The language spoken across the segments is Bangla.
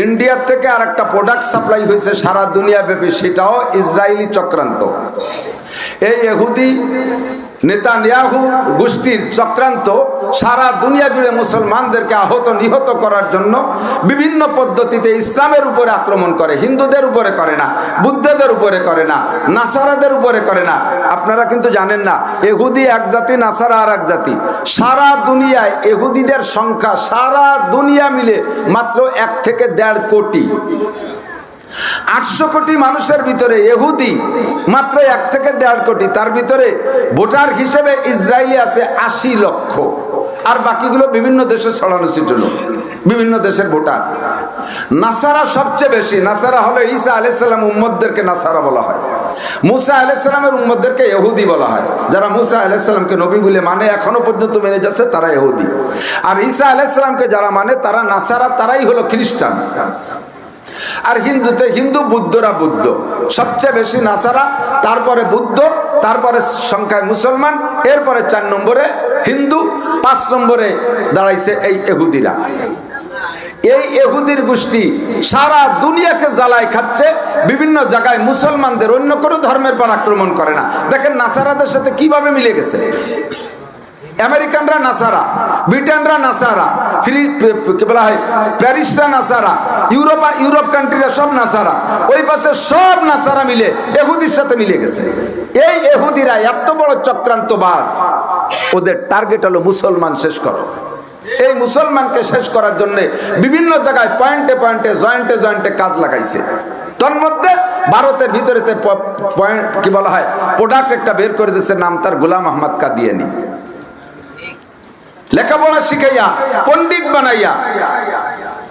ইন্ডিয়ার থেকে আর একটা প্রোডাক্ট সাপ্লাই হয়েছে সারা দুনিয়া ব্যাপী, সেটাও ইসরায়েলি চক্রান্ত। এই ইহুদি নেতানিয়াহু গোষ্ঠীর চক্রান্ত সারা দুনিয়া জুড়ে মুসলমানদেরকে আহত নিহত করার জন্য বিভিন্ন পদ্ধতিতে ইসলামের উপরে আক্রমণ করে। হিন্দুদের উপরে করে না, বুদ্ধদের উপরে করে না, নাসারাদের উপরে করে না। আপনারা কিন্তু জানেন না, ইহুদি এক জাতি, নাসারা আর এক জাতি। সারা দুনিয়ায় ইহুদিদের সংখ্যা সারা দুনিয়া মিলে মাত্র 1 থেকে 1.5 কোটি। 800 কোটি মানুষের ভিতরে ইহুদি মাত্র 1 থেকে 1.5 কোটি। তার ভিতরে ভোটার হিসেবে ইসরায়েলি আছে 80 লক্ষ, আর বাকিগুলো বিভিন্ন দেশে ছড়ানো ছিটানো, বিভিন্ন দেশের ভোটার। নাসারা সবচেয়ে বেশি। নাসারা হলো ঈসা আলাইহিস সালাম উম্মতদেরকে নাসারা বলা হয়, মুসা আলাইহিস সালামের উম্মতদেরকে ইহুদি বলা হয়। যারা মুসা আলাইহিস সালামকে নবী বলে মানে, এখনো পর্যন্ত মেনে যাচ্ছে, তারা ইহুদি। আর ঈসা আলাইহিস সালামকে যারা মানে তারা নাসারা, তারাই হলো খ্রিস্টান। আর হিন্দুতে হিন্দু, বুদ্ধরা বুদ্ধ। সবচেয়ে বেশি নাসারা, তারপরে বুদ্ধ, তারপরে সংখ্যায় মুসলমান, এরপরে 4 নম্বরে হিন্দু, 5 নম্বরে দাঁড়াইছে এই ইহুদিরা। এই ইহুদির গোষ্ঠী সারা দুনিয়াকে জ্বালায় খাচ্ছে। বিভিন্ন জায়গায় মুসলমানদের, অন্য কোনো ধর্মের পর আক্রমণ করে না। দেখেন নাসারাদের সাথে কিভাবে মিলে গেছে। আমেরিকানরা নাসারা, ব্রিটেনরা নাসারা, কি বলা হয় প্যারিসরা নাসারা, ইউরোপ কান্ট্রিরা সব নাসারা, ওই পাশে সব নাসারা মিলে ইহুদির সাথে মিলে গেছে। এই ইহুদিরা এত বড় চক্রান্তবাজ, ওদের টার্গেট হলো মুসলমান শেষ করো। এই মুসলমানকে শেষ করার জন্য বিভিন্ন জায়গায় পয়েন্টে পয়েন্টে, জয়েন্টে জয়েন্টে কাজ লাগাইছে। তন্মধ্যে ভারতের ভিতরে কি বলা হয় প্রোডাক্ট একটা বের করে দিচ্ছে, নাম তার গোলাম আহমদ কাদিয়ানি। লেখাপড়া শিখাইয়া, পণ্ডিত বানাইয়া,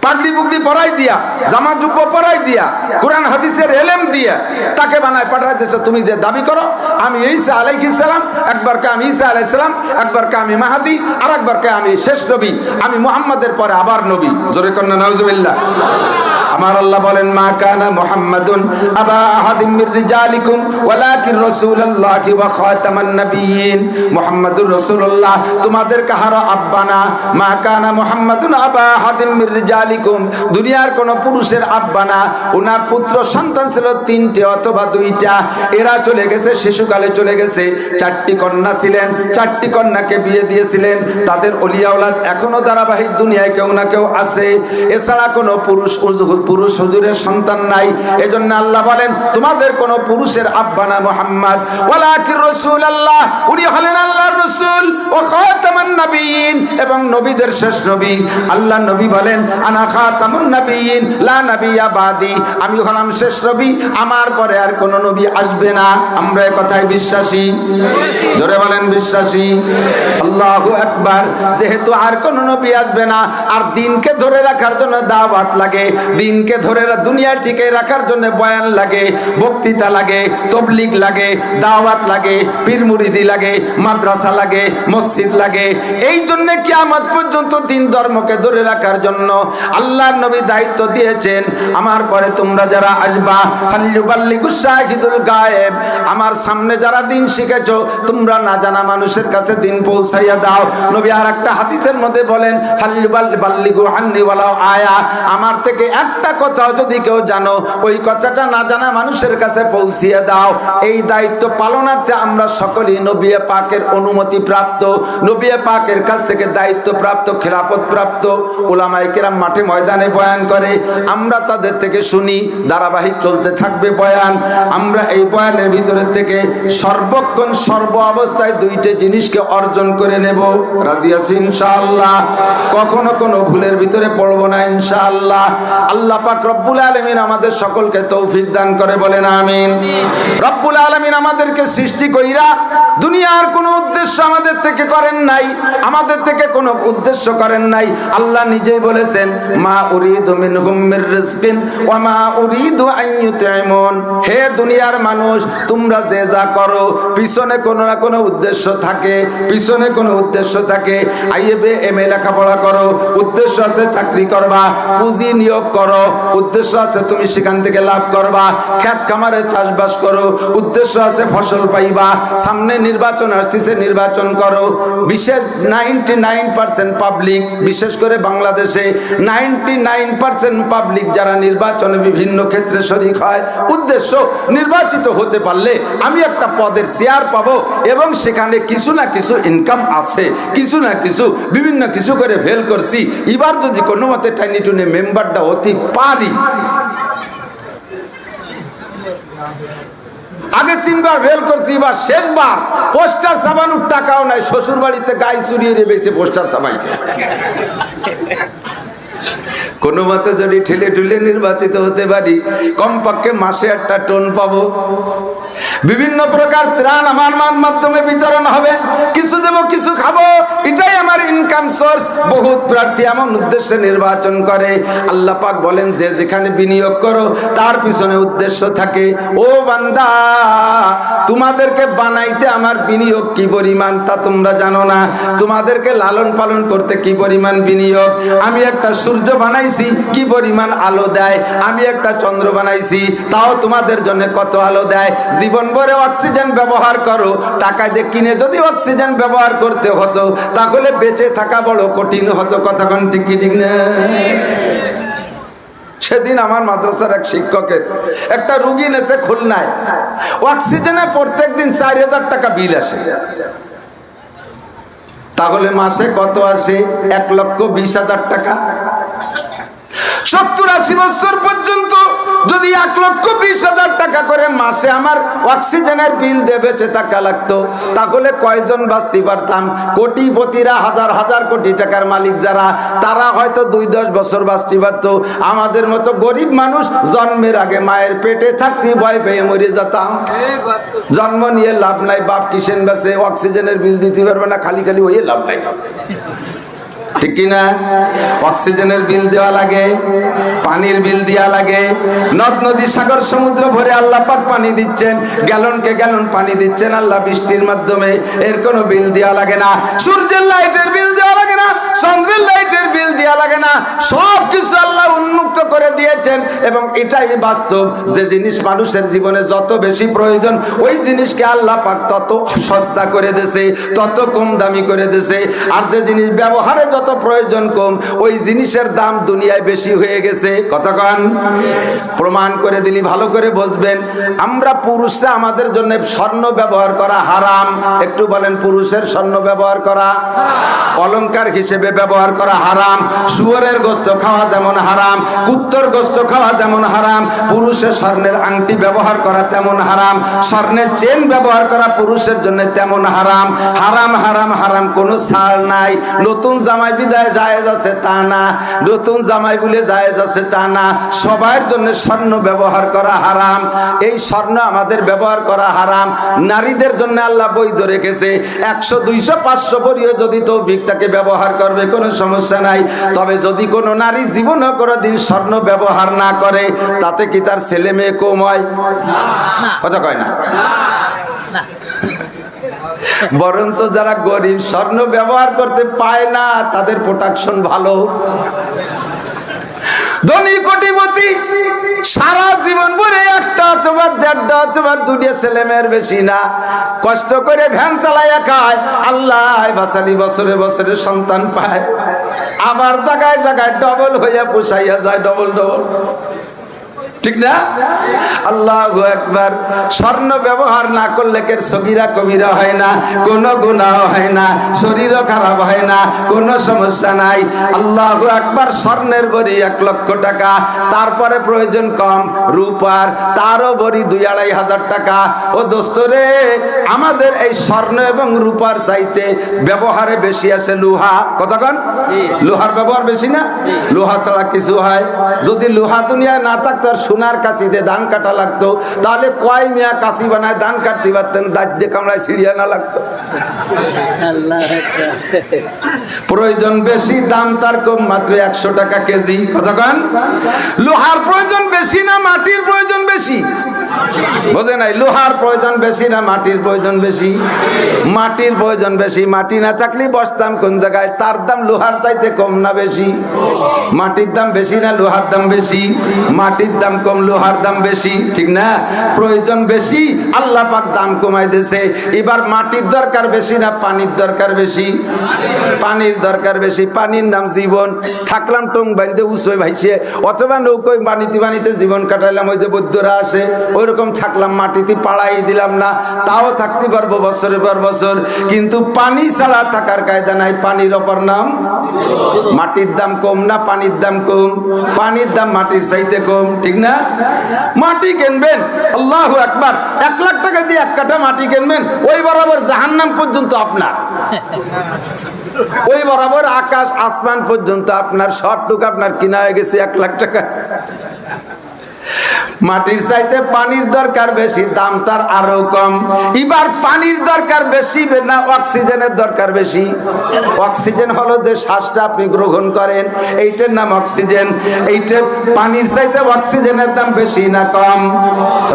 পাগড়ি পুগড়ি পরাই দিয়া, জামা জুব্বো পরাই দিয়া, কোরআন হাদিসের এলেম দিয়া তাকে বানায় পাঠাই দিয়েছে। তুমি যে দাবি করো আমি ঈসা আলাইহিস সালাম, একবারকে আমি ঈসা আলাইহিস সালাম, একবারকে আমি মাহাদি, আর একবারকে আমি শেষ নবী, আমি মুহাম্মাদের পরে আবার নবী। জোরে কন্না নাউজুবিল্লাহ। আমার আল্লাহ বলেন, মা কানা মুহাম্মাদুন আবা আহাদিম মির রিজালিকুম ওয়ালাকিন রাসূলুল্লাহি ওয়া খাতামান নাবিয়্যিন। মুহাম্মাদুর রাসূলুল্লাহ তোমাদের কাহারো আব্বা না। মা কানা মুহাম্মাদুন আবা আহাদিম মির রিজালিকুম, দুনিয়ার কোন পুরুষের আব্বা না। ওনার পুত্র সন্তান ছিল 3টে অথবা 2টা। এরা চলে গেছে, শিশুকালে চলে গেছে। 4টি কন্যা ছিলেন, 4টি কন্যাকে বিয়ে দিয়েছিলেন। তাদের ওলিয়া ওলাদ এখনো ধারাবাহিক দুনিয়ায় কেউ না কেউ আছে। এছাড়া কোনো পুরুষ হুজুরের সন্তান নাই। এজন্য আল্লাহ বলেন, তোমাদের কোন পুরুষের আব্বা না মুহাম্মদ, ওয়ালাকিন রাসূলুল্লাহ, উনি হলেন আল্লাহর রাসূল, ও খাতামান নবিয়্যিন, এবং নবীদের শেষ নবী। আল্লাহ নবী বলেন, আনা খাতামুন নবিয়্যিন লা নাবিয়্যা বাদি, আমি হলাম শেষ নবী, আমার পরে আর কোন নবী আসবে না। আমরা এই কথায় বিশ্বাসী? জোরে বলেন বিশ্বাসী। আল্লাহু আকবার। যেহেতু আর কোন নবী আসবে না, আর দিনকে ধরে রাখার জন্য দাওয়াত লাগে, দিনকে ধরে দুনিয়ার টিকে রাখার জন্য বয়ান লাগে, বক্তৃতা লাগে, তবলিগ লাগে, দাওয়াত লাগে, পীর মুরিদি লাগে, মাদ্রাসা লাগে, মসজিদ লাগে। এই জন্য কিয়ামত পর্যন্ত দিন ধর্মকে ধরে রাখার জন্য আল্লাহর নবী দায়িত্ব দিয়েছেন, আমার পরে তোমরা যারা আসবা ফাল্যুবাল্লিগুশ শাহিদুল গায়েব, আমার সামনে যারা দিন শিখেছো তোমরা না জানা মানুষের কাছে দিন পৌঁছাইয়া দাও। নবী আর একটা হাদিসের মধ্যে বলেন, ফাল্যুবাল্লিগু আন্নি ওয়ালাউ আয়া, আমার থেকে একটা কথা যদি কেউ জানো, ওই কথাটা না জানা মানুষের কাছে পৌঁছিয়ে দাও। এই দায়িত্ব পালনার্থে আমরা সকলেই নবী পাকের অনুমতি প্রাপ্ত, নবী পাকের কাছ থেকে দায়িত্ব প্রাপ্ত, খেলাফত প্রাপ্ত। উলামায়ে কেরাম মাঠে ময়দানে বয়ান করে, আমরা তাদের থেকে শুনি, ধারাবাহিক চলতে থাকবে বয়ান। আমরা এই বয়ানের ভিতরে থেকে সর্বক্ষণ সর্ব অবস্থায় 2টে জিনিসকে অর্জন করে নেব। রাজি আছি ইনশাআল্লাহ? কখনো কোনো ভুলের ভিতরে পড়বো না ইনশাআল্লাহ। আল্লাহ পাক রব্বুল আলামিন আমাদের সকলকে তৌফিক দান করে, বলেন আমিন। রব্বুল আলামিন আমাদেরকে সৃষ্টি কইরা দুনিয়ার কোনো উদ্দেশ্য আমাদের থেকে করেন নাই, আমাদের থেকে কোনো উদ্দেশ্য করেন নাই। আল্লাহ নিজেই বলেছেন, মা উরিদু মিনহুম মির রিজকিন ওয়া মা উরিদু আন ইউতঈমুন। হে দুনিয়ার মানুষ, তোমরা যে যা করো পিছনে কোনো না কোনো উদ্দেশ্য থাকে, পিছনে কোনো উদ্দেশ্য থাকে। আইএবে এমএ লেখাপড়া করো, উদ্দেশ্য আছে চাকরি করবা, পুঁজি নিয়োগ করো, করো, উদ্দেশ্য আছে তুমি সেখান থেকে লাভ করবা, ক্ষেত খামারে চাষবাস করো, উদ্দেশ্য আছে ফসল পাইবা, সামনে নির্বাচন আসতেছে নির্বাচন করো। বিশেষ 99% পাবলিক, বিশেষ করে বাংলাদেশে 99% পাবলিক যারা নির্বাচনে বিভিন্ন ক্ষেত্রে শরীক হয়, উদ্দেশ্য নির্বাচিত হতে পারলে আমি একটা পদের শেয়ার পাবো এবং সেখানে কিছু না কিছু ইনকাম আছে, কিছু না কিছু বিভিন্ন কিছু করে ফেল করছি, এবার যদি কোনো মতে টাইনি টুনে মেম্বারটা হতে পারি। আগে 3 বার ফেল করছি, এবার শেষবার পোস্টার ছাপানোর টাকাও নাই, শ্বশুর বাড়িতে গাই চুরিয়ে বেঁচে পোস্টার ছাপাইছে। কোনো মতে যদি ঠেলে ঠুলে নির্বাচিত হতে পারি, কমপক্ষে মাসে একটা টোন পাবো, বিভিন্ন প্রকার ত্রাণ আমার মাধ্যমে বিতরণ হবে, কিছু দেবো কিছু খাবো, এটাই আমার ইনকাম সোর্স। বহুত প্রার্থী এমন উদ্দেশ্যে নির্বাচন করে, আল্লাহ পাক বলেন যে যেখানে বিনিয়োগ করো তার পিছনে উদ্দেশ্য থাকে। ও বান্দা, তোমাদেরকে বানাইতে আমার বিনিয়োগ কি পরিমাণ তা তোমরা জানো না, তোমাদেরকে লালন পালন করতে কি পরিমাণ বিনিয়োগ। আমি একটা সূর্য বানাইছি, কি পরিমাণ আলো দেয়, আমি একটা চন্দ্র বানাইছি, তাও তোমাদের জন্য কত আলো দেয়। জীবন ভরে অক্সিজেন ব্যবহার করো, টাকা দিয়ে কিনে যদি অক্সিজেন ব্যবহার করতে হতো তাহলে বেঁচে থাকা বড় কঠিন হতো। কতক্ষণ ঠিক কি ঠিক না? সেদিন আমার মাদ্রাসার এক শিক্ষকের একটা রুগী নেছে খুলনায়, অক্সিজেনে প্রত্যেক দিন 4000 টাকা বিল আসে। তাহলে মাসে কত আসে? 1,20,000 টাকা। 70-80 বছর পর্যন্ত যদি 1,20,000 টাকা করে মাসে আমার অক্সিজেনের বিল দিয়ে বেঁচে থাকা লাগতো, তাহলে কয়জন বাঁচতে পারতাম? কোটিপতিরা, হাজার হাজার কোটি টাকার মালিক যারা, তারা হয়তো 2-10 বছর বাঁচতে পারত। আমাদের মতো গরিব মানুষ জন্মের আগে মায়ের পেটে থাকতে ভয় পেয়ে মরে যেতাম। জন্ম নিয়ে লাভ নাই, বাপ কিসেন বেছে অক্সিজেনের বিল দিতে পারবে না, খালি খালি হয়ে লাভ নাই। ঠিক কিনা? অক্সিজেনের বিল দেওয়া লাগে, পানির বিল দেওয়া লাগে, নদ নদী সাগর সমুদ্র ভরে আল্লাহ পাক পানি দিচ্ছেন, গ্যালনকে গ্যালন পানি দিচ্ছেন আল্লাহ বৃষ্টির মাধ্যমে, এর কোনো বিল দেওয়া লাগে না। সূর্যের লাইটের বিল দেওয়া লাগে না, চন্দ্রের লাইটের বিল দেওয়া লাগে না, সব কিছু আল্লাহ উন্মুক্ত করে দিয়েছেন। এবং এটাই বাস্তব, যে জিনিস মানুষের জীবনে যত বেশি প্রয়োজন ওই জিনিসকে আল্লাহ পাক তত সস্তা করে দিয়েছে, তত কম দামি করে দিয়েছে। আর যে জিনিস ব্যবহারে যত প্রয়োজন কম, ওই জিনিসের দাম দুনিয়ায় বেশি হয়ে গেছে। কতক্ষণ প্রমাণ করে দিলি ভালো করে বুঝবেন। আমরা পুরুষরা, আমাদের জন্য স্বর্ণ ব্যবহার করা হারাম। একটু বলেন, পুরুষের স্বর্ণ ব্যবহার করা, অলংকার হিসেবে ব্যবহার করা হারাম। শুয়োরের গোশত খাওয়া যেমন হারাম, কুত্তর গোশত খাওয়া যেমন হারাম, পুরুষের স্বর্ণের আংটি ব্যবহার করা তেমন হারাম, স্বর্ণের চেন ব্যবহার করা পুরুষের জন্য তেমন হারাম। হারাম হারাম হারাম, কোনো ছাড় নাই। নতুন জামাই বিদায় জায়েজ আছে তা না, নতুন জামাই বলে জায়েজ আছে তা না, সবার জন্য স্বর্ণ ব্যবহার করা হারাম। এই স্বর্ণ আমাদের ব্যবহার করা হারাম। নারীদের জন্য আল্লাহ বৈধ রেখেছে, 100, 200, 500 পরিও যদি তৌফিক তাকে ব্যবহার করবে, কোনো সমস্যা নাই। তবে যদি কোনো নারী জীবনও কোনো দিন স্বর্ণ ব্যবহার না করে, তাতে কি তার ছেলে মেয়ে কম হয়? কথা কয় না। বরঞ্চ যারা গরিব, স্বর্ণ ব্যবহার করতে পায় না, তাদের প্রোটেকশন ভালো। ধনী কোটিপতি সারা জীবন ভরে একটা অথবা 1.5টা অথবা 2টা ছেলে মেয়ের বেশি না, কষ্ট করে ভ্যান চালাইয়া খায়, আল্লাহ বাঁচালি বছরে বছরে সন্তান পায়, আবার জায়গায় জায়গায় ডবল হইয়া পোষাইয়া যায়, ডবল ডবল। ঠিক না? আল্লাহু আকবার। স্বর্ণ ব্যবহার না করলে কের সগীরা কবিরা হয় না, কোনো গুনাহ হয় না, শরীরও খারাপ হয় না, কোনো সমস্যা নাই। আল্লাহু আকবার। স্বর্ণের বড়ি 1 লক্ষ টাকা, তারপরে প্রয়োজন কম রূপার, তারও বড়ি 2-2.5 হাজার টাকা। ও দোস্তরে, আমাদের এই স্বর্ণ এবং রূপার চাইতে ব্যবহারে বেশি আছে লোহা। কতক্ষণ? লোহার ব্যবহার বেশি না? লোহা ছাড়া কিছু হয়? যদি লোহা দুনিয়ায় না থাকতো আর সোনার কাশিতে ধান কাটা লাগতো, তাহলে কয় মিয়া কাশি বানায় ধান কাটতে পারতেন, দাঁত দিয়ে কামড়ায় ছিড়িয়ে না লাগতো। প্রয়োজন বেশি, দাম তার কম, মাত্র 100 টাকা কেজি। কতক্ষণ? লোহার প্রয়োজন বেশি না মাটির প্রয়োজন বেশি? বোঝে নাই? লোহার প্রয়োজন বেশি না মাটির প্রয়োজন বেশি? মাটির প্রয়োজন বেশি। মাটি না থাকলে বসতাম কোন জায়গায়? তার দাম লোহার চাইতে কম না বেশি? মাটির দাম বেশি না লোহার দাম বেশি? মাটির দাম কম, লোহার দাম বেশি, ঠিক না? প্রয়োজন বেশি, আল্লাহ পাক দাম কমাই দিয়েছে। এবার মাটির দরকার বেশি না পানির দরকার বেশি? পানির দরকার বেশি। পানির নাম জীবন। থাকলাম টং বাঁধতে উঁচুই ভাইছে, অথবা নৌকোয় বানিতে বানিতে জীবন কাটাইলাম, ওই যে বৈদ্যরা আসে ওইরকম থাকলাম, মাটিতে পাড়াই দিলাম না, তাও থাকতে পারবো বছরের পর বছর। কিন্তু পানি ছাড়া থাকার কায়দা নাই। পানির অপর নাম মাটির দাম কম না পানির দাম কম? পানির দাম মাটির চাইতে কম, ঠিক না? মাটি কিনবেন, আল্লাহু আকবার, 1 লাখ টাকা দিয়ে 1 কাঠা মাটি কিনবেন, ওই বরাবর জাহান্নাম পর্যন্ত আপনার, ওই বরাবর আকাশ আসমান পর্যন্ত আপনার, সবটুকু আপনার কিনা হয়ে গেছে 1 লাখ টাকা। মাটির চাইতে পানির দরকার বেশি, দাম তার আরো কম। এবার পানির দরকার বেশি না অক্সিজেনের দরকার বেশি? অক্সিজেন হলো যে শ্বাসটা আপনি গ্রহণ করেন, এইটার নাম অক্সিজেন। এইটা পানির চাইতে অক্সিজেনের দাম বেশি না কম?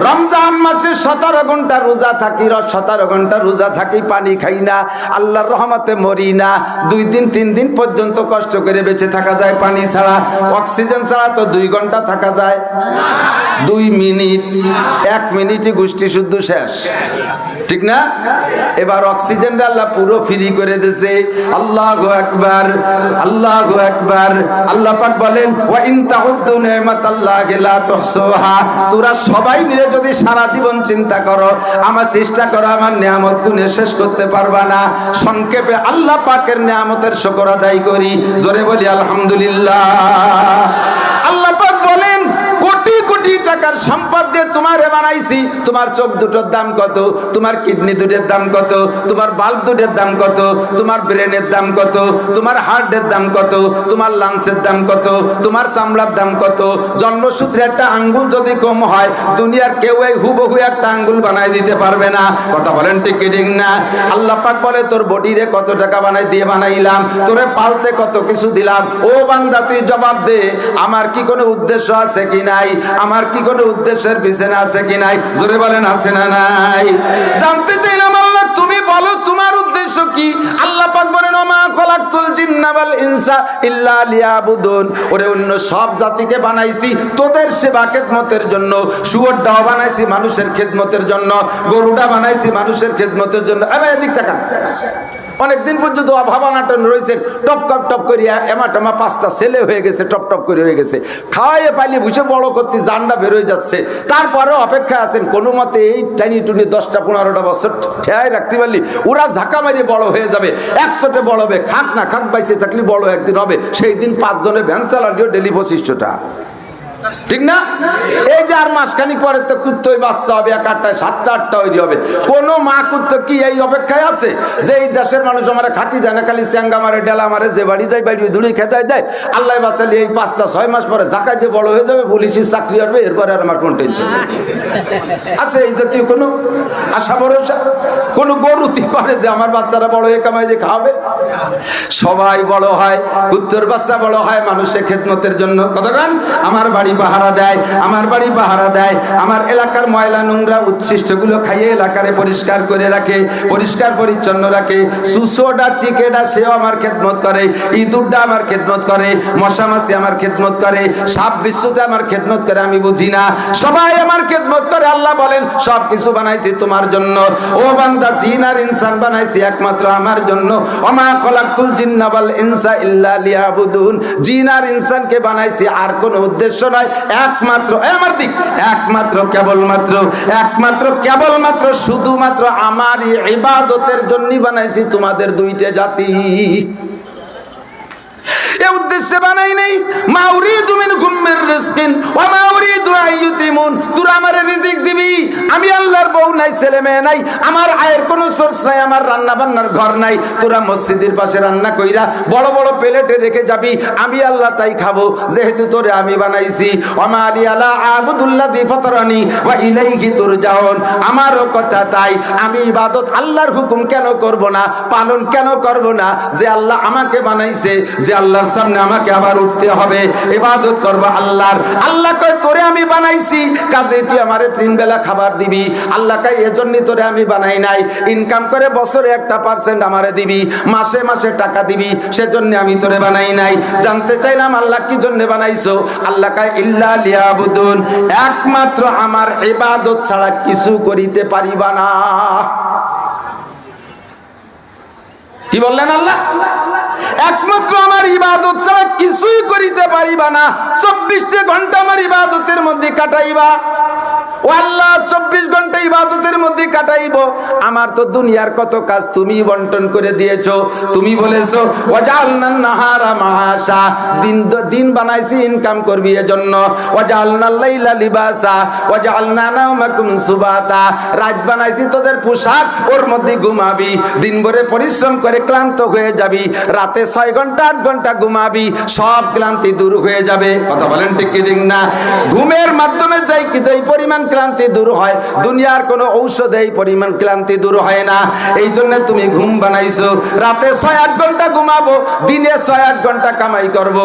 রমজান মাসে 17 ঘন্টা রোজা থাকি, 17 ঘন্টা রোজা থাকি, পানি খাই না, আল্লাহর রহমতে মরি না। 2 দিন 3 দিন পর্যন্ত কষ্ট করে বেঁচে থাকা যায় পানি ছাড়া। অক্সিজেন ছাড়া তো 2 ঘন্টা থাকা যায়, 2 মিনিট, 1 মিনিটই গোষ্ঠী শুদ্ধ শেষ, ঠিক না? এবার অক্সিজেনটা আল্লাহ পুরো ফ্রি করে দিয়েছে। আল্লাহু আকবার, আল্লাহু আকবার। আল্লাহ পাক বলেন, ওয়া ইন তাউদ্দু নি'মাতাল্লাহি লা তুহসুহা। তোরা সবাই মিলে যদি সারা জীবন চিন্তা করো, আমার চেষ্টা করো, আমার নিয়ামত গুণে শেষ করতে পারবা না। সংক্ষেপে আল্লাহ পাকের নিয়ামতের শুকর আদায় করি, জোরে বলি আলহামদুলিল্লাহ। আল্লাহ পাক বলেন, কোটি কোটি টাকার সম্পদ দিয়ে তোমারে বানাইছি, তোমার চোখ দুটোর দাম কত, তোমার কিডনি দুটোর দাম কত, তোমার বাল্ব দুটোর দাম কত, তোমার ব্রেনের দাম কত, তোমার হার্টের দাম কত, তোমার লাংসের দাম কত, তোমার চামড়ার দাম কত। জন্মসূত্রে একটা আঙ্গুল যদি কম হয়, দুনিয়ার কেউ এই হুবহু একটা আঙ্গুল বানাই দিতে পারবে না। কথা বলেন ঠিক কি ঠিক না? আল্লাহ পাক বলে, তোর বডিরে কত টাকা বানাই দিয়ে বানাইলাম, তোরে পালতে কত কিছু দিলাম। ও বান্দা, তুই জবাব দে, আমার কি কোনো উদ্দেশ্য আছে কি নাই? আমার কি কোনো উদ্দেশ্যের পিছনে আছে কি নাই? জোরে বলেন, আছে না নাই? জানতে চাইলাম আল্লাহ, তুমি বলো তোমার উদ্দেশ্য কি? আল্লাহ পাক বলেন, ওমা খলাকতুল জিন্না ওয়াল ইনসা ইল্লা লিয়াবুদুন। ওরে অন্য সব জাতিকে বানাইছি তোদের সেবা খেদমতের জন্য। শুয়োরটাও বানাইছি মানুষের খেদমতের জন্য, গরুটা বানাইছি মানুষের খেদমতের জন্য। এবার এদিক তাকান, অনেকদিন পর্যন্ত অভাবানাটন রয়েছেন, টপ টপ টপ করিয়া এমাটামা 5টা ছেলে হয়ে গেছে, টপ টপ করে হয়ে গেছে, খাওয়াইয়ে পাইলে বুঝে বড় করতে জানটা বেরোয় যাচ্ছে। তারপরে অপেক্ষা আছেন কোনো মতে এই টাইনি টুনি 10টা 15টা বছর ঠেয়াই রাখতে পারলি ওরা ঝাঁকা মারিয়ে বড় হয়ে যাবে, 100টে বড় হবে, খাক না খাক বাইসে থাকলে বড় একদিন হবে। সেই দিন 5 জনে ভ্যান চালালেও ডেলি 25টা, ঠিক না? এই যে আর মাসখানিক পরে তো কুত্তই বাচ্চা হবে, 1-8টায় 7-8টা তৈরি হবে। কোন মা কুত্ত কি এই অপেক্ষায় আছে যে এই দেশের মানুষ আমার খাতি যায় না, খালি চ্যাঙ্গা মারে, ডেলা মারে, যে বাড়ি যায় বাড়ি ধুলি খেতায় দেয়। আল্লাহ বাঁচালি এই 5-6 মাস পরে জাকায় দিয়ে বড় হয়ে যাবে, পুলিশের চাকরি হবে, এরপরে আর আমার কোনো টেনশন নেই। আছে এই জাতীয় কোনো আশা ভরসা? কোন গরুতি করে যে আমার বাচ্চারা বড় হয়ে কামাই দিয়ে খাওয়াবে? সবাই বড় হয়, কুত্তর বাচ্চা বড় হয় মানুষের খেদমতের জন্য। কতক্ষণ আমার বাড়ি পাহারা দেয়, আমার বাড়ি পাহারা দেয়, আমার এলাকার ময়লা নোংরা উচ্ছিষ্টগুলো খাইয়ে এলাকারে পরিষ্কার করে রাখে, পরিষ্কার পরিচ্ছন্ন রাখে। সুসোডা চিকেডা সেও আমার খেদমত করে, ইঁদুরডা আমার খেদমত করে, মশা মাছি আমার খেদমত করে, সাপ বিশ্বতে আমার খেদমত করে। আমি বুঝি না, সবাই আমার খেদমত করে। আল্লাহ বলেন, সব কিছু বানাইছি তোমার জন্য। ও বান্দা, জিন আর ইনসান বানাইছি একমাত্র আমার জন্য। ওমা খলাকতুল জিন্না ওয়াল ইনসা ইল্লা লিয়াবুদুন। জিন আর ইনসানকে বানাইছি আর কোনো উদ্দেশ্য নাই, একমাত্র আমার দিক, একমাত্র কেবলমাত্র শুধুমাত্র আমার ইবাদতের জন্য বানাইছি তোমাদের 2টে জাতি। এ উদ্দেশ্যে বানাই নেই। মা উরিদু মিনকুম মির রিজকিন ওয়া মা উরিদু আন ইউতিমুন। তোরা আমারে রিজিক দিবি, আমি আল্লাহর বউ নাই, ছেলে মেয়ে নাই, আমার আয়ের কোনো সোর্স নাই, আমার রান্না বান্নার ঘর নাই, তোরা মসজিদের পাশে রান্না কইরা বড় বড় প্লেটে রেখে যাবি, আমি আল্লাহ তাই খাবো, যেহেতু তোরে আমি বানাইছি। ওমা আলি আলা আবুদুল্লাযী ফাতারানি ওয়া ইলাইহি তুরজাউন। আমারও কথা তাই, আমি ইবাদত আল্লাহর হুকুম কেন করব না, পালন কেন করব না? যে আল্লাহ আমাকে বানাইছে, যে আল্লাহর সামনে আমাকে আবার উঠতে হবে, ইবাদত করব আল্লাহর। আল্লাহ কয় তোরে আমি বানাইছি, কাজে তুই আমারে 3 বেলা খাবার দিবি। আল্লাহ কয় এজন্যই তোরে আমি বানাই নাই, ইনকাম করে বছরে 1% আমারে দিবি, মাসে মাসে টাকা দিবি, সেজন্য আমি তোরে বানাই নাই। জানতে চাইলাম আল্লাহ কি জন্য বানাইছো? আল্লাহ কয় ইল্লা লিয়াবুদুন, একমাত্র আমার ইবাদত ছাড়া কিছু করিতে পারিবা না। কি বললেন আল্লাহ? একমাত্র আমার ইবাদত ছাড়া কিছুই করিতে পারিবা না। 24 ঘন্টা আমার ইবাদতের মধ্যে কাটাইবা। ও আল্লাহ 24 ঘন্টা ইবাদতের মধ্যে কাটাইব। আমার তো দুনিয়ার কত কাজ তুমি বন্টন করে দিয়েছো। তুমি বলেছো ওয়াজালনান নাহারা মাআশা, দিন বানাইছি ইনকাম করবি এজন্য। ওয়াজালনাল লাইলা লিবাসা ওয়াজালনা নাওমাকুম সুবাতা, রাত বানাইছি তোদের পোশাক, ওর মধ্যে ঘুমাবি। দিন ভরে পরিশ্রম করে ক্লান্ত হয়ে যাবি, রাতে 6 ঘন্টা 8 ঘন্টা ঘুমাবি, সব ক্লান্তি দূর হয়ে যাবে। কথা বলেন ঠিক কি ঠিক না? ঘুমের মাধ্যমে যেই পরিমাণ ক্লান্তি দূর হয়, দুনিয়ার কোনো ঔষধে এই পরিমাণ ক্লান্তি দূর হয় না। এই জন্য তুমি ঘুম বানাইছো। রাতে 6-8 ঘন্টা ঘুমাবো, দিনে 6-8 ঘন্টা কামাই করব।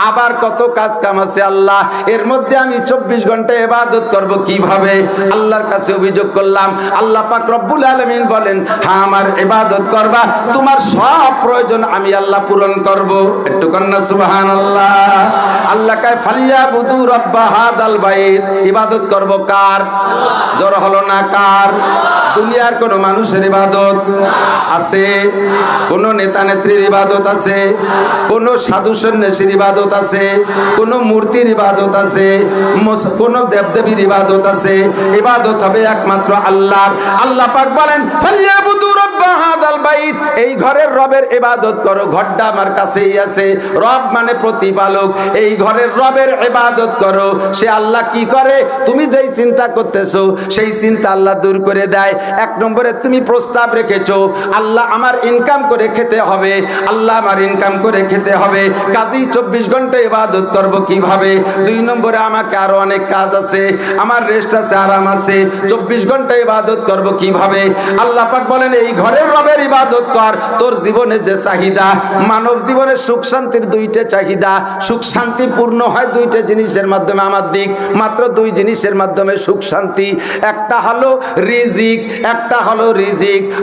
আবার কত কাজ কাম আছে আল্লাহ, এর মধ্যে আমি 24 ঘন্টা ইবাদত করব কিভাবে? আল্লাহর কাছে অভিযোগ করলাম। আল্লাহ পাক রব্বুল আলামিন বলেন, হ্যাঁ আমার ইবাদত করবা, তোমার সব প্রয়োজন আমি আল্লাহ পূরণ করব। একটু কন্যা সুবহানাল্লাহ। আল্লাহ কয় ফালিয়াবুদু রাব্ব হাদাল বাইত, ইবাদত করব কার? জোর হলো না কার? দুনিয়ার কোন মানুষের ইবাদত আছে? কোন নেতা নেত্রীর ইবাদত আছে? কোন সাধু সন্ন্যাসীর ইবাদত আছে? কোন মূর্তির ইবাদত আছে? কোন দেবদেবীর ইবাদত আছে? ইবাদত হবে একমাত্র আল্লাহর। আল্লাহ পাক বলেন ফালিয়াবুদু রাব্ব হাদাল বাইত, এই ঘরের রবের ইবাদত করো। ঘরটা আমার কাছেই আছে। রব মানে প্রতিপালক, এই ঘরের রবের ইবাদত করো। সে আল্লাহ কি করে? তুমি যেই চিন্তা করতেছো সেই চিন্তা আল্লাহ দূর করে দেয়। 1 নম্বরে তুমি প্রস্তাব রেখেছো আল্লাহ আমার ইনকাম করে খেতে হবে, আল্লাহ আমার ইনকাম করে খেতে হবে, কাজেই 24 ঘন্টা ইবাদত করব কিভাবে? 2 নম্বরে আমাকে আরো অনেক কাজ আছে, আমার রেস্ট আছে, আরাম আছে, 24 ঘন্টা ইবাদত করব কিভাবে? আল্লাহ পাক বলেন এই ঘরের রবের ইবাদত কর। তোর জীবনে যে চাহিদা, মানব জীবনে সুখ শান্তির 2টা চাহিদা। সুখ শান্তি পূর্ণ হয় 2টা জিনিসের মাধ্যমে। আমার দিক মাত্র 2 জিনিসের মাধ্যমে সুখ শান্তি। একটা হলো রিজিক,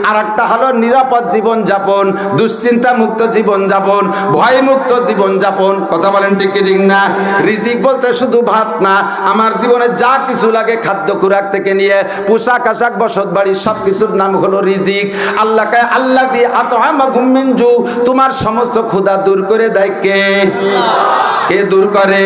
আর একটা হলো নিরাপদ জীবন যাপন, দুশ্চিন্তা মুক্ত জীবন যাপন, ভয় মুক্ত জীবন যাপন। কথা বলেন ঠিক কি ঠিক না? রিজিক বলতে শুধু ভাত না, আমার জীবনে যা কিছু লাগে, খাদ্য খুরাক থেকে নিয়ে পোশাক আশাক বসত বাড়ি সবকিছুর নাম হলো রিজিক। আল্লাহকে আল্লাযী আত'আমাকুম মিন জু, তোমার সমস্ত ক্ষুধা দূর করে দেয় কে? কে দূর করে?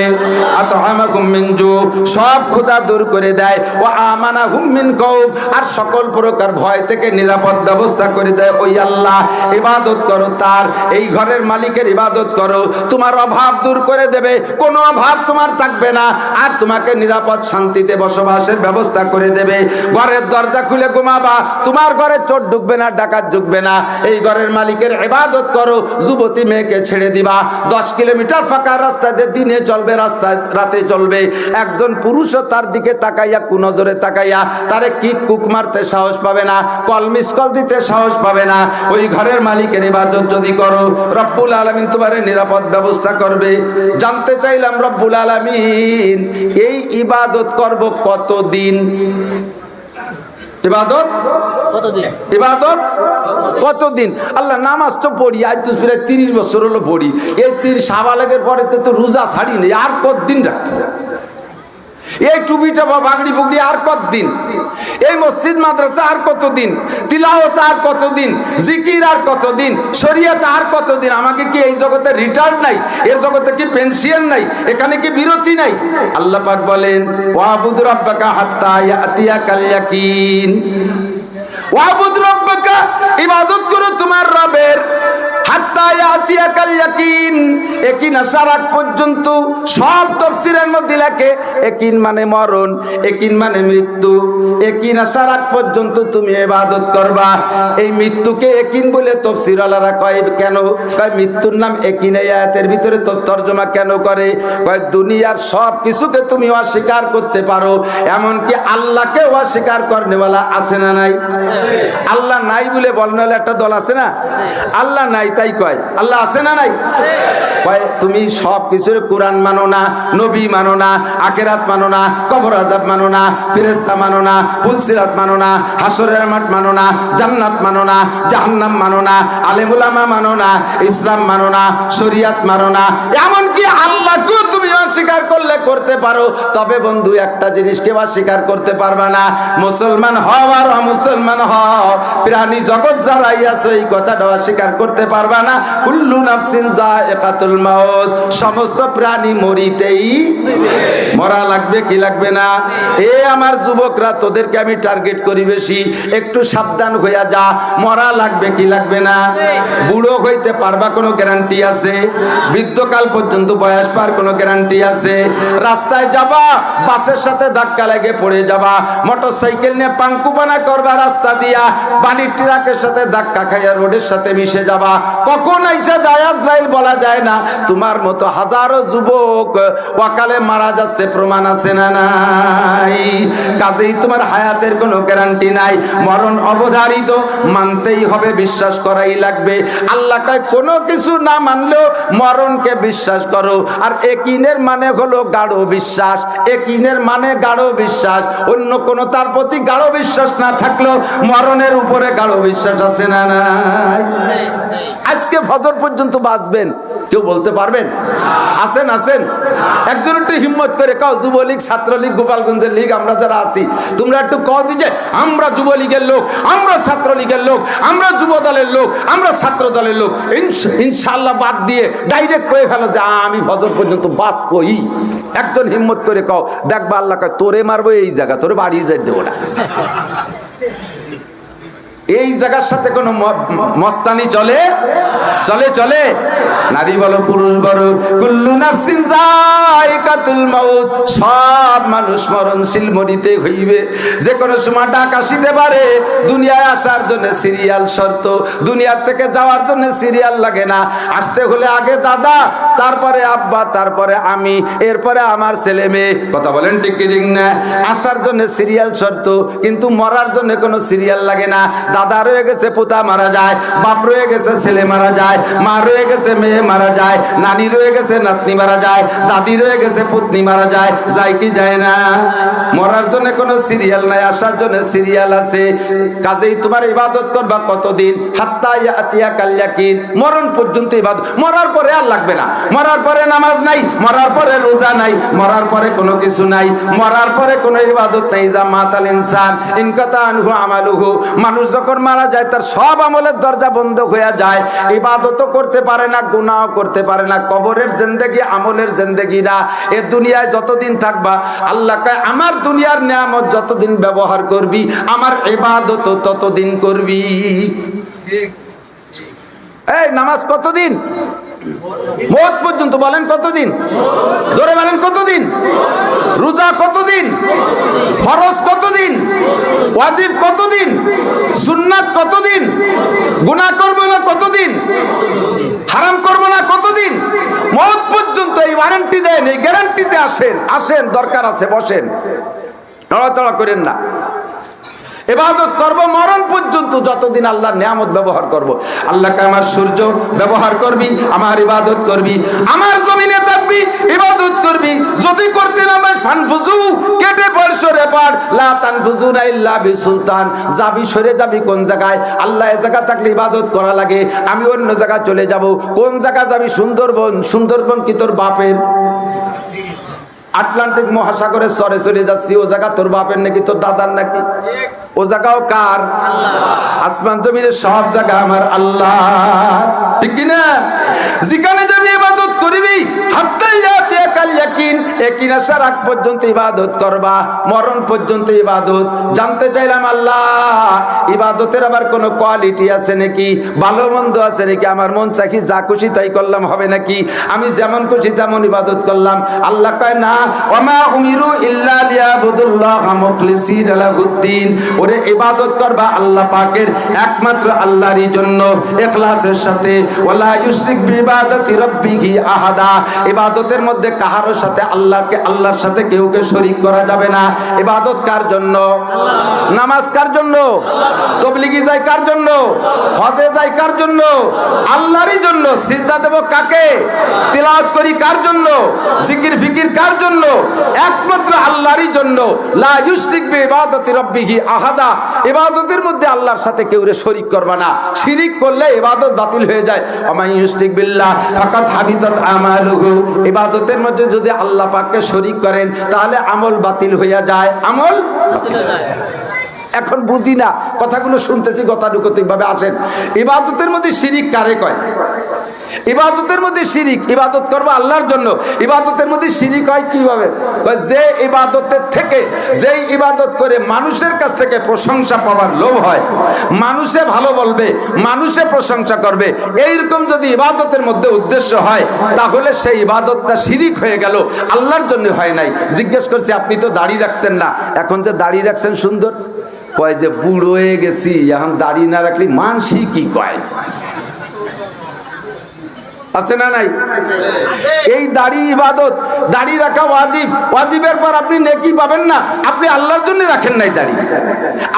আত'আমাকুম মিন জু, সব ক্ষুধা দূর করে দেয়। ওয়া আমানাহুম মিন খাউফ, আর সকল প্রকার ভয় থেকে নিরাপদ ব্যবস্থা করে দেয় ওই আল্লাহ। ইবাদত করো তার, এই ঘরের মালিকের ইবাদত করো। তোমার অভাব দূর করে দেবে, কোনো অভাব তোমার থাকবে না, আর তোমাকে নিরাপদ শান্তিতে বসবাসের ব্যবস্থা করে দেবে। ঘরের দরজা খুলে ঘুমাবা, তোমার ঘরে চোর ঢুকবে না, ডাকাত ঢুকবে না। এই ঘরের মালিকের ইবাদত করো। যুবতী মেয়েকে ছেড়ে দিবা, 10 কিলোমিটার ফাঁকা রাস্তা দিয়ে দিনে চলবে, রাস্তায় রাতে চলবে। একজন পুরুষও তার দিকে তাকাইয়া, কুনজরে তাকাইয়া তারে কিক কুক মারতে সাহস পাবে না, কল মিস কল দিতে সাহস পাবে না। ওই ঘরের মালিকের ইবাদত যদি করো, রব্বুল আলামিন তোমারে নিরাপদ ব্যবস্থা করবে। জানতে চাইলাম রব্বুল আলামিন এই ইবাদত করব কতদিন? ইবাদত কতদিন? আল্লাহ নামাজ তো পড়ি, আজ তো প্রায় 30 বছর হলো পড়ি। এই 30 সাবালেগের পরে তো রোজা ছাড়ি নেই, আর কতদিন রাখবো? এই টুপিটা বা বাগড়ি বুগড়ি আর কতদিন? এই মসজিদ মাদ্রাসা আর কতদিন? তিলাওয়াত আর কতদিন? জিকির আর কতদিন? শরীয়ত আর কতদিন? আমাকে কি এই জগতে রিটায়ার্ড নাই? এর জগতে কি পেনশন নাই? এখানে কি বিরতি নাই? আল্লাহ পাক বলেন ওয়াবুদ রাব্বাকা হাত্তা ইয়াতিয়াকাল ইয়াকিন। ওয়াবুদ রাব্বাকা, ইবাদত করো তোমার রবের হাত্তা ইয়াতিয়াকাল ইয়াকিন, ইয়াকিন আসার আগ পর্যন্ত সব তাফসীরের মধ্যে লেখে ইয়াকিন মানে মরণ, ইয়াকিন মানে মৃত্যু। ইয়াকিন আসার আগ পর্যন্ত তুমি ইবাদত করবা। এই মৃত্যুকে ইয়াকিন বলে তাফসীরওয়ালারা কয় কেন? কয় মৃত্যুর নাম ইয়াকিন। এই আয়াতের ভিতরে তর্জমা কেন করে? কয় দুনিয়ার সব কিছুকে তুমি অস্বীকার করতে পারো, এমনকি আল্লাহকে অস্বীকার করনেওয়ালা আছে না নাই? আল্লাহ নাই বলে বলনেওয়ালা একটা দল আছে না? আল্লাহ নাই তাই কয়, আল্লাহ আছে না নাই? কয় তুমি সব কিছুর কোরআন মানো না, নবী মানো না, আখিরাত মানো না, কবর আযাব মানো না, ফেরেশতা মানো না, ফুলসিরাত মানো না, হাসরের মাঠ মানো না, জান্নাত মানো না, জাহান্নাম মানো না, আলেম উলামা মানো না, ইসলাম মানো না, শরীয়ত মানো না, এমনকি আল্লাহকেও তুমি অস্বীকার করলে করতে পারো। তবে বন্ধু একটা জিনিসকে অস্বীকার করতে পারবা না, মুসলমান হও আর অমুসলমান হও, প্রাণী জগৎ যারাই আছে এই কথাটা অস্বীকার করতে পারবা না। কুল্লু নাফসিন যায়িকাতুল মাউত, সমস্ত প্রাণী মরিতেই মরা লাগবে কি লাগবে না? এ আমার যুবকরা, তোদেরকে আমি টার্গেট করি বেশি, একটু সাবধান হইয়া যা, মরা লাগবে কি লাগবে না? বুড়ো হইতে পারবা কোনো গ্যারান্টি আছে? বৃদ্ধকাল পর্যন্ত বয়স পার কোনো গ্যারান্টি আছে? রাস্তায় যাবা, বাসের সাথে ধাক্কা লেগে পড়ে যাবা, মোটরসাইকেল নিয়ে পাঙ্কুপানা করবা রাস্তা দিয়া, বালির ট্রাকের সাথে ধাক্কা খাইয়া রোডের সাথে মিশে যাবা, কখন আইসা যায় আজরাইল বলা যায় না। তোমার মতো হাজারো যুবক ওয়াকালে মারা যাচ্ছে, প্রমাণ আছে না নাই? কাজেই তোমার হায়াতের কোনো গ্যারান্টি নাই, মরণ অবধারিত, মানতেই হবে, বিশ্বাস করাই লাগবে। আল্লাহ কয় কোনো কিছু না মানলেও মরণকে বিশ্বাস করো। আর ইয়াকিনের মানে হলো গাঢ় বিশ্বাস, ইয়াকিনের মানে গাঢ় বিশ্বাস। অন্য কোনো তার প্রতি গাঢ় বিশ্বাস না থাকলেও মরণের উপরে গাঢ় বিশ্বাস আছে না নাই? আজকে ফজর পর্যন্ত বাঁচবেন কেউ বলতে পারবেন? আছেন আছেন? একজন একটু হিম্মত করে কাও, যুবলীগ, ছাত্রলীগ, গোপালগঞ্জের লীগ আমরা যারা আছি, তোমরা একটু কও দিছে আমরা যুবলীগের লোক, আমরা ছাত্রলীগের লোক, আমরা যুব দলের লোক, আমরা ছাত্র দলের লোক। ইনশাআল্লাহ বাদ দিয়ে ডাইরেক্ট কয়ে ফেলো যে আমি ফজর পর্যন্ত বাঁচবই। একজন হিম্মত করে কও, দেখবা আল্লাহ কয় তোরে মারবো এই জায়গা, তোরে বাড়ি যাই দেবো না। এই জায়গার সাথে কোনো মস্তানি চলে? চলে চলে? নারী বলো পুরুষ বলো, কুল্লু নাফসিন যায়িকাতুল মাউত, সব মানুষ মরণশীল, মরিতে হইবে। যে কোনো সময় ডাক আসিতে পারে। দুনিয়ায় আসার জন্য সিরিয়াল শর্ত, দুনিয়ার থেকে যাওয়ার জন্য সিরিয়াল লাগে না। আসতে হলে আগে দাদা, তারপরে আব্বা, তারপরে আমি, এরপরে আমার ছেলে মেয়ে। কথা বলেন ঠিক কি ঠিক না? আসার জন্য সিরিয়াল শর্ত, কিন্তু মরার জন্য কোনো সিরিয়াল লাগে না। দাদা রয়ে গেছে পোতা মারা যায়, বাপ রয়ে গেছে ছেলে মারা যায়, মা রয়ে গেছে মেয়ে মারা যায়, নানি রয়ে গেছে নাতনি মারা যায়, দাদি রয়ে গেছে পুতনি মারা যায়। যায় কি যায় না? মরার জন্য কোনো সিরিয়াল নাই, আসার জন্য সিরিয়াল আছে। কাজেই তোমার ইবাদত করবা কতদিন? হাত্তা ইয়াতিয়াকাল ইয়াকিন, মরণ পর্যন্ত ইবাদত। মরার পরে আর লাগবে না, মরার পরে নামাজ নাই, মরার পরে রোজা নাই, মরার পরে কোনো কিছু নাই, মরার পরে কোনো ইবাদত নাই। যা মাতাল ইনসান ইনকাতা আনহু আমালুহু, মানুষ যখন মারা যায় তার সব আমলের দরজা বন্ধ হয়ে যায়, ইবাদতও করতে পারে না, গুনাহও করতে পারে না। কবরের জিন্দেগি আমলের জিন্দেগি না। এ দুনিয়ায় যতদিন থাকবা, আল্লাহ কয় আমার দুনিয়ার নিয়ামত যতদিন ব্যবহার করবি, আমার ইবাদতও ততদিন করবি। এই নামাজ কতদিন? মওত পর্যন্ত। বলেন কতদিন? জোরে বলেন কতদিন? রোজা কতদিন? ফরজ কতদিন? ওয়াজিব কতদিন? সুন্নাত কতদিন? গুনাহ করব না কতদিন? হারাম করব না কতদিন? মওত পর্যন্ত। এই ওয়ারেন্টি দেন, এই গ্যারান্টিতে আসেন, আসেন, দরকার আছে, বসেন, নড়াচড়া করেন না। ইবাদত করব মরণ পর্যন্ত, যতদিন আল্লাহর নিয়ামত ব্যবহার করব। আল্লাহকে আমার সূর্য ব্যবহার করবি, আমার ইবাদত করবি, আমার জমিনে থাকবি, ইবাদত করবি। যদি করতে নামে ফানফুজু, কেটে পড়, সরে পড়, লা তানফুজুনা ইল্লা বিসুলতান। যাবি, সরে যাবি কোন জায়গায়? আল্লাহ এ জায়গা থাকলে ইবাদত করা লাগে, আমি অন্য জায়গায় চলে যাব। কোন জায়গা যাবি? সুন্দরবন। সুন্দরবন কি তোর বাপের? আটলান্টিক মহাসাগরের চরে চলে যাচ্ছি, ও জায়গা তোর বাপের নাকি তোর দাদার নাকি? ও জায়গাও কার? আসমান জমিনের সব জায়গা আমার আল্লাহ, ঠিক কিনা? যেখানে যাবি ইবাদত করবি, হাত্তা ইয়াতিয়াকাল ইয়াকিন। ইয়াকিন, ইয়াকিন আসার আগ পর্যন্ত ইবাদত করবা, মরণ পর্যন্ত ইবাদত। জানতে চাইলাম আল্লাহ ইবাদতের আবার কোনো কোয়ালিটি আছে নাকি, ভালো মন্দ আছে নাকি? আমার মন চাকি যা খুশি তাই করলাম হবে নাকি? আমি যেমন খুশি তেমন ইবাদত করলাম? আল্লাহ কয় না, ওমা উমিরু ইল্লা লিয়াবুদুল্লাহ মুখলিসিনা লাহুদ্দিন। ওরে ইবাদত করবা আল্লাহ পাকের একমাত্র আল্লাহরই জন্য, ইখলাসের সাথে। ওয়ালা ইউশরিক বিইবাদাতি রাব্বিহি আহাদা। ইবাদতের মধ্যে কাহারো সাথে আল্লাহর সাথে কেউকে শরীক করা যাবে না। ইবাদত কার জন্য? নামাজ কার জন্য? তাবলীগি যায় কার জন্য? হজে যায় কার জন্য? আল্লাহরই জন্য। সিজদা দেব কাকে? তিলাওয়াত করি কার জন্য? জিকির ফিকির কার জন্য? একমাত্র আল্লাহরই জন্য। লা ইউশরিক বিইবাদাতি রাব্বিহি আহাদা। ইবাদতের মধ্যে আল্লাহর সাথে কেউরে শরীক করবা না। শিরিক করলে ইবাদত বাতিল হয়ে যায়। ওয়া ইউশরিক বিল্লাহ ফাকাদ হাবিতাত আমালুহু। ইবাদতের মধ্যে যদি আল্লাহ পাককে শরীক করেন তাহলে আমল বাতিল হয়ে যায়, আমল বাতিল হয়ে যায়। এখন বুঝি না, কথাগুলো শুনতেছি গতানুগতিক ভাবে আসেন। ইবাদতের মধ্যে শিরিক কারে কয়? ইবাদতের মধ্যে শিরিক, ইবাদত করবো আল্লাহর জন্য, ইবাদতের মধ্যে শিরিক হয় কিভাবে? যে ইবাদতের থেকে, যেই ইবাদত করে মানুষের কাছ থেকে প্রশংসা পাওয়ার লোভ হয়, মানুষে ভালো বলবে, মানুষে প্রশংসা করবে, এইরকম যদি ইবাদতের মধ্যে উদ্দেশ্য হয় তাহলে সেই ইবাদতটা শিরিক হয়ে গেল, আল্লাহর জন্য হয় নাই। জিজ্ঞেস করছি আপনি তো দাড়ি রাখতেন না, এখন যে দাড়ি রাখছেন সুন্দর, কয় যে বুড়ো হয়ে গেছি, এখন দাড়ি না রাখলে মানসি কি কয়? আছে না নাই? এই দাড়ি ইবাদত, দাড়ি রাখা ওয়াজিব, ওয়াজিবের পর আপনি নেকি পাবেন না, আপনি আল্লাহর জন্য রাখেন নাই দাড়ি।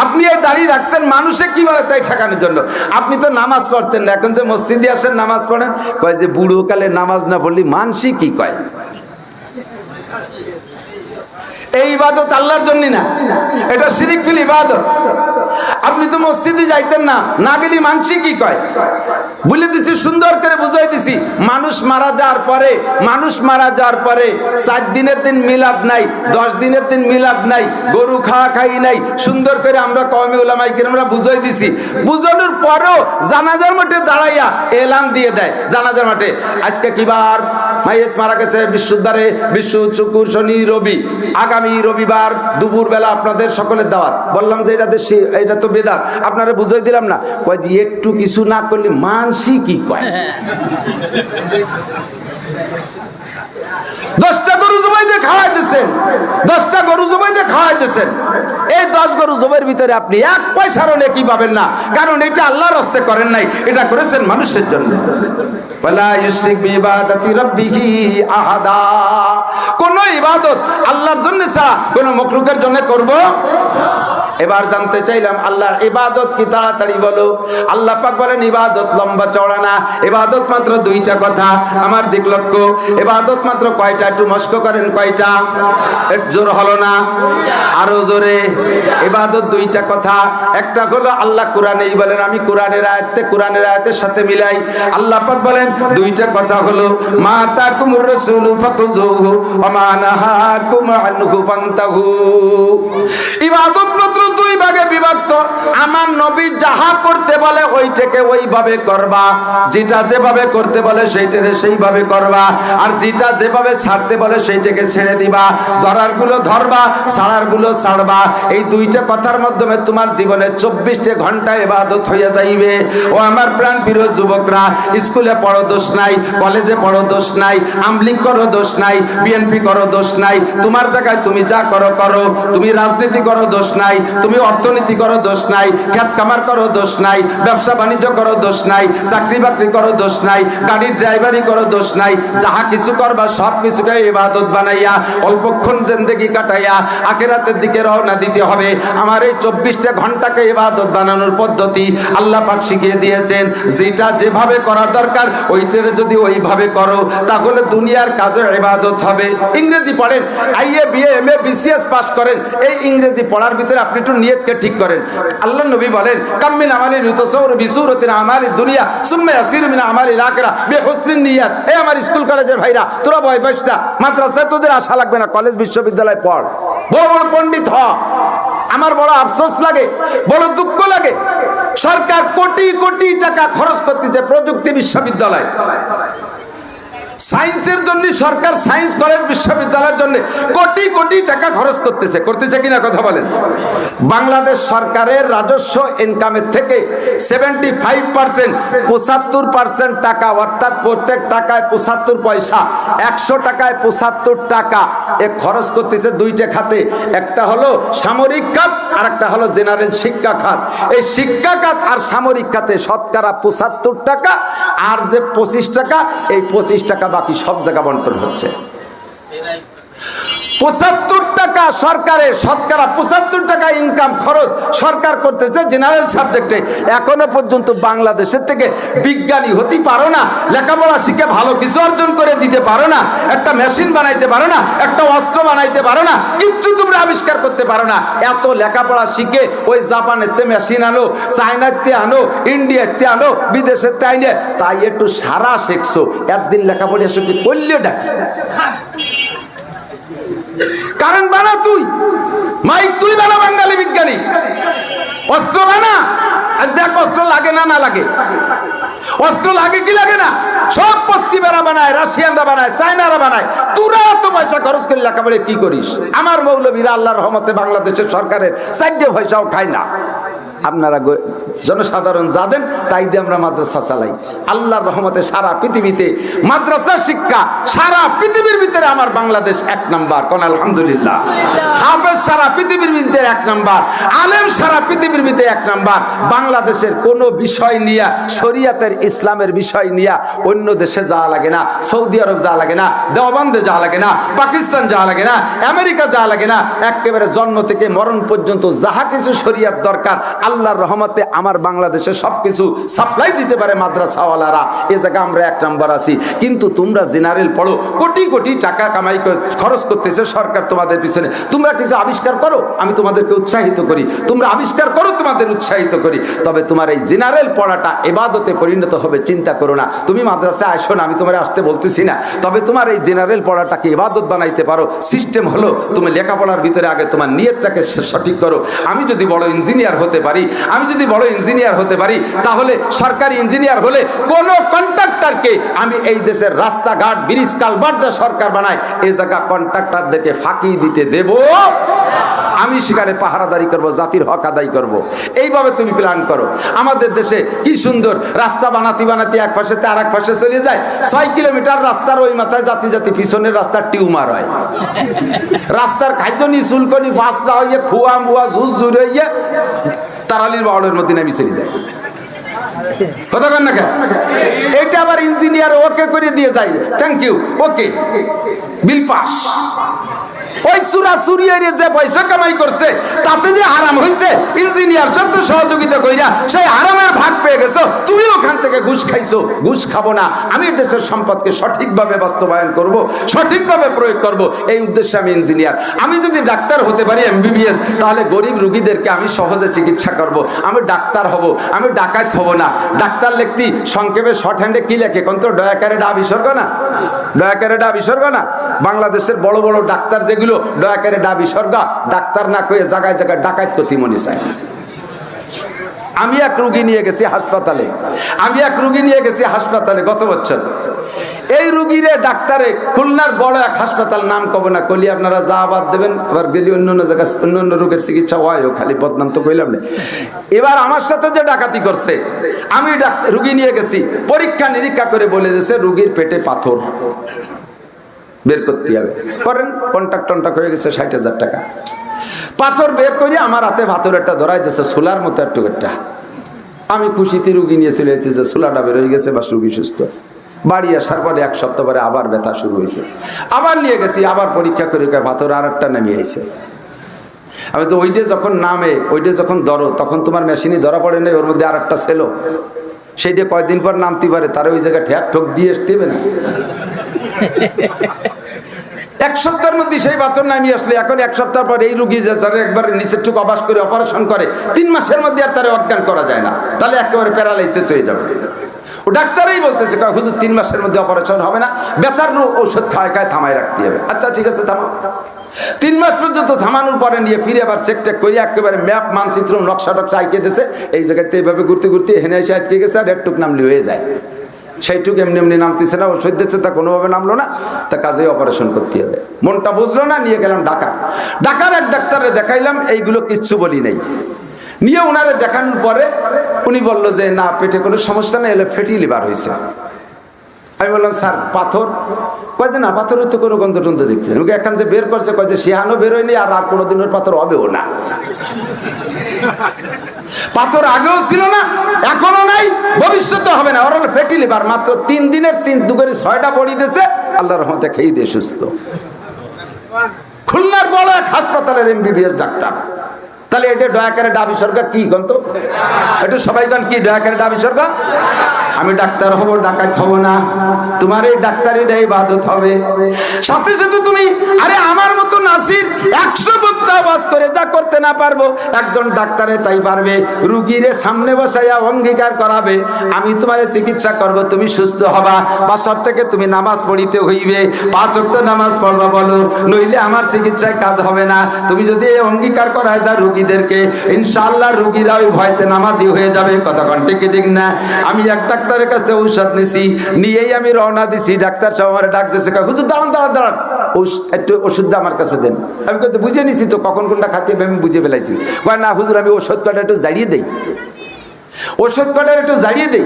আপনি এই দাড়ি রাখছেন মানুষে কি বলে তাই ঠেকানোর জন্য। আপনি তো নামাজ পড়তেন না, এখন যে মসজিদে আসেন নামাজ পড়েন, কয় যে বুড়ো কালে নামাজ না পড়লে মানসি কি কয়? এই ইবাদত আল্লাহর জন্য না, এটা শিরিক ফিল ইবাদত। আপনি তো মসজিদে যাইতেন না, না গেলি মানসি কি কয়? বলে দিছি, সুন্দর করে বুঝাই দিছি। মানুষ মারা যাওয়ার পরে, মানুষ মারা যাওয়ার পরে 4 দিনের দিন মিলাদ নাই, 10 দিনের দিন মিলাদ নাই, গরু খাওয়া খাই নাই, সুন্দর করে আমরা কওমি উলামায়ে কেরামরা বুঝাই দিছি। বুঝানোর পরেও জানাজার মাঠে দাঁড়াইয়া এলান দিয়ে দেয়, জানাজার মাঠে আজকে কি বার? মাইয়েত মারা গেছে বৃহস্পতিবারে, বৃহস্পতি, শুক্র, শনি, রবি, আগামী রবিবার দুপুর বেলা আপনাদের সকলের দাওয়াত। বললাম যে এটা তো বেদাত, আপনারা বুঝাই দিলাম না। কয় যে একটু কিছু না করলে মানসি কি কয়? 10টা গরু জবাইতে খাওয়াইতেছেন, 10টা গরু জবাইতে খাওয়াইতেছেন। এই 10 গরু জবাইয়ের ভিতরে আপনি 1 পয়সারও নেকি পাবেন না, কারণ এটা আল্লাহর রাস্তায় করেন নাই, এটা করেছেন মানুষের জন্য। ওয়ালা ইউশরিক বিইবাদাতি রাব্বিহি আহাদা। কোন ইবাদত আল্লাহর জন্য ছাড়া কোন মাখলুকের জন্য করব। এবার জানতে চাইলাম আল্লাহ ইবাদত কি? তাড়াতাড়ি বলো। আল্লাহ পাক বলেন ইবাদত লম্বা চওড়া না, ইবাদত মাত্র 2টা কথা। আমার দিক লক্ষ্য, ইবাদত মাত্র কয়টা? একটু মস্ক করেন, কয়টা? একটু জোর হলো না, আরো জোরে। ইবাদত 2টা কথা। একটা হলো আল্লাহ কোরআনেই বলেন, আমি কোরআনের আয়াতের সাথে মিলাই। আল্লাহ পাক বলেন 2টা কথা হলো মা তাকুমুর রাসূলু ফাকুযুহু ওয়া মা নাহাকুম আনহু ফান্তাহু। ইবাদত মাত্র 2 ভাগে বিভক্ত। আমার নবী যাহা করতে বলে ওইটাকে ওইভাবে করবা, যেটা যেভাবে করতে বলে সেইটাকে সেইভাবে করবা, আর যেটা যেভাবে ছাড়তে বলে সেইটাকে ছেড়ে দিবা। ধরার গুলো ধরবা, ছাড়ার গুলো ছাড়বা। এই 2টা কথার মাধ্যমে তোমার জীবনে 24 ঘন্টা ইবাদত হয়ে যাইবে। ও আমার প্রাণ প্রিয় যুবকরা, স্কুলে পড়ো দোষ নাই, কলেজে পড়ো দোষ নাই, আমলিগ করো দোষ নাই, বিএনপি করো দোষ নাই, তোমার জায়গায় তুমি যা করো করো। তুমি রাজনীতি করো দোষ নাই, তুমি অর্থনীতি করো দোষ নাই, খেত কামার করো দোষ নাই, ব্যবসা বাণিজ্য করো দোষ নাই, চাকরি বাকরি করো দোষ নাই, গাড়ির ড্রাইভারি করো দোষ নাই। যাহা কিছু করবা সব কিছুকে ইবাদত বানাইয়া অল্পক্ষণ জিন্দেগি কাটাইয়া আখিরাতের দিকে রওনা দিতে হবে। আমার এই 24টা ঘন্টাকে ইবাদত বানানোর পদ্ধতি আল্লাহ পাক শিখিয়ে দিয়েছেন। যেটা যেভাবে করা দরকার ওইটারে যদি ওইভাবে করো তাহলে দুনিয়ার কাজে ইবাদত হবে। ইংরেজি পড়েন, IA BA MA BCS pass করেন, এই ইংরেজি পড়ার ভিতরে আপনি একটু নিয়তকে ঠিক করেন। আল্লাহ নবী বলেন কামিন আমালি নুতাসাউর বিসুরাতিন আমালি দুনিয়া সুম্মা ইয়াসিরু মিন আমালিল আখিরা বিহুসনিন নিয়াত। এই আমার স্কুল কলেজের ভাইরা, তোরা বয় বয়সটা মাদ্রাসায় তোদের আশা লাগবে না, কলেজ বিশ্ববিদ্যালয় পড়, বড় বড় পণ্ডিত হ। আমার বড় আফসোস লাগে, বড় দুঃখ লাগে, সরকার কোটি কোটি টাকা খরচ করতেছে প্রযুক্তি বিশ্ববিদ্যালয়। সায়েন্সের জন্য সরকার সায়েন্স কলেজ বিশ্ববিদ্যালয়ের জন্য কোটি কোটি টাকা খরচ করতেছে কিনা কথা বলেন। বাংলাদেশ সরকারের রাজস্ব ইনকামের থেকে 75% 75% টাকা, অর্থাৎ প্রত্যেক টাকায় 75 পয়সা, 100 টাকায় 75 টাকা এ খরচ করতেছে দুইটা খাতে। একটা হলো সামরিক খাত আর একটা হলো জেনারেল শিক্ষা খাত। এই শিক্ষা খাত আর সামরিক খাতে শতকরা 75 টাকা, আর যে 25 টাকা, এই 25 টাকা বাকি সব জায়গা বন্টন হচ্ছে। 75 টাকা সরকারের, শতকরা 75 টাকা ইনকাম খরচ সরকার করতেছে জেনারেল সাবজেক্টে। এখনো পর্যন্ত বাংলাদেশের থেকে বিজ্ঞানী হতে পারো না, লেখাপড়া শিখে ভালো কিছু অর্জন করে দিতে পারো না, একটা মেশিন বানাইতে পারো না, একটা অস্ত্র বানাইতে পারো না, কিচ্ছু তোমরা আবিষ্কার করতে পারো না। এত লেখাপড়া শিখে ওই জাপানেতে মেশিন আনো, চায়নাতে আনো, ইন্ডিয়াতে আনো, বিদেশেতে আইনে, তাই একটু সারা শিখছো, একদিন লেখাপড়া শিখে করলে ডাকি। কারণ বানা তুই, মাইক তুই বানা, বাঙালি বিজ্ঞানী। অস্ত্র বানা, আজ দেখ অস্ত্র লাগে না লাগে, অস্ত্র লাগে কি লাগে না, সব পশ্চিমেরা বানায়, রাশিয়ানরা বানায়, চায়নারা বানায়। তোরা এত পয়সা খরচ করে লেখাপড়া কি করিস? আমার মৌলবীরা আল্লাহর রহমতে বাংলাদেশের সরকারের 4 পয়সাও খায় না। আপনারা জনসাধারণ যা দেন তাই দিয়ে আমরা মাদ্রাসা চালাই। আল্লাহর রহমতে সারা পৃথিবীতে মাদ্রাসা শিক্ষা সারা পৃথিবীর ভিতরে আমার বাংলাদেশ 1 নাম্বার। কোন আলহামদুলিল্লাহ। হাফেজ সারা পৃথিবীর ভিতরে 1 নাম্বার, আলেম সারা পৃথিবীর ভিতরে 1 নাম্বার। বাংলাদেশের কোনো বিষয় নিয়ে, শরিয়াতের ইসলামের বিষয় নিয়ে অন্য দেশে যাওয়া লাগে না, সৌদি আরব যাওয়া লাগে না, দেওবন্দে যাওয়া লাগে না, পাকিস্তান যাওয়া লাগে না, আমেরিকা যাওয়া লাগে না। একেবারে জন্ম থেকে মরণ পর্যন্ত যাহা কিছু শরিয়াত দরকার আল্লাহর রহমতে আমার বাংলাদেশে সবকিছু সাপ্লাই দিতে পারে মাদ্রাসাওয়ালারা। এ জায়গা আমরা 1 নাম্বার আছি। কিন্তু তোমরা জেনারেল পড়ো, কোটি কোটি টাকা কামাই খরচ করতেছে সরকার তোমাদের পিছনে। তোমরা কিছু আবিষ্কার করো, আমি তোমাদেরকে উৎসাহিত করি। তোমরা আবিষ্কার করো, তোমাদের উৎসাহিত করি। তবে তোমার এই জেনারেল পড়াটা ইবাদতে পরিণত হবে, চিন্তা করো না। তুমি মাদ্রাসায় আসো না, আমি তোমার আসতে বলতেছি না। তবে তোমার এই জেনারেল পড়াটাকে ইবাদত বানাইতে পারো। সিস্টেম হলো তুমি লেখাপড়ার ভিতরে আগে তোমার নিয়তটাকে সঠিক করো। আমি যদি বড় ইঞ্জিনিয়ার হতে পারি, তাহলে সরকারি ইঞ্জিনিয়ার হলে কোন কন্ট্রাক্টরকে আমি এই দেশের রাস্তাঘাট, ব্রিজ, কালভার্ট যা সরকার বানায়, এই জায়গা কন্ট্রাক্টরদেরকে ফাঁকি দিতে দেব। আমি সেখানে পাহারাদারি করব, জাতির হক আদায় করব। এইভাবে তুমি প্ল্যান করো। আমাদের দেশে কি সুন্দর রাস্তা বানাতে এক পাশে আর এক পাশে চলে যায়। 6 কিলোমিটার রাস্তার ওই মাথায় জাতি জাতি পিছনের রাস্তার টিউমার হয়। রাস্তার খাইজনি চুলকনি বাসটা হইয়ে খুয়া মুয়া ঝুস ঝুরে হইয়ে তারালির বাউলের মধ্যে নামি চলে যায়। কথা বল না কেন? এটা আবার ইঞ্জিনিয়ার ওকে করে দিয়ে যায়, thank you, okay, bill pass. ওই চুরা চুরিয়ে যে পয়সা কামাই করছে তাতে যে হারাম হয়েছে, ইঞ্জিনিয়ার যত সহযোগিতা কইরা সেই হারামের ভাগ পেয়ে গেছো। তুমি ওখান থেকে ঘুষ খাইছো, ঘুষ খাবো না। আমি দেশের সম্পদকে সঠিকভাবে বাস্তবায়ন করব, সঠিকভাবে প্রয়োগ করব, এই উদ্দেশ্যে আমি ইঞ্জিনিয়ার। আমি যদি ডাক্তার হতে পারি, MBBS, তাহলে গরিব রুগীদেরকে আমি সহজে চিকিৎসা করব। আমি ডাক্তার হব, আমি ডাকাত হব না। ডাক্তার লিখতি সংক্ষেপে শর্ট হ্যান্ডে কি লেখে কোন তো? দয়াকারে ডা বিসর্গ না, দয়াকারে ডা বিসর্গ না। বাংলাদেশের বড় বড় ডাক্তার যেগুলো দয়াকারে ডা বিসর্গ, ডাক্তার না কয়ে জায়গায় জায়গায় ডাকাত করতে মনে চায়। আমি এক রুগী নিয়ে গেছি হাসপাতালে, গত বছর। এই রুগীরে ডাক্তারে খুলনার বড় এক হাসপাতাল, নাম কব না, কলি আপনারা যা বাদ দেবেন, এবার গেলি অন্য জায়গায় অন্য রোগের চিকিৎসা হয়, খালি বদনাম তো কইলাম না। এবার আমার সাথে যে ডাকাতি করছে, আমি রুগী নিয়ে গেছি, পরীক্ষা নিরীক্ষা করে বলে দিয়েছে রুগীর পেটে পাথর, বের করতে হবে। করেন, কন্ট্যাক্ট হয়ে গেছে 60,000 টাকা। পাথর বের করে আমার হাতে পাথর একটা ধরাই দিয়েছে, সোলার মতো একটু একটা। আমি খুশিতে রুগী নিয়ে চলে এসেছি যে সোলাটা বের হয়ে গেছে, বাস রুগী সুস্থ। বাড়ি আসার পরে 1 সপ্তাহ পরে আবার ব্যথা শুরু হয়েছে, আবার নিয়ে গেছি, আবার পরীক্ষা করে পাথর আর একটা নামিয়ে আইছে। আমি তো ওইটা যখন নামে, ওইটা যখন ধরো, তখন তোমার মেশিনই ধরা পড়ে নাই, ওর মধ্যে আর একটা ছিল, সেইটা কয়দিন পর নামতে পারে, তারা ওই জায়গায় ঠোক দিয়ে আসতে হবে না। 1 সপ্তাহের মধ্যে সেই পাথর নামিয়ে আসলে। এখন 1 সপ্তাহ পর এই রুগী যে একবার নিচের ঠুক অবাস করে অপারেশন করে, 3 মাসের মধ্যে আর তারা অজ্ঞান করা যায় না, তাহলে একেবারে প্যারালাইসিস হয়ে যাবে। ও ডাক্তারই বলতেছে হুজুর 3 মাসের মধ্যে অপারেশন হবে না, ব্যথার ঔষধ খায় থামাই রাখতে হবে। আচ্ছা ঠিক আছে, থামাও। 3 মাস পর্যন্ত থামানোর পরে নিয়ে ফিরে আবার চেক টেক করে একেবারে ম্যাপ, মানচিত্র, নকশা টকশা আঁকিয়ে দিয়েছে। এই জায়গাতে এইভাবে ঘুরতে ঘুরতে হেনে এসে আটকে গেছে, আর একটুক নামলে হয়ে যায়। সেইটুকু এমনি এমনি নামতেছে না, ওষুধ দিচ্ছে তা কোনোভাবে নামলো না, তা কাজেই অপারেশন করতে হবে। মনটা বুঝলো না, নিয়ে গেলাম ঢাকা। ঢাকার এক ডাক্তারে দেখাইলাম, এইগুলো কিচ্ছু বলি নাই। নিয়ে ওনারে দেখানোর পরে উনি বললো যে না, পেটে কোনো সমস্যা নেই, এলে ফ্যাটি লিভার হয়েছে। আমি বললাম স্যার পাথর? কয় যে না, পাথরের তো কোনো গন্ধ টন্ধ দেখছি না। এখন যে বের করছে কয় যে সিহানো বেরোয়নি, আর কোনোদিন ওর পাথর হবেও না। পাথর আগেও ছিল না, এখনো নাই, ভবিষ্যতে হবে না। ওর হলো ফ্যাটি লিভার। মাত্র 3 দিনের 3 দুপুরে 6টা বড়ি দিয়েছে, আল্লাহর রহমতে খেয়ে দিয়ে সুস্থ। খুলনার বড় এক হাসপাতালের MBBS ডাক্তার। তাহলে এটা দয়াকারে ডাবি সরকার কি গন্ত? এটা সবাই গান কি দয়াকারে ডাবি সরকার? আমি ডাক্তার হব, ডাকাত হব না। তোমার এই ডাক্তারিটা ইবাদত হবে। সাথে সাথে তুমি আরে আমার মতো নাসির 100 বক্তা আওয়াজ করে যা করতে না পারবো, একজন ডাক্তারে তাই পারবে। রুগীরে সামনে বসাইয়া অঙ্গীকার করাবে আমি তোমার চিকিৎসা করব, তুমি সুস্থ হবা। বাসার থেকে তুমি নামাজ পড়িতে হইবে, 5 ওয়াক্ত নামাজ পড়বা বলো, নইলে আমার চিকিৎসায় কাজ হবে না। তুমি যদি এই অঙ্গীকার করায় দাও রুগীদেরকে, ইনশাআল্লাহ রুগীরা ওই ভয়তে নামাজি হয়ে যাবে। কথা কোন ঠিক ঠিক না? আমি এক ডাক্তারের কাছে ঔষধ নিছি, নিয়েই আমি রওনা দিছি। ডাক্তার সাহেব আমার ডাক দিয়েছে, হুজুর দাঁড়ান দাঁড়ান দাঁড়ান, একটু ওষুধটা আমার কাছে দেন। আমি কিন্তু বুঝে নিছি তো কখন কোনটা খাতে হবে, আমি বুঝে ফেলাইছি। কয় না হুজুর, আমি ওষুধ কটা একটু জাড়িয়ে দেই, ওষুধ কটা একটু জাড়িয়ে দেই।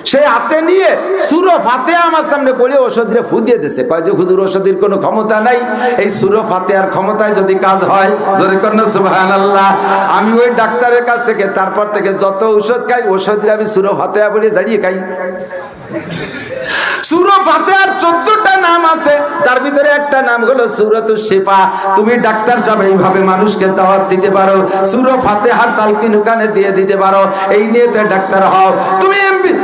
সে হাতে নিয়ে সূরা ফাতিহা আমার সামনে পড়ে ওষুধে ফু দিয়ে দিয়েছে। কয় যে হুজুর ওষুধের কোনো ক্ষমতা নাই, এই সূরা ফাতিহার ক্ষমতায় যদি কাজ হয়, জোরে কন্যা সুবহানাল্লাহ। আমি ওই ডাক্তারের কাছ থেকে তারপর থেকে যত ঔষধ খাই, ওষুধে আমি সূরা ফাতিহা পড়ে জাড়িয়ে খাই। সূরা ফাতিহার 14টা নাম আছে, তার ভিতরে একটা নাম হলো সূরাতুশ শিফা। তুমি ডাক্তার সাহেব এইভাবে মানুষকে দাওয়াত দিতে পারো, সূরা ফাতিহার তালকিন ওখানে দিয়ে দিতে পারো, এই নিয়তে ডাক্তার হও।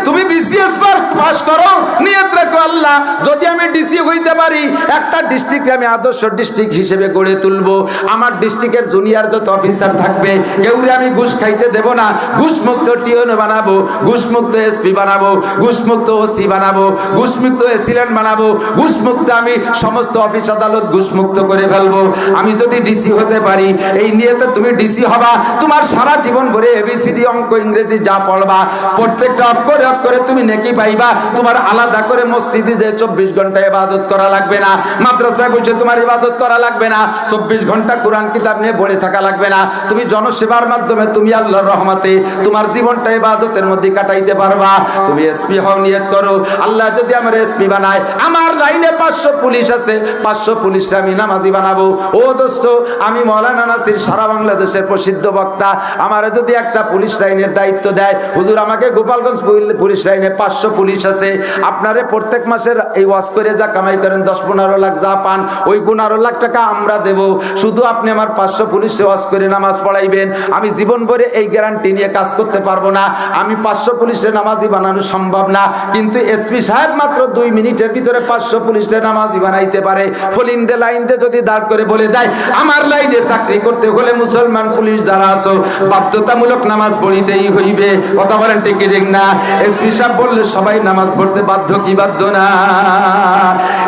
তুমি BCS পাস করো, নিয়ত রাখো আল্লাহ যদি আমি ডিসি হইতে পারি, একটা ডিস্ট্রিক্টে আমি আদর্শ ডিস্ট্রিক্ট হিসেবে গড়ে তুলবো। আমার ডিস্ট্রিক্টের জুনিয়র যত অফিসার থাকবে কেউরে আমি ঘুষ খাইতে দেব না। ঘুষমুক্ত টিওন বানাবো, ঘুষমুক্ত SP বানাবো, ঘুষমুক্ত OC বানাবো, ঘুষমুক্ত এসিলেন্ট বানাবো, ঘুষমুক্ত আমি সমস্ত অফিস আদালত ঘুষমুক্ত করে ফেলবো। আমি যদি ডিসি হতে পারি, এই নিয়তে তুমি ডিসি হবা। তোমার সারা জীবন ভরে ABCD অঙ্ক ইংরেজি যা পড়বা, প্রত্যেকটা অক্ষরে অক্ষরে তুমি নেকি পাইবা। তোমার আলাদা করে মসজিদে যে 24 ঘন্টা ইবাদত করা লাগবে না, মাদ্রাসায় বসে তোমার ইবাদত করা লাগবে না, 24 ঘন্টা কোরআন কিতাব নিয়ে পড়ে থাকা লাগবে না। তুমি জনসেবার মাধ্যমে তুমি আল্লাহর রহমতে তোমার জীবনটা ইবাদতের মধ্যে কাটাইতে পারবা। তুমি SP হও, নিয়ত করো আল্লাহ যদি আমার SP বানায়, আমার লাইনে 500 পুলিশ আছে, 500 পুলিশে আমি নামাজি বানাবো। ও দোস্ত, আমি মাওলানা নাসির সারা বাংলাদেশের প্রসিদ্ধ বক্তা, আমার যদি একটা পুলিশ লাইনের দায়িত্ব দেয়, হুজুর আমাকে গোপালগঞ্জ পুলিশ লাইনে 500 পুলিশ আছে, আপনারে প্রত্যেক মাসের এই ওয়াজ করে যা কামাই করেন 10-15 লাখ যা পান, ওই 15 লাখ টাকা আমরা দেব। শুধু আপনি আমার 500 পুলিশে ওয়াজ করে নামাজ পড়াইবেন। আমি জীবন ভরে এই গ্যারান্টি নিয়ে কাজ করতে পারবো না, আমি 500 পুলিশে নামাজি বানানো সম্ভব না, কিন্তু SP সাহেব মাত্র 2 মিনিটের ভিতরে 500 পুলিশে নামাজি বানাইতে পারে। ফলিন্দে লাইনতে যদি দাঁড় করে বলে দেয়, আমার লাইনে চাকরি করতে হলে মুসলমান পুলিশ যারা আছো বাধ্যতামূলক নামাজ পড়িতেই হইবে। কথা বলেন ঠিক ঠিক না? SP সাহেব বললে সবাই নামাজ পড়তে বাধ্য কি বাধ্য না?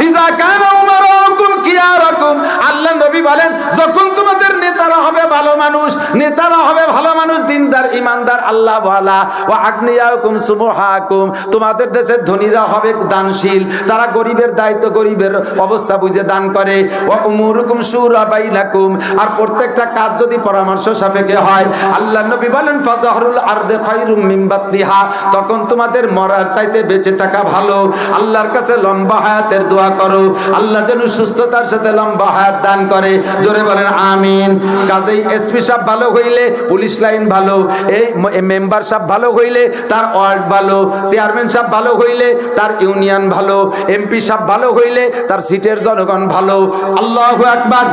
ইজা কানা উমারুকুম কিয়ারাকুম, আল্লাহ নবী বলেন যখন তোমাদের নেতারা হবে ভালো মানুষ, নেতারা হবে ভালো মানুষ, দিনদার ইমানদার আল্লাহ ওয়ালা, ওয়া আগনিয়াকুম সুবহাকুম, তোমাদের দেশের ধনীরা হবে দানশীল, তারা গরিবের দায়িত্ব গরিবের অবস্থা বুঝে দান করে। ওয়া উমুরুকুম শুরা বাইনাকুম, আর প্রত্যেকটা কাজ যদি পরামর্শ সাপেক্ষে হয়, আল্লাহ নবী বলেন ফাজাহরুল আরদে খায়রুম মিন বাতনিহা, তখন তোমাদের মরার চাইতে বেঁচে থাকা ভালো। আল্লাহর কাছে লম্বা হায়াতের দোয়া করো, আল্লাহ যেন সুস্থতার সাথে লম্বা হায়াত দান করে। জোরে বলেন আমিন। কাজেই SP সাহেব ভালো হইলে পুলিশ লাইন ভালো, এই মেম্বার সাহেব ভালো হইলে তার ওয়ার্ড ভালো, চেয়ারম্যান সাহেব ভালো হইলে তার ইউনিয়ন ভালো, MP সাহেব ভালো হইলে তার সিটের জনগণ ভালো। আল্লাহু আকবার।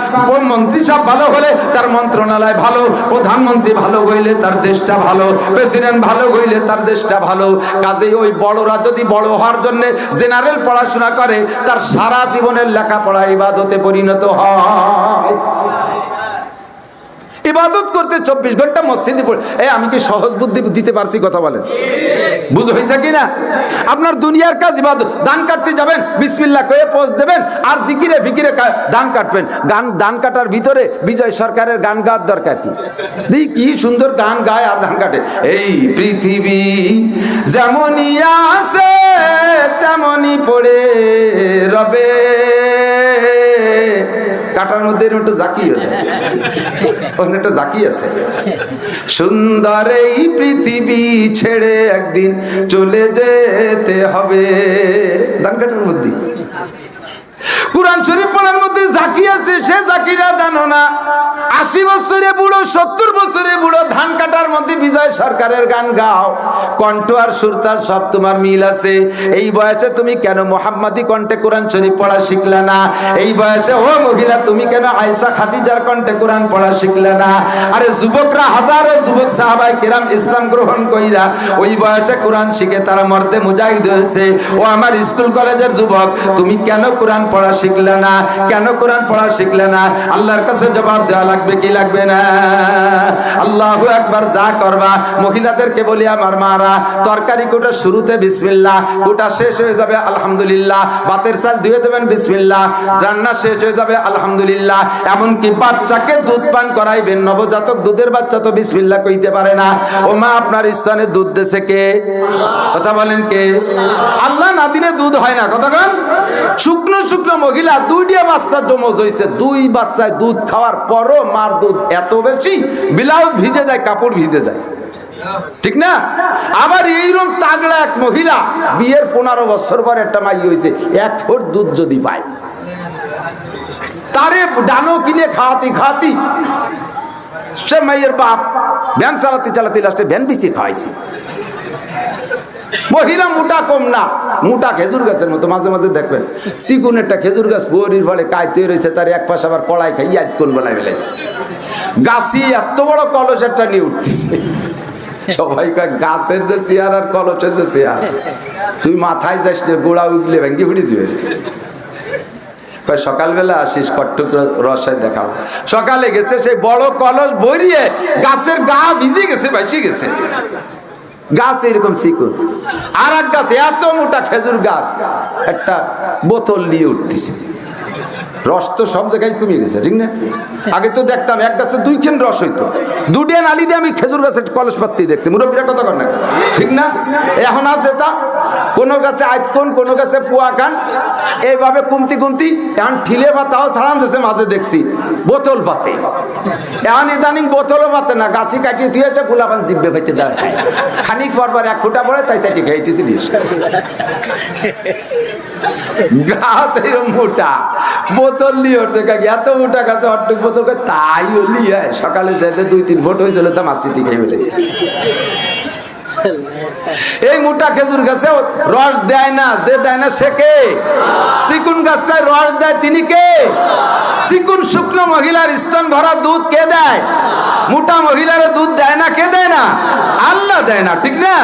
মন্ত্রী সাহেব ভালো হলে তার মন্ত্রণালয় ভালো, প্রধানমন্ত্রী ভালো হইলে তার দেশটা ভালো, প্রেসিডেন্ট ভালো হইলে তার দেশটা ভালো। কাজেই ওই বড়রা যদি বড় হওয়ার জন্য জেনারেল পড়াশোনা করে, তার সারা জীবনের লেখাপড়া ইবাদতে পরিণত হয়। ইবাদত ইবাদত করতে 24 ঘন্টা মসজিদে পড়ে। আমি কি সহজ বুদ্ধি দিতে পারছি? কথা বলেন, বুঝ হয়েছে কিনা? আপনার দুনিয়ার কাজ ইবাদত। ধান কাটতে যাবেন, বিসমিল্লাহ কয়ে পোজ দেবেন, আর জিকিরে ফিকিরে ধান কাটবেন। ধান কাটার ভিতরে বিজয় সরকারের গান গাওয়ার দরকার কি? কি সুন্দর গান গায় আর ধান কাটে। এই পৃথিবী যেমনই আছে তেমনই পড়ে রবে। কাটার মধ্যে একটু জাকি হলে ওখানে একটা জাকি আছে। সুন্দর এই পৃথিবী ছেড়ে একদিন চলে যেতে হবে। ধান কাটার মধ্যে কুরআন শরীফ পড়ার মধ্যে জাকি আছে, সে জাকিরা জানো না। 80 বছরে বুড়ো, 70 বছরে বুড়ো ধান কাটার মধ্যে বিজয় সরকারের গান গাও। কণ্ঠ আর সুরতাল সব তোমার মিল আছে। এই বয়সে তুমি কেন মোহাম্মদী কণ্ঠে কোরআন শরীফ পড়া শিখলে না? এই বয়সে ও মহিলা তুমি কেন আয়েশা খাদিজার কণ্ঠে কোরআন পড়া শিখলে না? আরে যুবকরা, হাজারো যুবক সাহাবায়ে কেরাম ইসলাম গ্রহণ কইরা ওই বয়সে কোরআন শিখে তারা মর্দে মুজাহিদ হয়েছে। ও আমার স্কুল কলেজের যুবক, তুমি কেন কোরআন পড়া শিখলে না? কেন কোরআন পড়া শিখলে না? আল্লাহর কাছে জবাব দেওয়া লাগবে কি লাগবে না? আল্লাহু আকবার। যা করবা, মহিলাদেরকে বলি আমার মারা, তরকারি কোটা শুরুতে বিসমিল্লাহ, কোটা শেষ হয়ে যাবে আলহামদুলিল্লাহ। ভাতের চাল ধুয়ে দেবেন বিসমিল্লাহ, রান্না শেষ হয়ে যাবে আলহামদুলিল্লাহ। এমনকি বাচ্চাকে দুধ পান করাইবেন, নবজাতক দুধের বাচ্চা তো বিসমিল্লাহ কইতে পারে না। ও মা, আপনার স্তনে দুধ দেছে কে? কথা বলেন কে? আল্লাহ না দিলে দুধ হয় না। কথা বলেন। শুকনো শুকনো মহিলা 2টা বাচ্চা জমজ হয়েছে, 2 বাচ্চায় দুধ খাওয়ার পরও মার দুধ এত বেশি, ব্লাউজ ভিজে যায়, কাপড় ভিজে যায়, ঠিক না? আবার এইরকম তাগড়া এক মহিলা, বিয়ের 15 বছর পর একটা মাই হয়েছে, 1 ফুট দুধ যদি পায়, তারে ডানো কিনে খাওয়াতি খাওয়াতি সে মাইয়ের বাপ ভ্যান চালাতে চালাতে লাস্টে ভ্যান বিছিয়ে খাওয়াইছে। মহিলা মোটা কম না, মোটা খেজুর গাছের মতো। মাঝে মাঝে দেখবেন চিকুন একটা খেজুর গাছ বড়ির ফলে কাইতে রয়েছে, তার এক পাশে আবার কড়াই খাই ইয়াদ কোন বেলায় ফেলেছে। গাছি এত বড় কলস একটা নিয়ে উঠতেছে। সবাই গাছের যে চেয়ার আর কলসের যে চেয়ার, তুই মাথায় যাস গোড়া উঠলে ভেঙ্গি ফুটেছি। সকালবেলা আসিস, কট্টুক রসায় দেখাবো। সকালে গেছে সেই বড় কলস ভরিয়ে, গাছের গা ভিজে গেছে, ভাসি গেছে। গাছ এরকম চিকুন, আর এক গাছ এত মোটা খেজুর গাছ, একটা বোতল নিয়ে উঠতেছে। রস তো সব জায়গায় কমে গেছে, ঠিক না? আগে তো দেখতাম এক গাছে 2 খান রস হইতো। 2 নালি দিয়ে আমি খেজুর গাছের কলস পাত্তি দেখছি। মুরব্বীরা কথা কর না, ঠিক না? এখন আছে তা কোনো গাছে আইতকোন, কোনো গাছে পুয়া কান, এইভাবে কমতি কমতি এখন ঠিলে পাতাও ছাড়ান দিয়েছে। মাঝে দেখছি বোতল পাতে, এখন ইদানিং বোতলও পাতে না, গাছি কাটিয়ে দিয়ে এসে ফুলাপান জিব্বে খাইতে দাঁড়ায়। খানিক পরবার 1 ফুটা পড়ে, তাই চাটি খাইতেছি। গাছ এরকম মোটা, বোতল নিয়ে উঠছে। কাকি এত মোটা গাছে অট্টুক বোতল, তাই নিয়ে সকালে যেতে 2-3 ফুট হয়েছিল, তা মাসিতে খেয়ে ফেলেছে। এই মোটা খেজুর গাছে রস দেয় না, যে দেয় না সে কে? চিকুন গাছটায় রস দেয় তিনি কে? চিকুন শুকনো মহিলার স্তন ভরা দুধ কে দেয়? মোটা মহিলার দুধ দেয় না, কে দেয় না? আল্লাহ দেয় না, ঠিক না?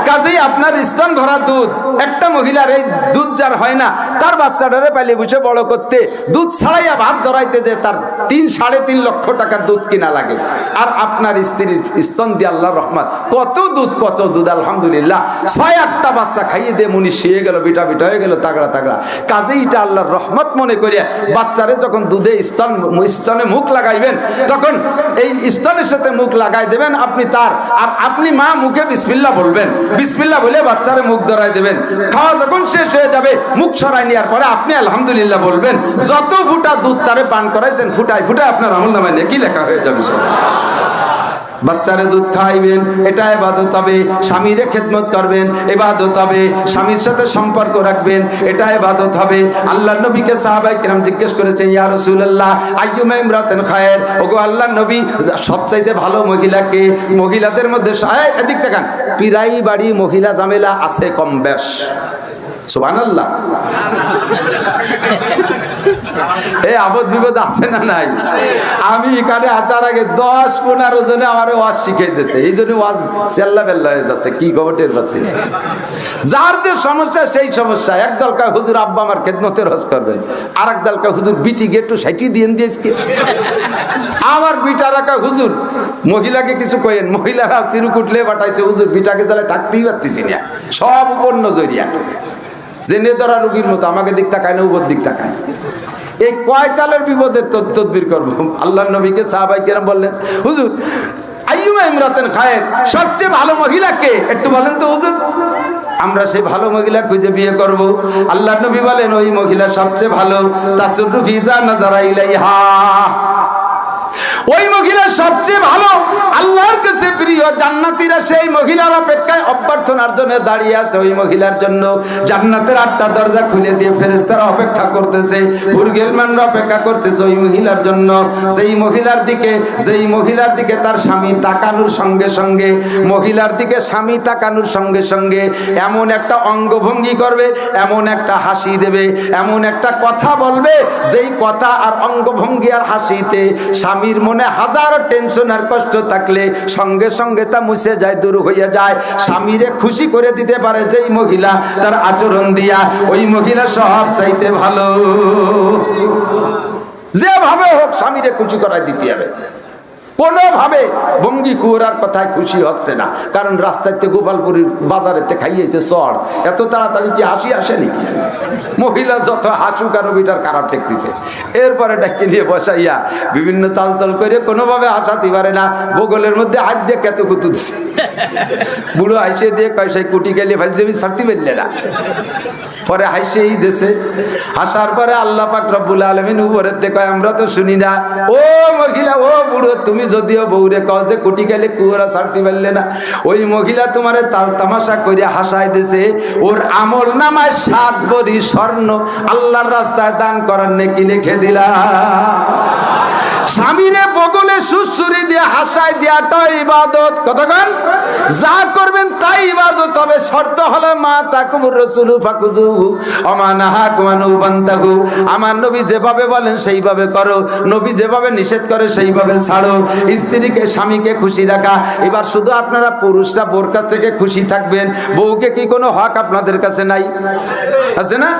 কাজেই আপনার স্তন ভরা দুধ, একটা মহিলার এই দুধ যার হয় না, তার বাচ্চাটারে পাইলে বুঝে বড় করতে দুধ ছাড়াইয়া ভাত ধরাইতে যে তার 3-3.5 লক্ষ টাকার দুধ কিনা লাগে। আর আপনার স্ত্রীর স্তন দিয়ে আল্লাহর রহমত, কত দুধ, কত দুধ, আলহামদুলিল্লাহ। 6-8টা বাচ্চা খাইয়ে দিয়ে মুনি শুয়ে গেল, বিটা বিটা হয়ে গেল, তাগড়া তাগড়া। কাজেই এটা আল্লাহর রহমত মনে করিয়া বাচ্চারে যখন দুধে স্তনে মুখ লাগাইবেন, তখন এই স্তনের সাথে মুখ লাগাই দেবেন আপনি তার, আর আপনি মা মুখে বিসমিল্লাহ বলবেন। বিসমিল্লাহ বলে বাচ্চারে মুখ ধরাই দেবেন। খাওয়া যখন শেষ হয়ে যাবে, মুখ সরাই নেওয়ার পরে আপনি আলহামদুলিল্লাহ বলবেন। যত ফুটা দুধ তারে পান করাইছেন, ফুটায় ফুটায় আপনার আমলনামায় নেকি লেখা হয়ে যাবে। বাচ্চারে দুধ খাইবেন, এটা ইবাদত হবে। স্বামীরে খেদমত করবেন, ইবাদত হবে। স্বামীর সাথে সম্পর্ক রাখবেন, এটা ইবাদত হবে। আল্লাহর নবীকে সাহাবায়ে কেরাম জিজ্ঞেস করেছেন, ইয়া রাসূলুল্লাহ আইয়ুমা ইমরাতিন খায়র, ওগো আল্লাহর নবী সবচাইতে ভালো মহিলা কে? মহিলাদের মধ্যে এদিক তাকান, পিরাই বাড়ি মহিলা ঝামেলা আছে কম বেশ। সুবহানাল্লাহ। এই আপদ বিপদ আছে না নাই? আমি এখানে আসার আগে 10-15 জনে আমার ওয়াজ শিখাই দিয়েছে, এই জন্য ওয়াজ চেল্লা বেল্লা হয়ে যাচ্ছে, কি খবর টের পাচ্ছি না। যার যে সমস্যা সেই সমস্যা, এক দল কয় হুজুর আব্বা আমার খেদমতে রস করবেন, আর এক দল কয় হুজুর বিটি একটু সাইটি দিয়ে দিয়েছে, আমার বিটারা কয় হুজুর মহিলাকে কিছু কয়েন, মহিলারা চিরুক উঠলে বাটাইছে হুজুর বিটাকে জ্বালায় থাকতেই পারতেছি না, সব উপর নজরিয়া জেনে ধরা রুগীর মতো আমাকে দিক তাকায় না, উপর দিক তাকায়। এই কয় তালের বিপদের তদবির করবো? আল্লাহর নবীকে সাহাবায়ে কেরাম বললেন হুজুর আইয়ুমা ইমরাতান খায়ের, সবচেয়ে ভালো মহিলা কে একটু বলেন তো হুজুর, আমরা সেই ভালো মহিলা খুঁজে বিয়ে করব। আল্লাহর নবী বলেন ওই মহিলা সবচেয়ে ভালো তাসুররু ফি যা নাযারা ইলাইহা, ওই মহিলা সবচেয়ে ভালো, আল্লাহর কাছে প্রিয়। জান্নাতীরা সেই মহিলার অপেক্ষায় অভ্যর্থনার জন্য দাঁড়িয়ে আছে, ওই মহিলার জন্য জান্নাতের 8টা দরজা খুলে দিয়ে ফেরেশতারা অপেক্ষা করতেছে, হুরগেলমানরা অপেক্ষা করতেছে ওই মহিলার জন্য। যেই মহিলার দিকে তার স্বামী তাকানোর সঙ্গে সঙ্গে, মহিলার দিকে স্বামী তাকানোর সঙ্গে সঙ্গে এমন একটা অঙ্গভঙ্গি করবে, এমন একটা হাসি দেবে, এমন একটা কথা বলবে, যেই কথা আর অঙ্গভঙ্গি আর হাসিতে স্বামীর মনে হাজারো টেনশন আর কষ্ট থাকলে সঙ্গে সঙ্গে তা মুছে যায়, দূর হয়ে যায়। স্বামীরে খুশি করে দিতে পারে যেই মহিলা, তার আচরণ দিয়া ওই মহিলা সব চাইতে ভালো। যেভাবে হোক স্বামীরে খুশি করাই দিতে হবে। কোনোভাবে ভঙ্গি কুয়ার কথায় খুশি হচ্ছে না, কারণ রাস্তাতে গোপালপুরের বাজারেতে খাইয়েছে চড়, এত তাড়াতাড়ি কি হাসি আসে নাকি? মহিলা যত হাসুক আর ওইটার খারাপ দেখতেছে, এরপরে ডাকি নিয়ে বসাইয়া বিভিন্ন তালতল করে কোনোভাবে হাসাতে পারে না, বগলের মধ্যে হাত দিয়ে কেত কুতু দিচ্ছে, বুড়ো হাসে দিয়ে কয় সেই কুটি গেলে ভাই দেবী ছাড়তে পারলে না। পরে হাসেই দেশে, হাসার পরে আল্লাহ পাক রব্বুল আলামিন উপরের থেকে আমরা তো শুনি না, ও মহিলা ও বুড়ো তুমি যদিও বউরে কও যে কুটি গেলে কুয়ারা ছাড়তে পারলে না, ওই মহিলা তোমারে তাল তামাশা করে হাসাই দিছে, ওর আমল নামায় 7 ভরি স্বর্ণ আল্লাহর রাস্তায় দান করার নেকি লিখে দিলা। স্বামীরে বগলে সুসুরি দিয়ে হাসাই দেওয়াটা ইবাদত। কতক্ষণ যা করবেন তাই ইবাদত, তবে শর্ত হলো মা তাকুমুর রাসূলু ফাকুজুহু ওমা নাহাকুম আনহু ফান্তাহু। আমার নবী যেভাবে বলেন সেইভাবে করো, নবী যেভাবে নিষেধ করে সেইভাবে ছাড়ো। স্ত্রীকে স্বামীকে খুশি রাখা। এবার শুধু আপনারা পুরুষরা বোর কাছ থেকে খুশি থাকবেন, বউকে কি কোনো হক আপনাদের কাছে নাই? আছে না?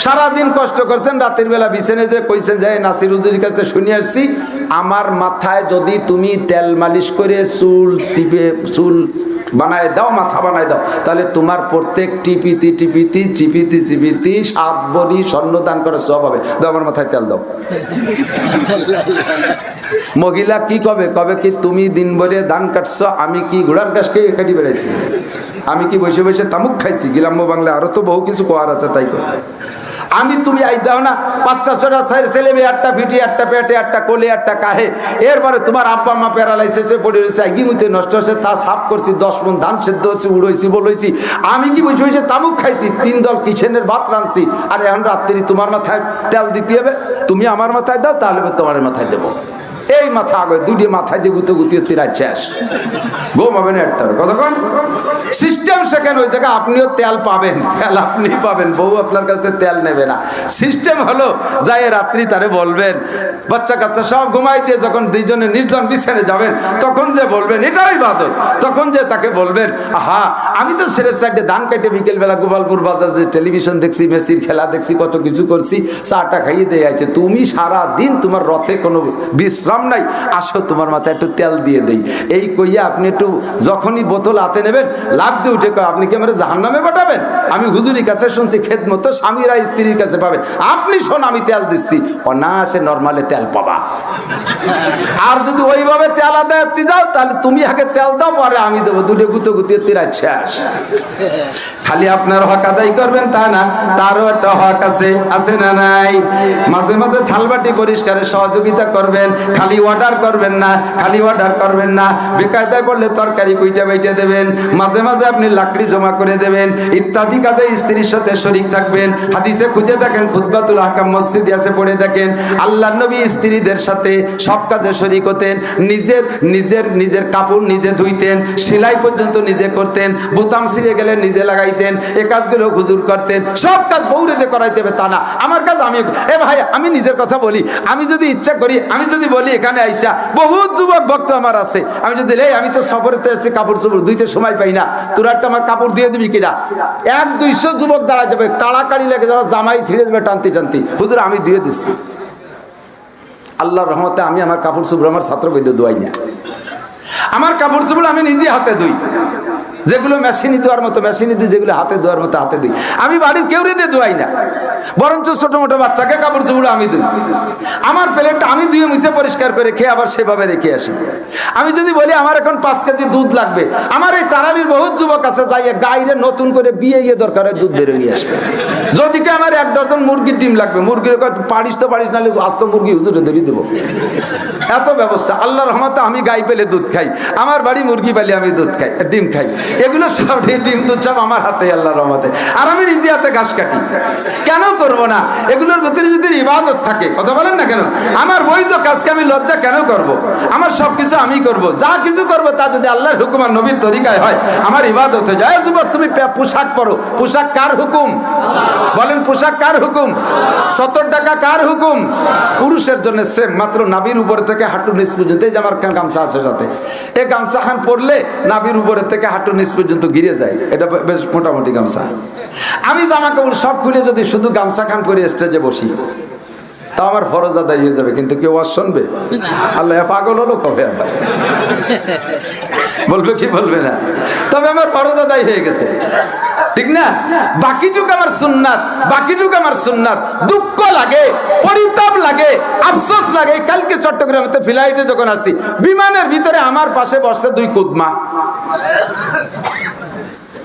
সারাদিন কষ্ট করছেন, রাতের বেলা বিছানায় যে কইছেন যে নাসির হুজুরের কাছে শুনে আসছি, আমার মাথায় যদি তুমি তেল মালিশ করে চুল টিপে চুল বানায় দাও, মাথা বানায় দাও, তাহলে তোমার প্রত্যেক টিপিতি 7 ভরি স্বর্ণ দান করে সব হবে। দাও আমার মাথায় তেল দাও। মহিলা কি কবে কি তুমি দিন ভরে ধান কাটছ, আমি কি ঘোড়ার গাছকে কাটি বেড়াইছি, আমি কি বসে বসে তামুক খাইছি? গ্রাম্য বাংলায় আরো তো বহু কিছু কোয়ার আছে, তাই করে আমি তুমি আই দাও না 5টা 6টা ছেলে মেয়ে, 1টা ফিটি, 1টা পেটে, 1টা কোলে, 1টা কাহে, এরপরে তোমার আব্বা মা প্যারালাইসিসে পড়ে রয়েছে, গিমুতে নষ্ট হয়েছে, তা সাফ করছি, 10 মণ ধান সেদ্ধ হয়েছি, উড়াইছি বলছি, আমি কি বসে বসে তামুক খাইছি, 3 দল কিচেনের ভাত রাঁধছি, আর এখন রাত্রি তোমার মাথায় তেল দিতে হবে, তুমি আমার মাথায় দাও, তাহলে তোমার মাথায় দেবো। এই মাথা আগে 2টি মাথায় দিয়ে গুতে গুতিয়ে তিরাই শেষ, ঘুম হবে না একটার। কতক্ষণ সিস্টেম সেকেন্ড ওই জায়গায় আপনিও তেল পাবেন, তেল আপনি পাবেন, বউ আপনার কাছ থেকে তেল নেবে না। সিস্টেম হলো যাই রাত্রি তারে বলবেন, বাচ্চা কাচ্চা সব ঘুমাই দিয়ে যখন 2 জনে নির্জন বিছানে যাবেন, তখন যে বলবেন এটাও ইবাদত, তখন যে তাকে বলবেন আহা আমি তো সেরেফ সাইডে ধান কেটে বিকেলবেলা গোপালপুর বাজার যে টেলিভিশন দেখছি, মেসির খেলা দেখছি, কত কিছু করছি, চাটা খাইয়ে দিয়ে আছে, তুমি সারা দিন তোমার রথে কোনো বিশ্রাম নাই, আসো তোমার মাথায় একটু তেল দিয়ে দেই। এই কইয়া আপনি একটু যখনই বোতল হাতে নেবেন, লাভ দিয়ে উঠে কয় আপনি কি আমার জাহান্নামে পাঠাবেন? আমি হুজুরির কাছে শুনছি খেদমত স্বামীরা স্ত্রীর কাছে পাবে, আপনি শোন আমি তেল দিচ্ছি, অনায়াসে নরমালে তেল পাবা। আর যদি ওইভাবে তেল আদায় যাও, তাহলে তুমি আগে তেল দাও, পরে আমি দেবো, 2টে গুতো গুতিয়ে তিরাই শেষ। খালি আপনার হক আদায় করবেন তা না, তারও একটা হক আছে, আছে না নাই? মাঝে মাঝে থালবাটি পরিষ্কারের সহযোগিতা করবেন, খালি অর্ডার করবেন না, বেকায়দায় পড়লে তরকারি কুইটা বাইটা দেবেন, মাঝে মাঝে আপনি লাকড়ি জমা করে দেবেন, ইত্যাদি কাজে স্ত্রীর সাথে শরীক থাকবেন। হাদিসে খুঁজে দেখেন, খুতবাতুল আহকাম মসজিদে আছে, পড়ে দেখেন আল্লাহর নবী স্ত্রীদের সাথে সব কাজে শরীক করতেন, নিজের নিজের নিজের কাপড় নিজে ধুইতেন, সেলাই পর্যন্ত নিজে করতেন, বোতাম ছিঁড়ে গেলে নিজে লাগাইতেন, এ কাজগুলো হুজুর করতেন। সব কাজ বউরেতে করাইতে হবে তা না, আমার কাজ আমি। এ ভাই আমি নিজের কথা বলি, আমি যদি ইচ্ছা করি, আমি যদি বলি এখানে আইসা বহুত যুবক ভক্ত আমার আছে, আমি যদি আমি তো সফরেতে এসে কাপড় চোপড় ধুইতে সময় পাই না, তোরা একটা আমার কাপড় দিয়ে দিবি কিনা, 100-200 যুবক দাঁড়া যাবে, কাড়াকাড়ি লেগে যাবে, জামাই ছিঁড়ে যাবে টানতে টানতে, হুজুর আমি দিয়ে দিচ্ছি। আল্লাহর রহমতে আমি আমার কাপড় চোপড় আমার ছাত্র বৈদ্য ধোয়াই না, আমার কাপড় চোপড় আমি নিজে হাতে ধুই, যেগুলো মেশিনে ধোয়ার মতো মেশিনে দিই, যেগুলো হাতে ধোয়ার মতো হাতে দিই। আমি বাড়ির কেউ দিয়ে ধোয়াই না, বরঞ্চ ছোট মোটো বাচ্চাকে কাপড় চোপড় আমি ধুই। আমার প্লেটটা আমি ধুয়ে মুছে পরিষ্কার করে খেয়ে আবার সেভাবে রেখে আসি। আমি যদি বলি আমার এখন 5 কেজি দুধ লাগবে, আমার এই তারালির বহুত যুবক আছে যাইয়ে গাইরে নতুন করে বিয়ে দরকার দুধ বের হয়ে আসবে। যদি কে আমার 1 ডজন মুরগির ডিম লাগবে, মুরগির পারিস তো পারিস নাহলে আস্ত মুরগি হুজুরে ধরে দেবো, এত ব্যবস্থা। আল্লাহর রহমতে আমি গাই পেলে দুধ খাই, আমার বাড়ি মুরগি পেলে আমি দুধ খাই, ডিম খাই, এগুলো সব ডিম দুধ সব আমার হাতে আল্লাহর রহমতে। আর আমি নিজে হাতে ঘাস কাটি, কেন করব না? এগুলোর ভিতরে যদি ইবাদত থাকে, কথা বলেন না কেন? আমার বৈধ কাজকে আমি লজ্জা কেন করব? আমার সবকিছু আমি করব, যা কিছু করব তা যদি আল্লাহর হুকুম আর নবীর তরিকায় হয় আমার ইবাদত হয়ে যায়। যুবক তুমি পোশাক পরো, পোশাক কার হুকুম? বলেন পোশাক কার হুকুম? 70 টাকা কার হুকুম? পুরুষের জন্য সেম, মাত্র নাভির উপরে থেকে হাঁটু নিচ পর্যন্ত। এই যে আমার গামছা আছে সাথে, এই গামছা খান পরলে নাভির উপরে থেকে হাঁটু নিচ পর্যন্ত ঘিরে যায়, এটা বেশ মোটামুটি গামছা। আমি জামা কাপড় সব খুলে যদি শুধু গামছা খান করে স্টেজে বসি, তা আমার ফরজ আদায় হয়ে যাবে, কিন্তু কেউ আর শুনবে? আল্লাহ পাগল হলো কবে আবার বলবে কি বলবে না? তবে আমার ফরজ আদায় হয়ে গেছে, ঠিক না? বাকিটুকু আমার সুন্নাত, বাকিটুকু আমার সুন্নাত। দুঃখ লাগে, পরিতাপ লাগে, আফসোস লাগে। কালকে চট্টগ্রামে ফ্লাইটে যখন আসছি, বিমানের ভিতরে আমার পাশে বসছে 2 কুদমা,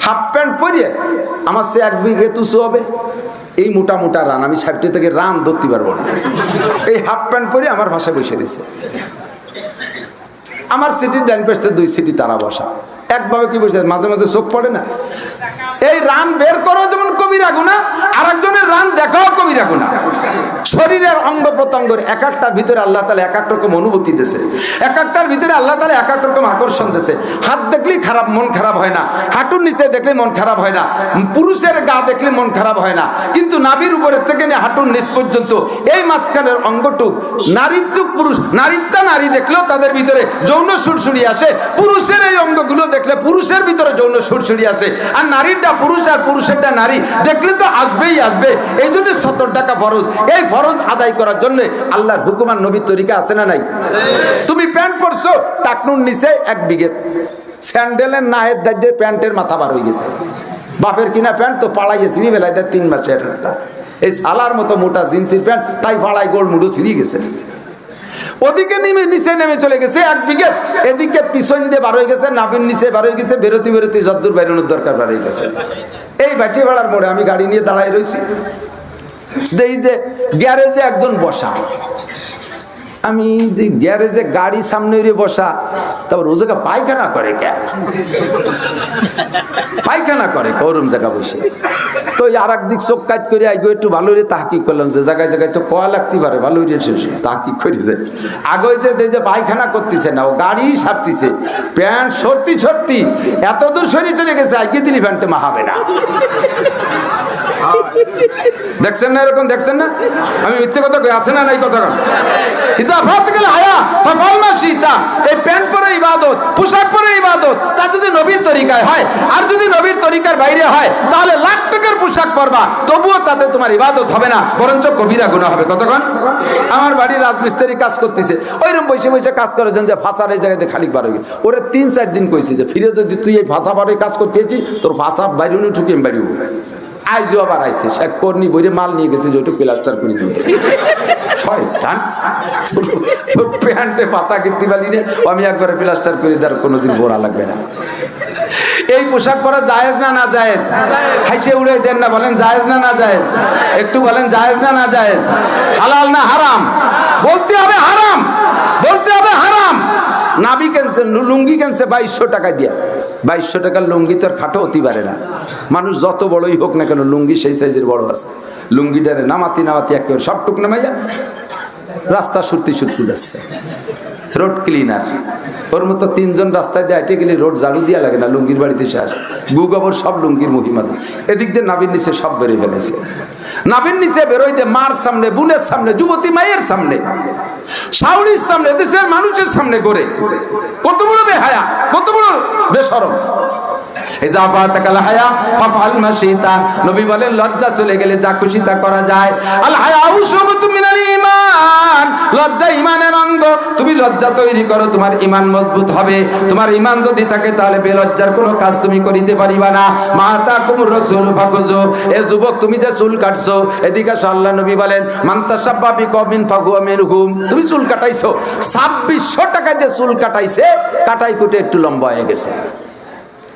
হাফ প্যান্ট পরিয়ে, আমার সে 1 বিঘে তুসু হবে, এই মোটা মোটা রান, আমি 60 থেকে রান ধরতে পারবো না, এই হাফ প্যান্ট পরে আমার ভাষায় বসে রয়েছে। আমার সিটির ডান পাশে 2 সিটি তারা বসা, একভাবে কি বসে, মাঝে মাঝে চোখ পড়ে না? এই রান বের করো যেমন কবিরা গুনাহ, আর একজনের রান দেখাও কবিরা গুনাহ। শরীরের অঙ্গ প্রত্যঙ্গের এক একটার ভিতরে আল্লাহ তাআলা এক এক রকম অনুভূতি দিয়েছে, এক একটার ভিতরে আল্লাহ তাআলা এক এক রকম আকর্ষণ দিয়েছে। হাত দেখলেই খারাপ, মন খারাপ হয় না, হাঁটুর নিচে দেখলে মন খারাপ হয় না, পুরুষের গা দেখলে মন খারাপ হয় না, কিন্তু নাভির উপরের থেকে নিয়ে হাঁটুর নিচ পর্যন্ত এই মাঝখানের অঙ্গটুক, নারীত্বক পুরুষ, নারীত্বা নারী দেখলেও তাদের ভিতরে যৌন সুরসুরি আসে, পুরুষের এই অঙ্গগুলো দেখলে পুরুষের ভিতরে যৌন সুরসুরি আসে, আর নারীটা পুরুষ আর পুরুষেরটা নারী দেখলে তো আসবেই আসবে। এই জন্য 70 টাকা ফরজ, এই ফরজ আদায় করার জন্য আল্লাহর হুকুম আর নবীর তরিকা আছে না নাই? তুমি প্যান্ট পরছো, টাকনুর নিচে 1 বিঘে, স্যান্ডেলের নাহের দাঁড়িয়ে প্যান্টের মাথা বার হয়ে গেছে, বাপের কিনা প্যান্ট তো পাড়াইয়ে ছিঁড়ি বেলায় 3 মাসে একটা, এই সালার মতো মোটা জিন্সের প্যান্ট, তাই পাড়ায় গোল মুঠো ছিঁড়ি গেছে। ওদিকে নিচে নেমে চলে গেছে 1 বিঘে, এদিকে পিছন দিয়ে বার হয়ে গেছে, নাভির নিচে বার হয়ে গেছে, বেরোতে বেরোতে যদ্দূর বেরোনোর দরকার বার হয়ে গেছে। এই বাটি ভাড়ার মোড়ে আমি গাড়ি নিয়ে দাঁড়ায় রয়েছি, দেখি যে গ্যারেজে একজন বসা, আমি গ্যারেজে গাড়ি সামনে বসা, তারপর ও জায়গা পায়খানা করে, কে পায়খানা করে গরম জায়গা বসে। তো আর একদিক চোখ কাজ করে আগে একটু ভালো রে তাহকিক করলাম যে জায়গায় জায়গায় তো কয়া লাগতে পারে, ভালো রে তাহকিক করেছে। আগে যে পায়খানা করতেছে না, ও গাড়ি সারতেছে, প্যান্ট সরতি সরতি এত দূর সরিয়ে চলে গেছে, আগে দিলি প্যান্টে মাহাবে না। দেখছেন না এরকম? দেখছেন না আমি মিথ্যে কথা কই? আছে না নাই কথা? এই প্যান্ট পরে ইবাদত, পোশাক পরে ইবাদত, তা যদি নবীর তরিকায় হয়, আর যদি নবীর তরিকার বাইরে হয়, তাহলে লাখ টাকার পোশাক পরবা, তবুও তাতে তোমার ইবাদত হবে না, বরঞ্চ কবিরা গুনাহ হবে। কতক্ষণ? আমার বাড়ির রাজমিস্ত্রি কাজ করতেছে, ওইরকম বসে বসে কাজ করে যে ফাঁসার এই জায়গাতে খালি বার হয়ে, ওরে 3-4 দিন কইছি যে ফিরে যদি তুই এই ফাঁসা বারে কাজ করতে এসেছিস, তোর ফাঁসা বাইরে ঠুকে আমি বাড়ি। আইজও আবার আইসে, সে কর্নি বইরে মাল নিয়ে গেছে, যেটু প্লাস্টার করে দিতে। শয়তান, তোর প্যান্টে পাশা কিনতে পারি না, আমি একবারে প্লাস্টার করে দেওয়ার কোনোদিন ভোরা লাগবে না। এই পোশাক পরা জায়েজ না না জায়েজ? হাইসে উড়ে দেন না, বলেন জায়েজ না না জায়েজ? একটু বলেন জায়েজ না না জায়েজ? হালাল না হারাম? বলতে হবে হারাম, বলতে হবে হারাম। নাবি কেনছে, লুঙ্গি কেনছে 2200 টাকা দিয়া। 2200 টাকার লুঙ্গি তো আর খাটো হতে পারে না, মানুষ যত বড়ই হোক না কেন, লুঙ্গি সেই সাইজের বড় আছে। লুঙ্গিটারে নামাতি নামাতি একেবারে সবটুক নামাইয়া রাস্তা সুরতি সুরতি যাচ্ছে, রোড ক্লিনার। ওর মতো 3 জন রাস্তায় দিয়ে হেঁটে গেলে রোড ঝাড়ু দিয়া লাগে না, লুঙ্গির বাড়িতে শেষ। গু গোবর সব লুঙ্গির মহিমা। এদিক দিয়ে নাবির নিচে সব বেরিয়ে ফেলেছে। নাবির নিচে বেরোইতে মার সামনে, বোনের সামনে, যুবতী মায়ের সামনে, শাওড়ির সামনে, দেশের মানুষের সামনে করে কত বড় বেহায়া, কত বড় বেশরম। নবী বলেন লজ্জা চলে গেলে যা খুশি তা করা যায়। আল হায়াউ শুবতুম মিনাল ঈমান, লজ্জা ঈমানের অঙ্গ। তুমি লজ্জা তৈরি করো, তোমার ঈমান মজবুত হবে। তোমার ঈমান যদি থাকে তাহলে বেলজ্জার কোনো কাজ তুমি করিতে পারিবা না। মাতাকুমুর রাসূল ফাকুযু, এ যুবক তুমি যে চুল কাটছো, এদিকে আল্লাহ নবী বলেন মান তাশাব্বা বিকওমিন ফাহুয়া মিনহুম। তুমি চুল কাটাইছো, 2600 টাকা দিয়ে চুল কাটাইছে, কাটাই কুটে একটু লম্বা হয়ে গেছে।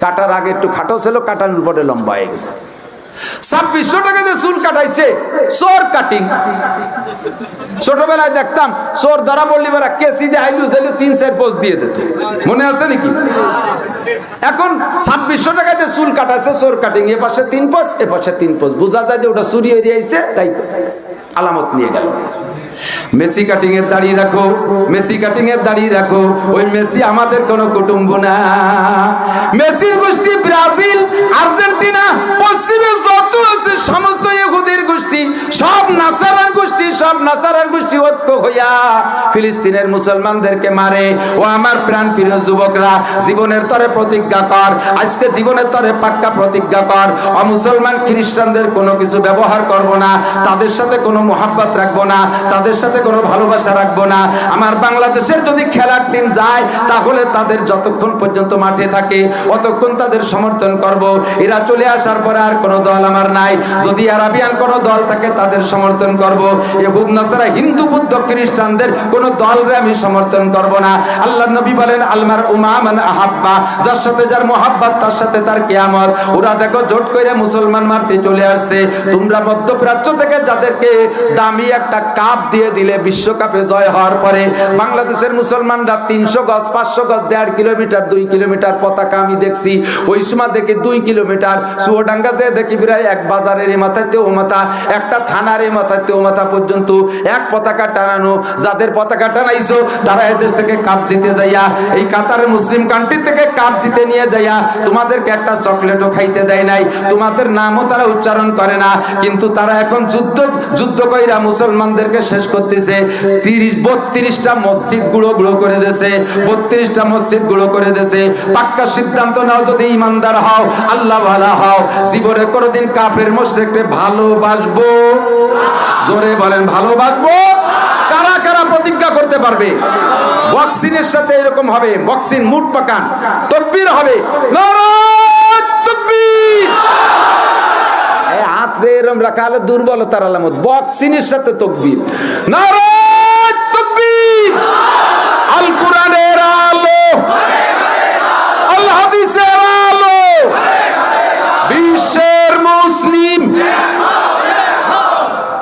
কাটার আগে একটু খাটো ছিল, কাটানোর পরে লম্বা হয়ে গেছে। 2600 টাকা দিয়ে চুল কাটাইছে, চোর কাটিং। ছোটবেলায় দেখতাম চোর ধরা পড়লি বেড়া কেসি দিয়ে আইলু চাইলু 3-4 পোস্ট দিয়ে দিত, মনে আছে নাকি? এখন 2600 টাকা দিয়ে চুল কাটাইছে, চোর কাটিং। এ পাশে 3 পোস্ট, এ পাশে 3 পোস্ট, বোঝা যায় যে ওটা চুরি হয়ে আইছে, তাই আলামত নিয়ে গেল। মেসি কাটিং এর দাড়ি রাখো, মেসি কাটিং এর দাড়ি রাখো। ওই মেসি আমাদের কোনো কুটুম্ব না। মেসির গোষ্ঠী ব্রাজিল, আর্জেন্টিনা, পশ্চিমে যত আছে সমস্ত ইহুদির গোষ্ঠী, সব নাসারার গোষ্ঠী, সব নাসারার গোষ্ঠী ঐক্য হইয়া ফিলিস্তিনের মুসলমানদেরকে মারে। ও আমার প্রাণ প্রিয় যুবকরা, জীবনের তরে প্রতিজ্ঞা কর, আজকে জীবনের তরে পাক্কা প্রতিজ্ঞা কর, অমুসলমান খ্রিস্টানদের কোনো কিছু ব্যবহার করব না, তাদের সাথে কোনো মোহাব্বত রাখবো না, তাদের সাথে কোনো ভালোবাসা রাখবো না। আমার বাংলাদেশের যদি খেলার টিম যায় তাহলে তাদের যতক্ষণ পর্যন্ত মাঠে থাকে অতক্ষণ তাদের সমর্থন করব। এরা চলে আসার পরে আর কোনো দল আমার নাই। যদি আরাবিয়ান কোনো দল থাকে তাদের সমর্থন করব। ইহুদ নাসারা, হিন্দু বুদ্ধ খ্রিস্টানদের কোনো দলরে আমি সমর্থন করব না। আল্লাহর নবী বলেন আলমার উমামান আহাব্বা, যার সাথে যার মোহাব্বত তার সাথে তার কিয়ামত। ওরা দেখো জোট করে মুসলমান মারতে চলে আসছে। তোমরা মধ্যপ্রাচ্য থেকে যাদেরকে দামি একটা কাপ দিয়ে দিলে বিশ্বকাপে জয় হওয়ার পরে, বাংলাদেশের মুসলমানরা 300 গজ, 500 গজ, 1.5 কিলোমিটার, 2 কিলোমিটার পতাকা আমি দেখছি। ওই সময় দেখি 2 কিলোমিটার, চুয়াডাঙ্গা যেয়ে দেখি প্রায় এক বাজারের এ মাথাতে ও মাথা, একটা থানার এ মাথাতে ও মাথা পর্যন্ত এক পতাকা টানানো। যাদের পতাকা টানাইছো তারা এদেশ থেকে কাপ জিতে যাইয়া, এই কাতারের মুসলিম কান্ট্রি থেকে কাপ জিতে নিয়ে যাইয়া তোমাদেরকে একটা চকলেটও খাইতে দেয় নাই, তোমাদের নামও তারা উচ্চারণ করে না। কিন্তু তারা এখন যুদ্ধ কইরা মুসলমানদেরকে শেষ করতেছে। 32টা মসজিদ গুঁড়ো গুঁড়ো করে দিয়েছে, 32টা মসজিদ গুঁড়ো করে দিয়েছে। পাক্কা সিদ্ধান্ত নাও, যদি ইমানদার হও, আল্লাহ ভালা হও, জীবনে কোনোদিন কাফের মুশরিককে ভালোবাসবো। জোরে বলেন ভালোবাসবো। কারা কারা প্রতিজ্ঞা করতে পারবে? বক্সিনের সাথে এরকম হবে, বক্সিন মুট পাকান, তাকবীর হবে, নারায়ে তাকবীর। এই হাত এরকম রাখা হলে দুর্বলতার আলামত। বক্সিনের সাথে তাকবীর, নারায়ে তাকবীর। আল কোরআনের আলো, আল হাদিসের আলো, বিশ্বের মুসলিম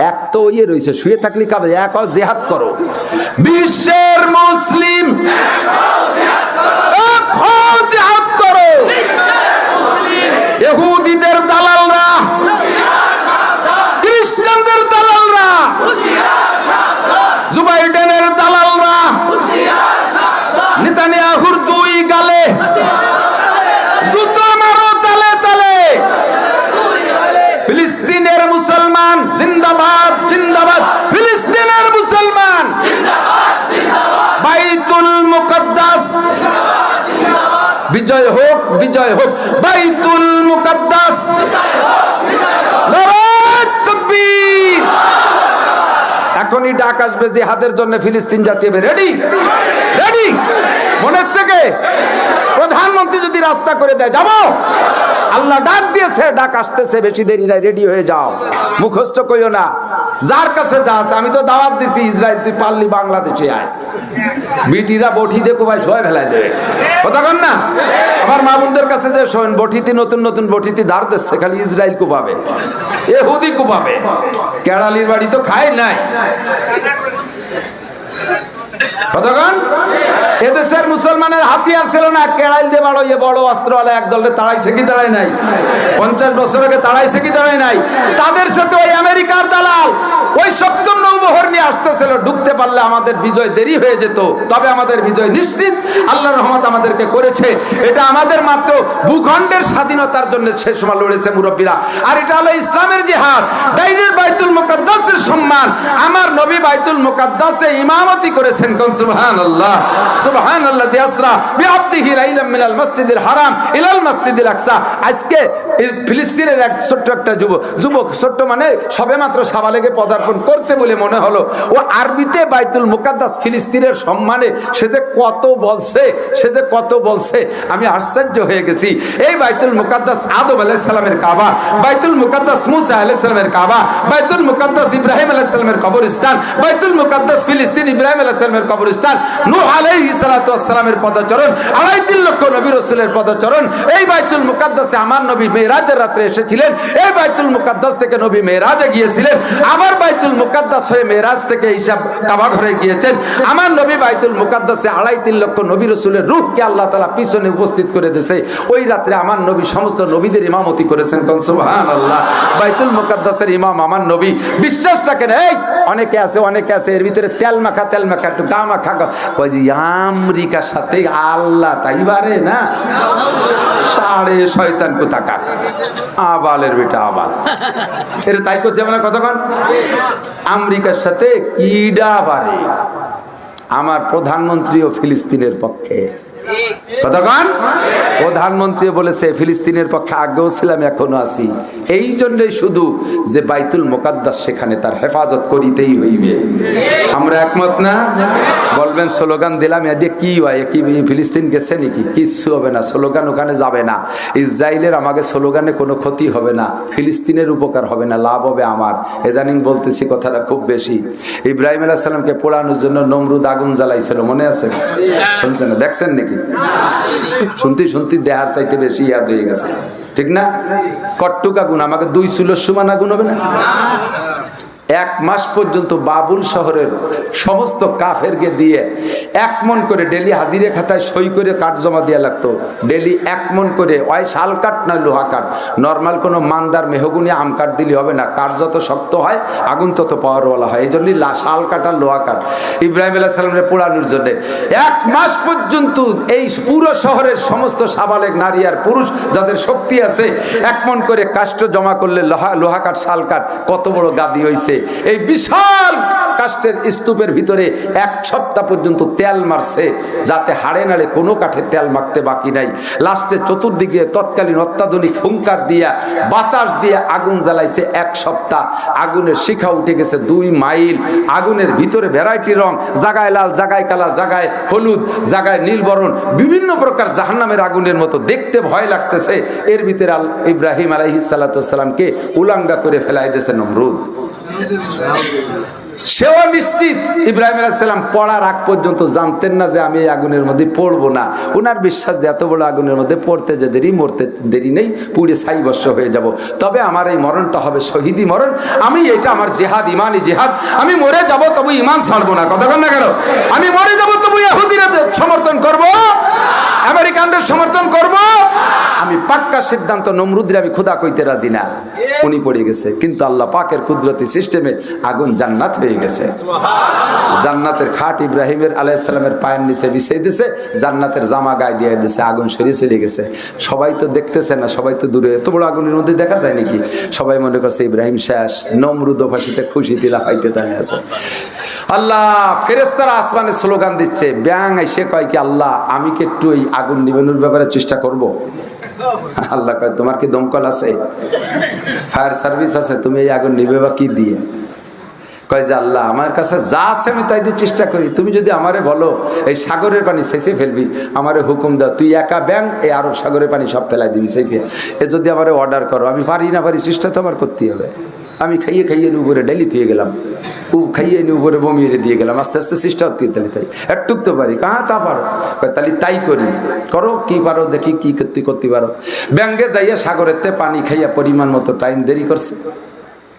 এক তো ইয়ে রয়েছে, শুয়ে থাকলে কাবে এক জিহাদ করো। বিশ্বের মুসলিম জিহাদ করো। ইহুদিদের দালালরা, খ্রিস্টানদের দালালরা, জো বাইডেনের দালালরা, নেতানিয়াহুর 2 গালে জুতো মারো তালে তালে। ফিলিস্তিনের মুসলমান জিন্দাবাদ, জিন্দাবাদ। ফিলিস্তিনের মুসলমান বাইতুল মুকদ্দাস বিজয় হোক, বিজয় হোক। বাইতুল মুকদ্দাস, নারায়ে তাকবীর। এখনই ডাক আসবে জিহাদের জন্য, ফিলিস্তিন জাতীয় রেডি, রেডি। মনের থেকে প্রধানমন্ত্রী যদি রাস্তা করে দেয় যাবো, আল্লাহ ডাক দিয়েছে, ডাক আসতেছে, বেশি দেরি নাই, রেডি হয়ে যাও। মুখস্থ কইও না, যার কাছে যা আছে। আমি তো দাওয়াত দিছি ইসরায়েল, তুই পারলি বাংলাদেশে আয়। বিটিরা বটি দেখো ভাই সবাই ফেলাই দেবে, কথা কন না। আমার মা বোনদের কাছে যে শোন, বটিতে নতুন নতুন বটিতে ধার দিচ্ছে, খালি ইসরায়েল কুপাবে, ইহুদি কুপাবে। কেড়ালির বাড়ি তো খায় নাই, কতক্ষণ এদেশের মুসলমানের হাতিয়ার ছিল না, কেড়াইল দিয়ে বড় অস্ত্রওয়ালা এক দলে তাড়াইছে কি তাড়াই নাই? 50 বছর আগে তাড়াইছে কি তাড়াই নাই? তাদের সাথে ওই আমেরিকার দালাল ওই সপ্তম নৌবহর নিয়ে আসতেছিল, ঢুকতে পারলে আমাদের বিজয় দেরি হয়ে যেত, তবে আমাদের বিজয় নিশ্চিত। আল্লাহর রহমত আমাদেরকে করেছে। এটা আমাদের মাত্র ভূখণ্ডের স্বাধীনতার জন্য সেই সময় লড়েছে মুরব্বীরা। আর এটা হলো ইসলামের জিহাদ। ডাইনের বাইতুল মুকাদ্দাসের সম্মান, আমার নবী বাইতুল মুকাদ্দাসে ইমামতি করেছেন। কোন সুবহানাল্লাহ। সুবহানাল্লাযী আসরা বিআবদিহি লাইলাম মিনাল মসজিদিল হারাম ইলাল মসজিদিল আকসা। আজকে ফিলিস্তিনের এক ছোট্ট একটা যুবক, ছোট্ট মানে সবেমাত্র সাবালেগে পদার্পণ করছে বলে মনে হলো, ও আরবিতে বাইতুল মুকাদ্দাস ফিলিস্তিনের সম্মানে সে যে কত বলছে, আমি আশ্চর্য হয়ে গেছি। এই বাইতুল মুকাদ্দাস আদম আলাইহিস সালামের কাবা, বাইতুল মুকাদ্দাস মুসা আলাইহিস সালামের কাবা, বাইতুল মুকাদ্দাস ইব্রাহিম আলাইহিস সালামের কবরস্থান, বাইতুল মুকাদ্দাস ফিলিস্তিন ইব্রাহিম আলাইহিস সালামের কবরস্থান, নূহ আলাইহিস সালাতু ওয়াস সালামের পদচরণ, 2.5 লক্ষ নবী রাসূলের পদচরণ। এই বাইতুল মুকাদ্দাসে আমার নবী মেরাজের রাতে এসেছিলেন। এই বাইতুল মুকাদ্দাস থেকে নবী মেরাজে গিয়েছিলেন। আবার বাইতুল মুকাদ্দাস হয়ে মেরাজ থেকে ঈসা কাবা ঘরে গিয়েছেন। আমার নবী বাইতুল মুকাদ্দাসে 2.5 লক্ষ নবী রাসূলের রূহকে আল্লাহ তাআলা পিছনে উপস্থিত করে দিয়েছে। ওই রাতে আমার নবী সমস্ত নবীদের ইমামতি করেছেন। কোন সুবহানাল্লাহ। বাইতুল মুকাদ্দাসের ইমাম আমার নবী। বিশ্বাস রাখেন, এই অনেকে আছে এর ভিতরে তেল মাখা একটু গা মাখা কই যে আমেরিকার সাথে আল্লাহ তাই বারে না, সাড়ে শয়তান কোথাকার আবালের বেটা আবাল, এর তাই করতে যাবে না কতক্ষণ। আমেরিকার সাথে কিডা বারে, আমার প্রধানমন্ত্রীও ফিলিস্তিনের পক্ষে। কতক্ষণ প্রধানমন্ত্রী বলেছে ফিলিস্তিনের পক্ষে, আগেও ছিলাম এখনো আছি। এই জন্যই শুধু যে বাইতুল মুকাদ্দাস সেখানে তার হেফাজত করিতেই হইবে। আমরা একমত না? বলবেন স্লোগান দিলাম, এদিকে কি হয়, কি ফিলিস্তিন গেছে নাকি? কিচ্ছু হবে না, স্লোগান ওখানে যাবে না। ইসরায়েলের আমাকে স্লোগানে কোনো ক্ষতি হবে না, ফিলিস্তিনের উপকার হবে না, লাভ হবে আমার। ইদানিং বলতেছি কথাটা খুব বেশি। ইব্রাহিম আলাইহিস সালামকে পোড়ানোর জন্য নমরুদ আগুন জ্বালাইছিল, মনে আছে? শুনছেন না, দেখছেন নাকি? শুনতে দেহার চাইতে বেশি ইয়াদ হয়ে গেছে, ঠিক না? কট্টুক আগুন আমাকে 2 চুলোর সমান আগুন হবে না? 1 মাস পর্যন্ত বাবুল শহরের সমস্ত কাফেরকে দিয়ে 1 মন করে ডেলি হাজিরে খাতায় সই করে কাঠ জমা দেওয়া লাগতো। ডেলি 1 মন করে, ওই শাল কাঠ নয় লোহা কাঠ, নর্মাল কোনো মান্দার মেহগুনি আম কাঠ দিলে হবে না। কাঠ যত শক্ত হয় আগুন তত পাওয়ারওয়ালা হয়, এই জন্যই শাল কাঠ আর লোহা কাঠ। ইব্রাহিম আলাইহিস সালামের পোড়ানোর জন্য 1 মাস পর্যন্ত এই পুরো শহরের সমস্ত সাবালেক নারী আর পুরুষ যাদের শক্তি আছে 1 মন করে কাষ্ঠ জমা করলে লোহা কাঠ শাল কাঠ কত বড় গাদি হয়েছে। এই বিশাল কাষ্ঠের স্তূপের ভিতরে 1 সপ্তাহ পর্যন্ত তেল মারছে, যাতে হাড়ে নাড়ে কোনো কাঠে তেল মাখতে বাকি নাই। লাস্টে চতুর্দিকে তৎকালীন অত্যাধুনিক ফুঙ্কার দিয়া বাতাস দিয়ে আগুন জ্বালাইছে। 1 সপ্তাহ আগুনের শিখা উঠে গেছে 2 মাইল। আগুনের ভিতরে ভ্যারাইটি রং, জায়গায় লাল, জায়গায় কালা, জায়গায় হলুদ, জায়গায় নীলবরণ, বিভিন্ন প্রকার জাহান্নামের আগুনের মতো দেখতে ভয় লাগতেছে। এর ভিতরে ইব্রাহিম আলাইহিস সালাতু ওয়াস সালামকে উলাঙ্গা করে ফেলাই দিয়েছে নমরুদ। সেও নিশ্চিত ইব্রাহিম আলাইহিস সালাম পড়ার আগ পর্যন্ত জানতেন না যে আমি এই আগুনের মধ্যে পড়বো না। উনার বিশ্বাস যে এত বড় আগুনের মধ্যে পড়তে যে দেরি, মরতে দেরি নেই, পুড়ে ছাই ভস্ম হয়ে যাব। তবে আমার এই মরণটা হবে শহীদি মরণ। আমি এটা আমার জেহাদ, ইমানি জেহাদ। আমি মরে যাব তবু ইমান ছাড়বো না। কতক্ষণ না কেন? আমি মরে যাব তবু ইহুদিরা সমর্থন করব, আমেরিকানদের সমর্থন করব। আমি পাক্কা সিদ্ধান্ত, নমরুদের আমি খোদা কইতে রাজি না। উনি পড়ে গেছে, কিন্তু আল্লাহ পাকের কুদরতি সিস্টেমে আগুন জান্নাত হয়ে গেছে। জান্নাতের খাট ইব্রাহিমের আলাইহিস সালামের পায়ের নিচে বিছিয়ে দিয়েছে, জান্নাতের জামা গায়ে দিয়ে দিয়েছে, আগুন সরিয়ে চলে গেছে। সবাই তো দেখতেছে না, সবাই তো দূরে। এত বড় আগুনের মধ্যে দেখা যায় নাকি? সবাই মনে করছে ইব্রাহিম শেষ, নমরুদ ফাঁসিতে খুশিতে লাফাইতে দাঁড়িয়ে আছে। আল্লাহ ফেরেশতারা আসমানে স্লোগান দিচ্ছে, ব্যাং এসে কয় কি, আল্লাহ আমি কি একটু এই আগুন নিবানোর ব্যাপারে চেষ্টা করব? আল্লাহ কয় তোমার কি দমকল আছে, ফায়ার সার্ভিস আছে, তুমি এই আগুন নিবে বা কি দিয়ে? কয় যে আল্লাহ আমার কাছে যা আছে আমি তাই দিয়ে চেষ্টা করি, তুমি যদি আমারে বলো এই সাগরের পানি শেষে ফেলবি, আমারে হুকুম দাও, তুই একা ব্যাং এই আরব সাগরের পানি সব ফেলাই দিবি শেষে। এ যদি আমারে অর্ডার করো, আমি পারি না পারি, চেষ্টা তো আমার করতেই হবে। আমি খাইয়ে উপরে ডেলি দিয়ে গেলাম, খাইয়ে উপরে বমিয়ে দিয়ে গেলাম, আস্তে আস্তে চেষ্টা হতে তাহলে তাই একটুক তো পারি, কাহা তা পারো, তাহলে তাই করি, করো কি পারো দেখি কি করতে পারো। ব্যাঙ্গে যাইয়া সাগরেতে পানি খাইয়া পরিমাণ মতো টাইম দেরি করছে,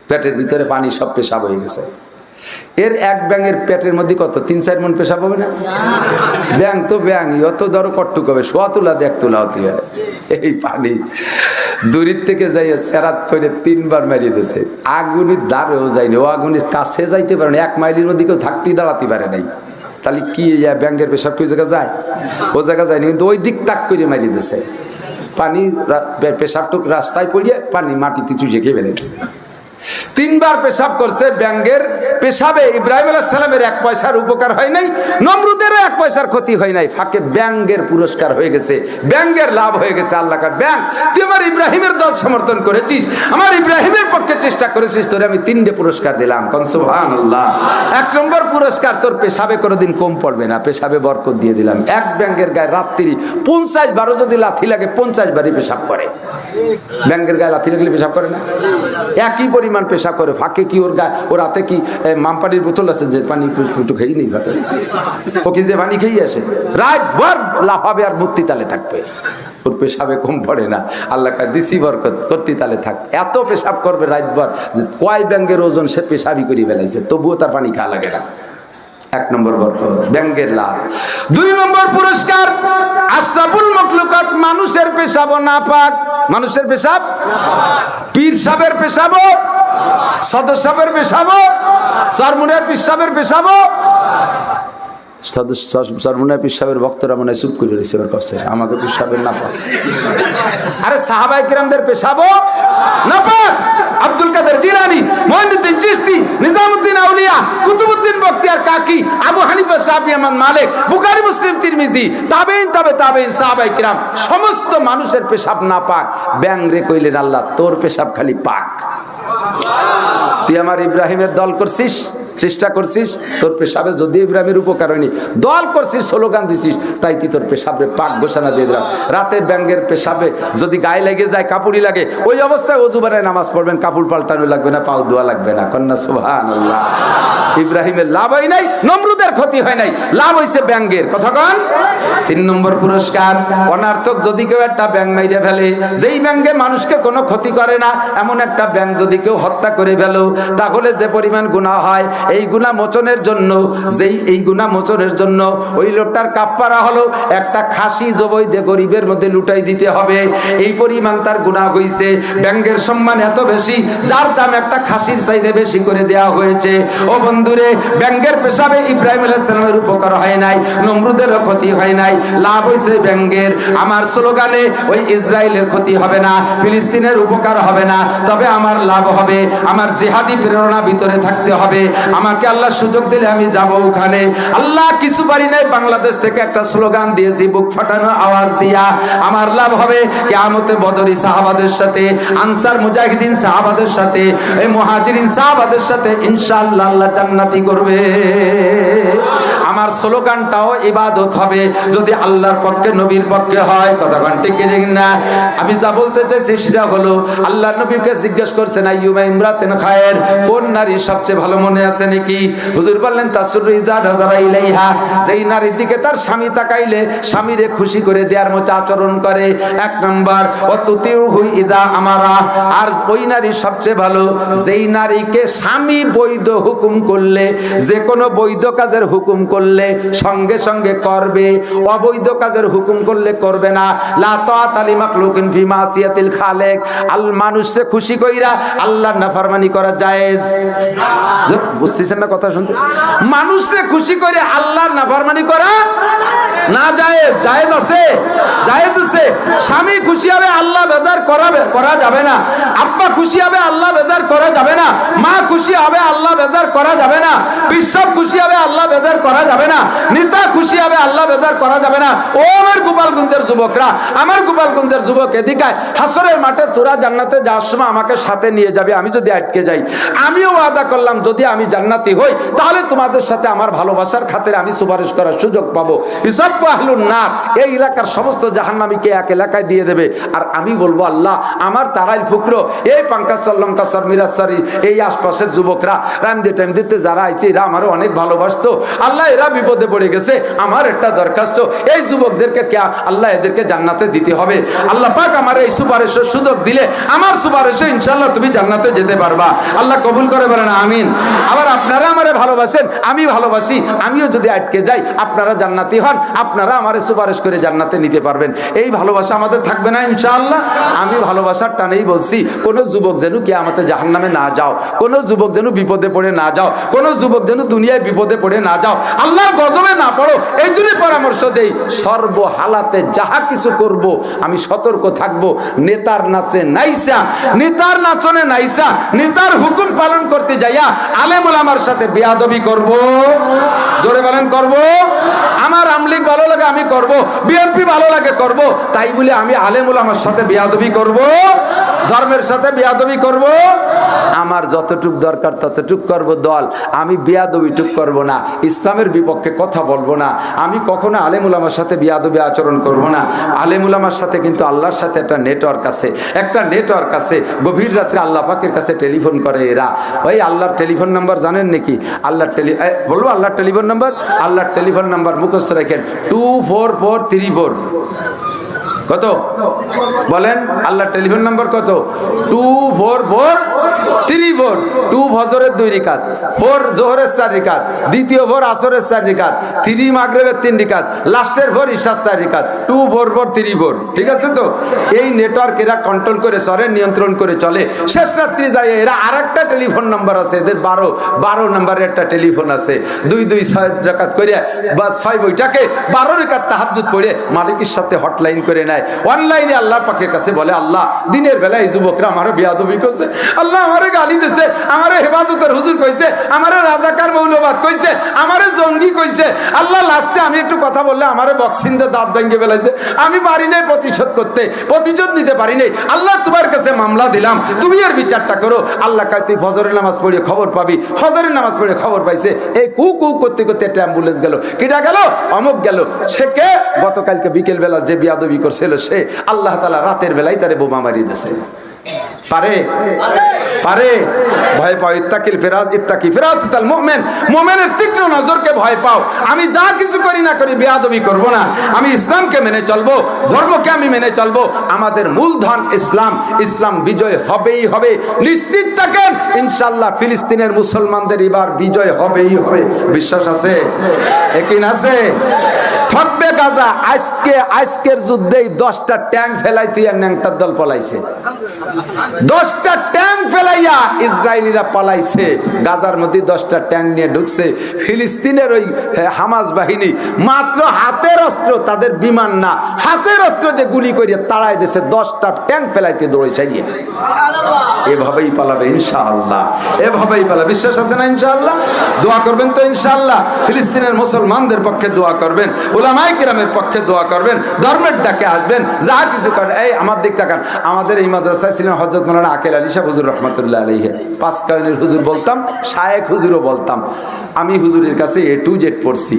পেটের ভিতরে পানি সব পেশাব হয়ে গেছে। এর এক ব্যাঙের পেটের মধ্যে কত 3-4 মন পেশাব হবে না? ব্যাং তো ব্যাং, অত ধরো কট্টুক হবে, সোয়া তোলা 1 তোলা হতে হয় এই পানি। দূরের থেকে যাইয়া সেরাত করে 3 বার মারিয়ে দিয়েছে। আগুনের দ্বারেও যায়নি, ও আগুনের কাছে যাইতে পারে না, 1 মাইলের মধ্যে কেউ থাকতেই দাঁড়াতে পারে নাই। তাহলে কি ব্যাংকের পেশাব কি জায়গা যায়? ও জায়গা যায়নি, কিন্তু ওই দিক তাক করে মারিয়ে দিয়েছে। পানি পেশাবটুক রাস্তায় পড়িয়ে পানি মাটিতে চুষে খেয়ে বেড়েছে। 3 বার পেশাব করছে। ব্যাঙ্গের পেশাবে ইব্রাহিম আলাইহিস সালামের 1 পয়সার উপকার হয় নাই, নমরুদেরও 1 পয়সার ক্ষতি হয় নাই। ফাঁকে ব্যাঙ্গের পুরস্কার হয়ে গেছে, ব্যাঙ্গের লাভ হয়ে গেছে। আল্লাহ কা ব্যাঙ্গ, তুই আমার ইব্রাহিমের দল সমর্থন করেছিস, আমার ইব্রাহিমের পক্ষে চেষ্টা করেছিস, তোরে আমি 3টে পুরস্কার দিলাম। কোন সুবহানাল্লাহ। 1 নম্বর পুরস্কার, তোর পেশাবে কোনোদিন কম পড়বে না, পেশাবে বরকত দিয়ে দিলাম। এক ব্যাঙ্গের গায়ে রাত্রি 50 বারও যদি লাথি লাগে 50 বারই পেশাব করে। ব্যাঙ্গের গায়ে লাথি লাগলে পেশাব করে না? একই পরিমাণ পেশাব করে। ফাঁকে কি ওর গায়ে, ওর হাতে কি মামপানির বোতল আছে যে পানি ফুটু খেয়ে নেই? ফাঁকে ও কি যে পানি খেয়ে আসে, রাত ভর লাফাবে আর মূর্তি তালে থাকবে। ওর পেশাবে কম পড়ে না। আল্লাহ কা দিসি বরকত, করতে তালে থাক। এত পেশাব করবে রাত ভর যে কয় ব্যাঙ্গের ওজন সে পেশাবি করে ফেলাইছে, তবুও তার পানি খাওয়া লাগে না। 1 নম্বর বরকত, ব্যাঙ্গের লাভ। 2 নম্বর পুরস্কার, আশরাফুল মাখলুকাত মানুষের পেশাবও নাপাক। মানুষের পেশাব, পীর সাহেবের পেশাবও, সদর সাহেবের পেশাবও, সরমুনের পীর সাহেবের পেশাবও। সরমুনের পীর সাহেবের ভক্তরা মনে চুপ করে রয়েছে, এবার করছে আমাকে পীর সাহেবের নাপাক। আরে সাহাবায়ে কিরামদের পেশাবও নাপাক। আব্দুল কাদের জিলানী, মুঈনুদ্দিন চিশতি, নিজামউদ্দিন আউলিয়া, কুতুবউদ্দিন বখতিয়ার কাকি, আবু হানিফা, শাফি, আহমদ মালিক, বুখারী, মুসলিম, তিরমিজি, তাবেঈন, তাবেঈন, সাহাবায়ে কিরাম সমস্ত মানুষের পেশাব নাপাক। ব্যাংরে কইলেন আল্লাহ তোর পেশাব খালি পাক। তুই আমার ইব্রাহিমের দল করছিস, চেষ্টা করছিস, তোর পেশাবে যদি ইব্রাহিমের উপকার হয়নি, দল করছিস, স্লোগান দিছিস, তাই তুই তোর পেশাবে পাক ঘোষণা দিয়ে দিলাম। রাতে ব্যাঙ্গের পেশাবে যদি গায়ে লেগে যায়, কাপড়ই লাগে, ওই অবস্থায় ওযু বানায় নামাজ পড়বেন, কাপড় পাল্টানো লাগবে না, পাও ধোয়া লাগবে না। কন্যা সুবহানাল্লাহ। ইব্রাহিমের লাভ হয় নাই, নমরুদের ক্ষতি হয় নাই, লাভ হয়েছে ব্যাঙ্গের। কথা কন। 3 নম্বর পুরস্কার, অনার্থক যদি কেউ একটা ব্যাঙ মাইরে ফেলে, যেই ব্যাঙ্গে মানুষকে কোনো ক্ষতি করে না, এমন একটা ব্যাঙ যদি কেউ হত্যা করে ফেলো, তাহলে যে পরিমাণ গুনাহ হয়, এই গুনাহ মোচনের জন্য, এই গুনাহ মোচনের জন্য ওই লোকটার কাফফারা হলো একটা খাসি জবাই দিয়ে গরিবের মধ্যে লুটাই দিতে হবে। এই পরিমাণ তার গুনাহ হইছে। ব্যাঙ্গের সম্মান এত বেশি, যার দাম একটা খাসির চাইতে বেশি করে দেওয়া হয়েছে। ও বন্ধুরে, ব্যাঙ্গের পেশাবে ইব্রাহিম আলাইহিস সালামের উপকার হয় নাই, নমরুদেরও ক্ষতি হয় নাই, লাভ হয়েছে ব্যাঙ্গের। আমার স্লোগানে ওই ইসরায়েলের ক্ষতি হবে না, ফিলিস্তিনের উপকার হবে না, তবে আমার লাভ হবে। আমার জিহাদি প্রেরণা ভিতরে থাকতে হবে। আমাকে আল্লাহ সুযোগ দিলে আমি যাব ওখানে। আল্লাহ কিছু পারি নাই, বাংলাদেশ থেকে একটা স্লোগান দিয়েছি বুক ফাটানো আওয়াজ দিয়া। আমার লাভ হবে কিয়ামতে বদরি সাহাবাদের সাথে, আনসার মুজাহিদিন সাহাবাদের সাথে, এই মুহাজিরিন সাহাবাদের সাথে ইনশাআল্লাহ আল্লাহ জান্নাতি করবে। আমার স্লোগানটাও ইবাদত হবে যদি আল্লাহর পক্ষে, নবীর পক্ষে হয়। কথা কোন ঠিক না? আমি যা বলতে চাইছি সেটা হলো, আল্লাহর নবীকে জিজ্ঞেস করছেন আইয়ুমা ইমরাতিন খায়ের, কোন নারী সবচেয়ে ভালো, মনে আছে নাকি? হুজুর বললেন তাসুরু ইজা নাযারা ইলাইহা, যেই নারীর দিকে তার স্বামী তাকাইলে স্বামীরে খুশি করে দেওয়ার মতো আচরণ করে। 1 নম্বর, ওয়াতুতিউহু ইজা আমারা, আর ওই নারী সবচেয়ে ভালো যেই নারীকে স্বামী বৈধ হুকুম করলে, যে কোনো বৈধ কাজের হুকুম করলে সঙ্গে সঙ্গে করবে, অবৈধ কাজের হুকুম করলে করবে না। লা তাআতা লি মাখলুকিন ফি মাসিয়াতিল খালিক, আল মানুষকে খুশি কইরা আল্লাহর নাফরমানি করা জায়েজ? বুঝতেছেন না কথা শুনতে? মানুষকে খুশি করে আল্লাহর নাফরমানি করা না জায়েজ? জায়েজ আছে, জায়েজ আছে। স্বামী খুশি হবে আল্লাহ বেজার করা যাবে না, আব্বা খুশি হবে আল্লাহ বেজার করা যাবে না, মা খুশি হবে আল্লাহ বেজার করা যাবে না, বিশ্বপ খুশি হবে আল্লাহ বেজার করা যাবে না, নেতা খুশি হবে আল্লাহ বেজার করা যাবে না। ও আমার গোপালগঞ্জের যুবকরা, আমার গোপালগঞ্জের যুবক, এদিকে হাসরের মাঠে তোরা জান্নাতে যাওয়ার সময় আমাকে সাথে নিয়ে যাবে। আমি যদি আটকে যাই, আমিও ওয়াদা করলাম যদি আমি জান্নাতি হই তাহলে তোমাদের সাথে আমার ভালোবাসার খাতিরে আমি সুপারিশ করার সুযোগ পাবো। ইসাফু আহলুন নার, এই এলাকার সমস্ত জাহান্নামীকে এক এলাকায় দিয়ে দেবে। আর আমি বলবো আল্লাহ আমার তারাইল ফুকরো, এই পাঙ্কাসর, লঙ্কাসর, মিরাসরি, এই আশপাশের যুবকরা টাইম দিতে যারা আইছে, এরা আমারও অনেক ভালোবাসতো। আল্লাহ এরা বিপদে পড়ে গেছে, আমার একটা দরখাস্ত, এই যুবকদেরকে আল্লাহ এদেরকে জান্নাতে দিতে হবে। আল্লাহ পাক আমার এই সুপারিশের সুযোগ দিলে আমার সুপারিশে ইনশাআল্লাহ তুমি জান্নাতে যেতে পারবা। আল্লাহ কবুল করে বলেন আমিন। আবার আপনারা আমারে ভালোবাসেন, আমি ভালোবাসি, আমিও যদি আটকে যাই আপনারা জান্নাতি হন, আপনারা আমারে সুপারিশ করে জান্নাতে নিতে পারবেন। এই ভালোবাসা আমাদের থাকবে না ইনশাআল্লাহ? আমি ভালোবাসার টানেই বলছি, কোনো যুবক যেন কিয়ামতে জাহান্নামে না যাও, কোনো যুবক যেন বিপদে পড়ে না যাও, কোনো যুবক যেন দুনিয়ায় বিপদে পড়ে না যাও, আল্লাহর গজবে না পড়ো। এই জন্য পরামর্শ দেই, সর্ব হালাতে যাহা কিছু করব আমি সতর্ক থাকবো। নেতার নাচে নাইসা, নেতার নাচনে নাইসা, নেতার হুকুম পালন করতে যাইয়া আলেম ওলামার সাথে বেয়াদবি করব। জোরে বলেন করব। আমার আমলিগ ভালো লাগে আমি করব, বিএনপি ভালো লাগে করব, তাই বলে আমি আলেম ওলামার সাথে বেয়াদবি করব, ধর্মের সাথে বেয়াদবি করব? আমার যতটুক দরকার ততটুক করব দল, আমি বেয়াদবিটুক করব না, ইসলামের বিপক্ষে কথা বলবো না, আমি কখনো আলেম ওলামার সাথে বেয়াদবি আচরণ করব না। আলেম ওলামার সাথে কিন্তু আল্লাহর সাথে একটা নেটওয়ার্ক আছে, একটা নেটওয়ার্ক আছে। গভীর রাত্রে আল্লাহ পাকের কাছে টেলিফোন করে এরা। ওই আল্লাহর টেলিফোন নাম্বার জানেন নাকি? আল্লাহর বলবো আল্লাহর টেলিফোন নাম্বার? আল্লাহর টেলিফোন নাম্বার মুখস্থ রাখেন, 24434। কত বলেন? আল্লাহর টেলিফোন নাম্বার কত? 24434। 2 ফজরের 2 রিকাত, 4 জোহরের 4 রিকাত, দ্বিতীয় ভোর আসরের 4 রিকাত, 3 মাগরিবের 3 রিকাত, লাস্টের ভোর ইশার 4 রিকাত। 24434, ঠিক আছে তো? এই নেটওয়ার্ক এরা কন্ট্রোল করে চলে, নিয়ন্ত্রণ করে চলে। শেষ রাত্রি যায় এরা আরেকটা টেলিফোন নাম্বার আছে এদের, 12 নম্বরের একটা টেলিফোন আছে। 2-2-6 রাকাত করে বা 6 বইটাকে 12 রিকাত তাহাজ্জুদ পড়ে মালিকের সাথে হটলাইন করে নেয়। অনলাইনে আল্লাহ পাকের কাছে বলে, আল্লাহ দিনের বেলায় এই যুবকরা আমারও বেয়াদবি করছে, আল্লাহ আমারে গালি দিছে, আমারে হেফাজতের হুজুর কইছে, আমারে রাজাকার মৌলবাদ কইছে, আমারে জঙ্গি কইছে। আল্লাহ লাস্টে আমি একটু কথা বললে আমারে বক্সিং দিয়ে দাঁত ভেঙে ফেলাইছে, আমি পারি নাই প্রতিশোধ করতে, প্রতিশোধ নিতে পারি নাই। আল্লাহ তোমার কাছে মামলা দিলাম, তুমি এর বিচারটা করো। আল্লাহ কয় তুই ফজরের নামাজ পড়ে খবর পাবি। ফজরের নামাজ পড়ে খবর পাইছে, এই কু কু করতে করতে একটা অ্যাম্বুলেন্স গেল, কিটা গেল, অমুক গেল। সে কে? গতকালকে বিকেল বেলা যে বেয়াদবি করছিল সে, আল্লাহ তাআলা রাতের বেলায় তারে বোমা মারিয়ে দিয়েছে। পারে পারে? ভয় পাও। ইত্তাকিল ফিরাজ, ইত্তাকি ফিরাসাতাল মুমিন, মুমিনের তীক্ষ্ণ নজরকে ভয় পাও। আমি যা কিছু করি না করি বেয়াদবি করব না, আমি ইসলামকে মেনে চলবো, ধর্মকে আমি মেনে চলবো। আমাদের মূলধন ইসলাম, ইসলাম বিজয় হবেই হবে, নিশ্চিত থাকেন ইনশাআল্লাহ। ফিলিস্তিনের মুসলমানদের এবার বিজয় হবেই হবে, বিশ্বাস আছে? একই আছে? ঠকবে গাজা। আজকের যুদ্ধেই 10টা ট্যাঙ্ক ফেলাই তুই আর ন্যাংটার দল পলাইছে। 10টা ট্যাঙ্ক ফেলাইয়া ইসরায়েলিরা পালাইছে। গাজার মধ্যে 10টা ট্যাঙ্ক নিয়ে ঢুকছে। ফিলিস্তিনের ওই হামাস বাহিনী মাত্র হাতের অস্ত্র, তাদের বিমান না, হাতের অস্ত্র দিয়ে গুলি করে তাড়াই দিয়েছে। 10টা ট্যাঙ্ক ফেলাইতে দৌড়েছে নিয়ে। এভাবেই পালাবে ইনশাআল্লাহ, এভাবেই পালাবে। বিশ্বাস আছে না ইনশাআল্লাহ? দোয়া করবেন তো ইনশাআল্লাহ? ফিলিস্তিনের মুসলমানদের পক্ষে দোয়া করবেন, উলামায়ে কেরামের পক্ষে দোয়া করবেন, ধর্মের ডাকে আসবেন, যা কিছু করেন। এই আমার দিক তাকান, আমাদের এই মাদ্রাসায় ছিলেন হযরত মাওলানা আকেল আলী সাহেব হুজুর রাহমাতুল্লাহ আলাইহি। 5 কায়নের হুজুর বলতাম, শায়েখ হুজুরও বলতাম। আমি হুজুরের কাছে A to Z পড়ছি।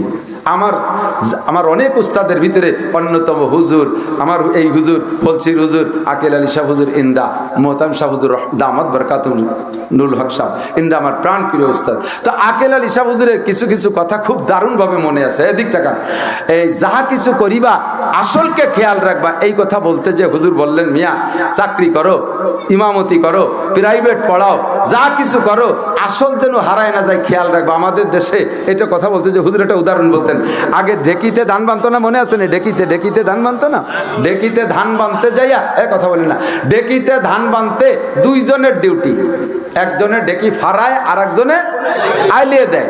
আমার অনেক উস্তাদের ভিতরে অন্যতম হুজুর আমার এই হুজুর ফলসির হুজুর আকেল আলী সাহেব হুজুর ইন্ডা, মোহতাম শাহ হুজুর দামাত বরকাতুল নুল হক সাহেব ইন্ডা আমার প্রাণ প্রিয় উস্তাদ। তো আকেল আলী সাহেব হুজুরের কিছু কিছু কথা খুব দারুণভাবে মনে আছে। এদিক তাকান, এই যাহা কিছু করিবা আসলকে খেয়াল রাখবা, এই কথা বলতে যে হুজুর বললেন, মিয়া চাকরি করো, ইমামতি করো, প্রাইভেট পড়াও, যা কিছু করো আসল যেন হারায় না যায় খেয়াল রাখবা। আমাদের দেশে এটা কথা বলতে যে হুজুর একটা উদাহরণ বলতেন, আগে ঢেকিতে ধান বানতো না, মনে আছে না? ঢেকিতে ধান বানতো না? ঢেকিতে ধান বানতে যাইয়া কথা বলি না, ঢেকিতে ধান বানতে 2 জনের ডিউটি, একজনে ঢেকি ফারায় আর একজনে আইলিয়ে দেয়,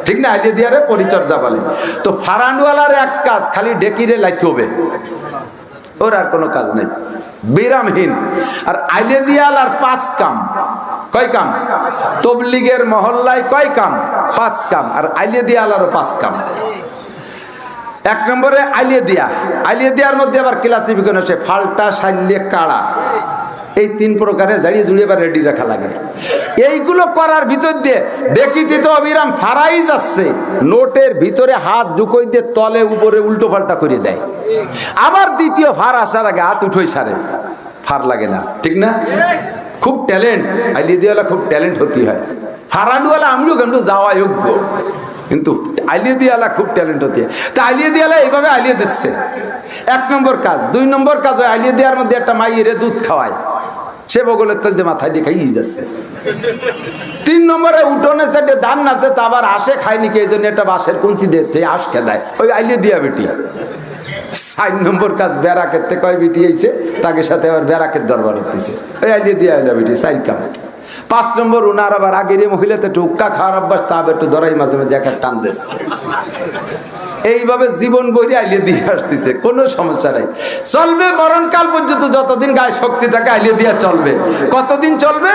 ঠিক না? আইলিয়ে দিয়ে পরিচর্যা বলে। তো ফারানওয়ালার এক কাজ, খালি ঢেকিরে লাইতে হবে, ওর আর কোনো কাজ নেই, বিরামহীন। আর আইলিয়ে দিয়াল আর 5 কাম। কয় কাম? তবলিগের মহল্লায় কয় কাম? 5 কাম। আর আইলিয়ে দিয়াল আরো 5 কাম। 1 নম্বরে আইলিয়ে দিয়ার মধ্যে আবার ক্লাসিফিকেশন আছে ফাল্টা, শাল্যে, কাড়া। এই 3 প্রকারে জারিয়ে জুড়িয়ে এবার রেডি রাখা লাগে। এইগুলো করার ভিতর দিয়ে দেখিতে তো অবিরাম ফারাই যাচ্ছে, নোটের ভিতরে হাত ঢুকই দিয়ে তলে উপরে উল্টো পাল্টা করে দেয়। আবার দ্বিতীয় ফার আসার আগে হাত উঠোই সারে, ফার লাগে না, ঠিক না? খুব ট্যালেন্ট, আইলিয়ে দিওয়ালা খুব ট্যালেন্ট হতে হয়। ফারানুওয়ালা আমিও কিন্তু যাওয়া যোগ্য, কিন্তু আইলিয়ে দিওয়ালা খুব ট্যালেন্ট হতে হয়। তা আইলিয়ে দিওয়ালা এইভাবে আইলিয়ে দিচ্ছে। 1 নম্বর কাজ। 2 নম্বর কাজ হয় আইলিয়ে দেওয়ার মধ্যে একটা মাইয়েরে দুধ খাওয়ায়। সে বগলের তেল যে মাথায় দিয়ে খাইয়ে যাচ্ছে। 3 নম্বরে উঠোনে সেটে ধান নাড়ছে, তা আবার আসে খায়নি কে, এই জন্য একটা বাঁশের কুঞ্চি দিচ্ছে, আশ খেদায়, ওই আইলে দিয়া বেটি। 4 নম্বর কাজ বেড়াকের থেকে কয় বেটি আইছে, তাকে সাথে আবার বেড়াকের দরবার হতেছে, ওই আইলে দিয়া হইলা বেটি 4 কাম। 5 নম্বর উনার আবার আগের মহিলাতে একটু উক্কা খাওয়ার অভ্যাস, তা একটু ধরাই মাঝে মাঝে একটা টান দিচ্ছে। এইভাবে জীবন বইরে আইলে দিয়ে আসতেছে, কোনো সমস্যা নাই, চলবে মরণকাল পর্যন্ত। যতদিন গায়ে শক্তি থাকে আইলে দিয়া চলবে। কতদিন চলবে?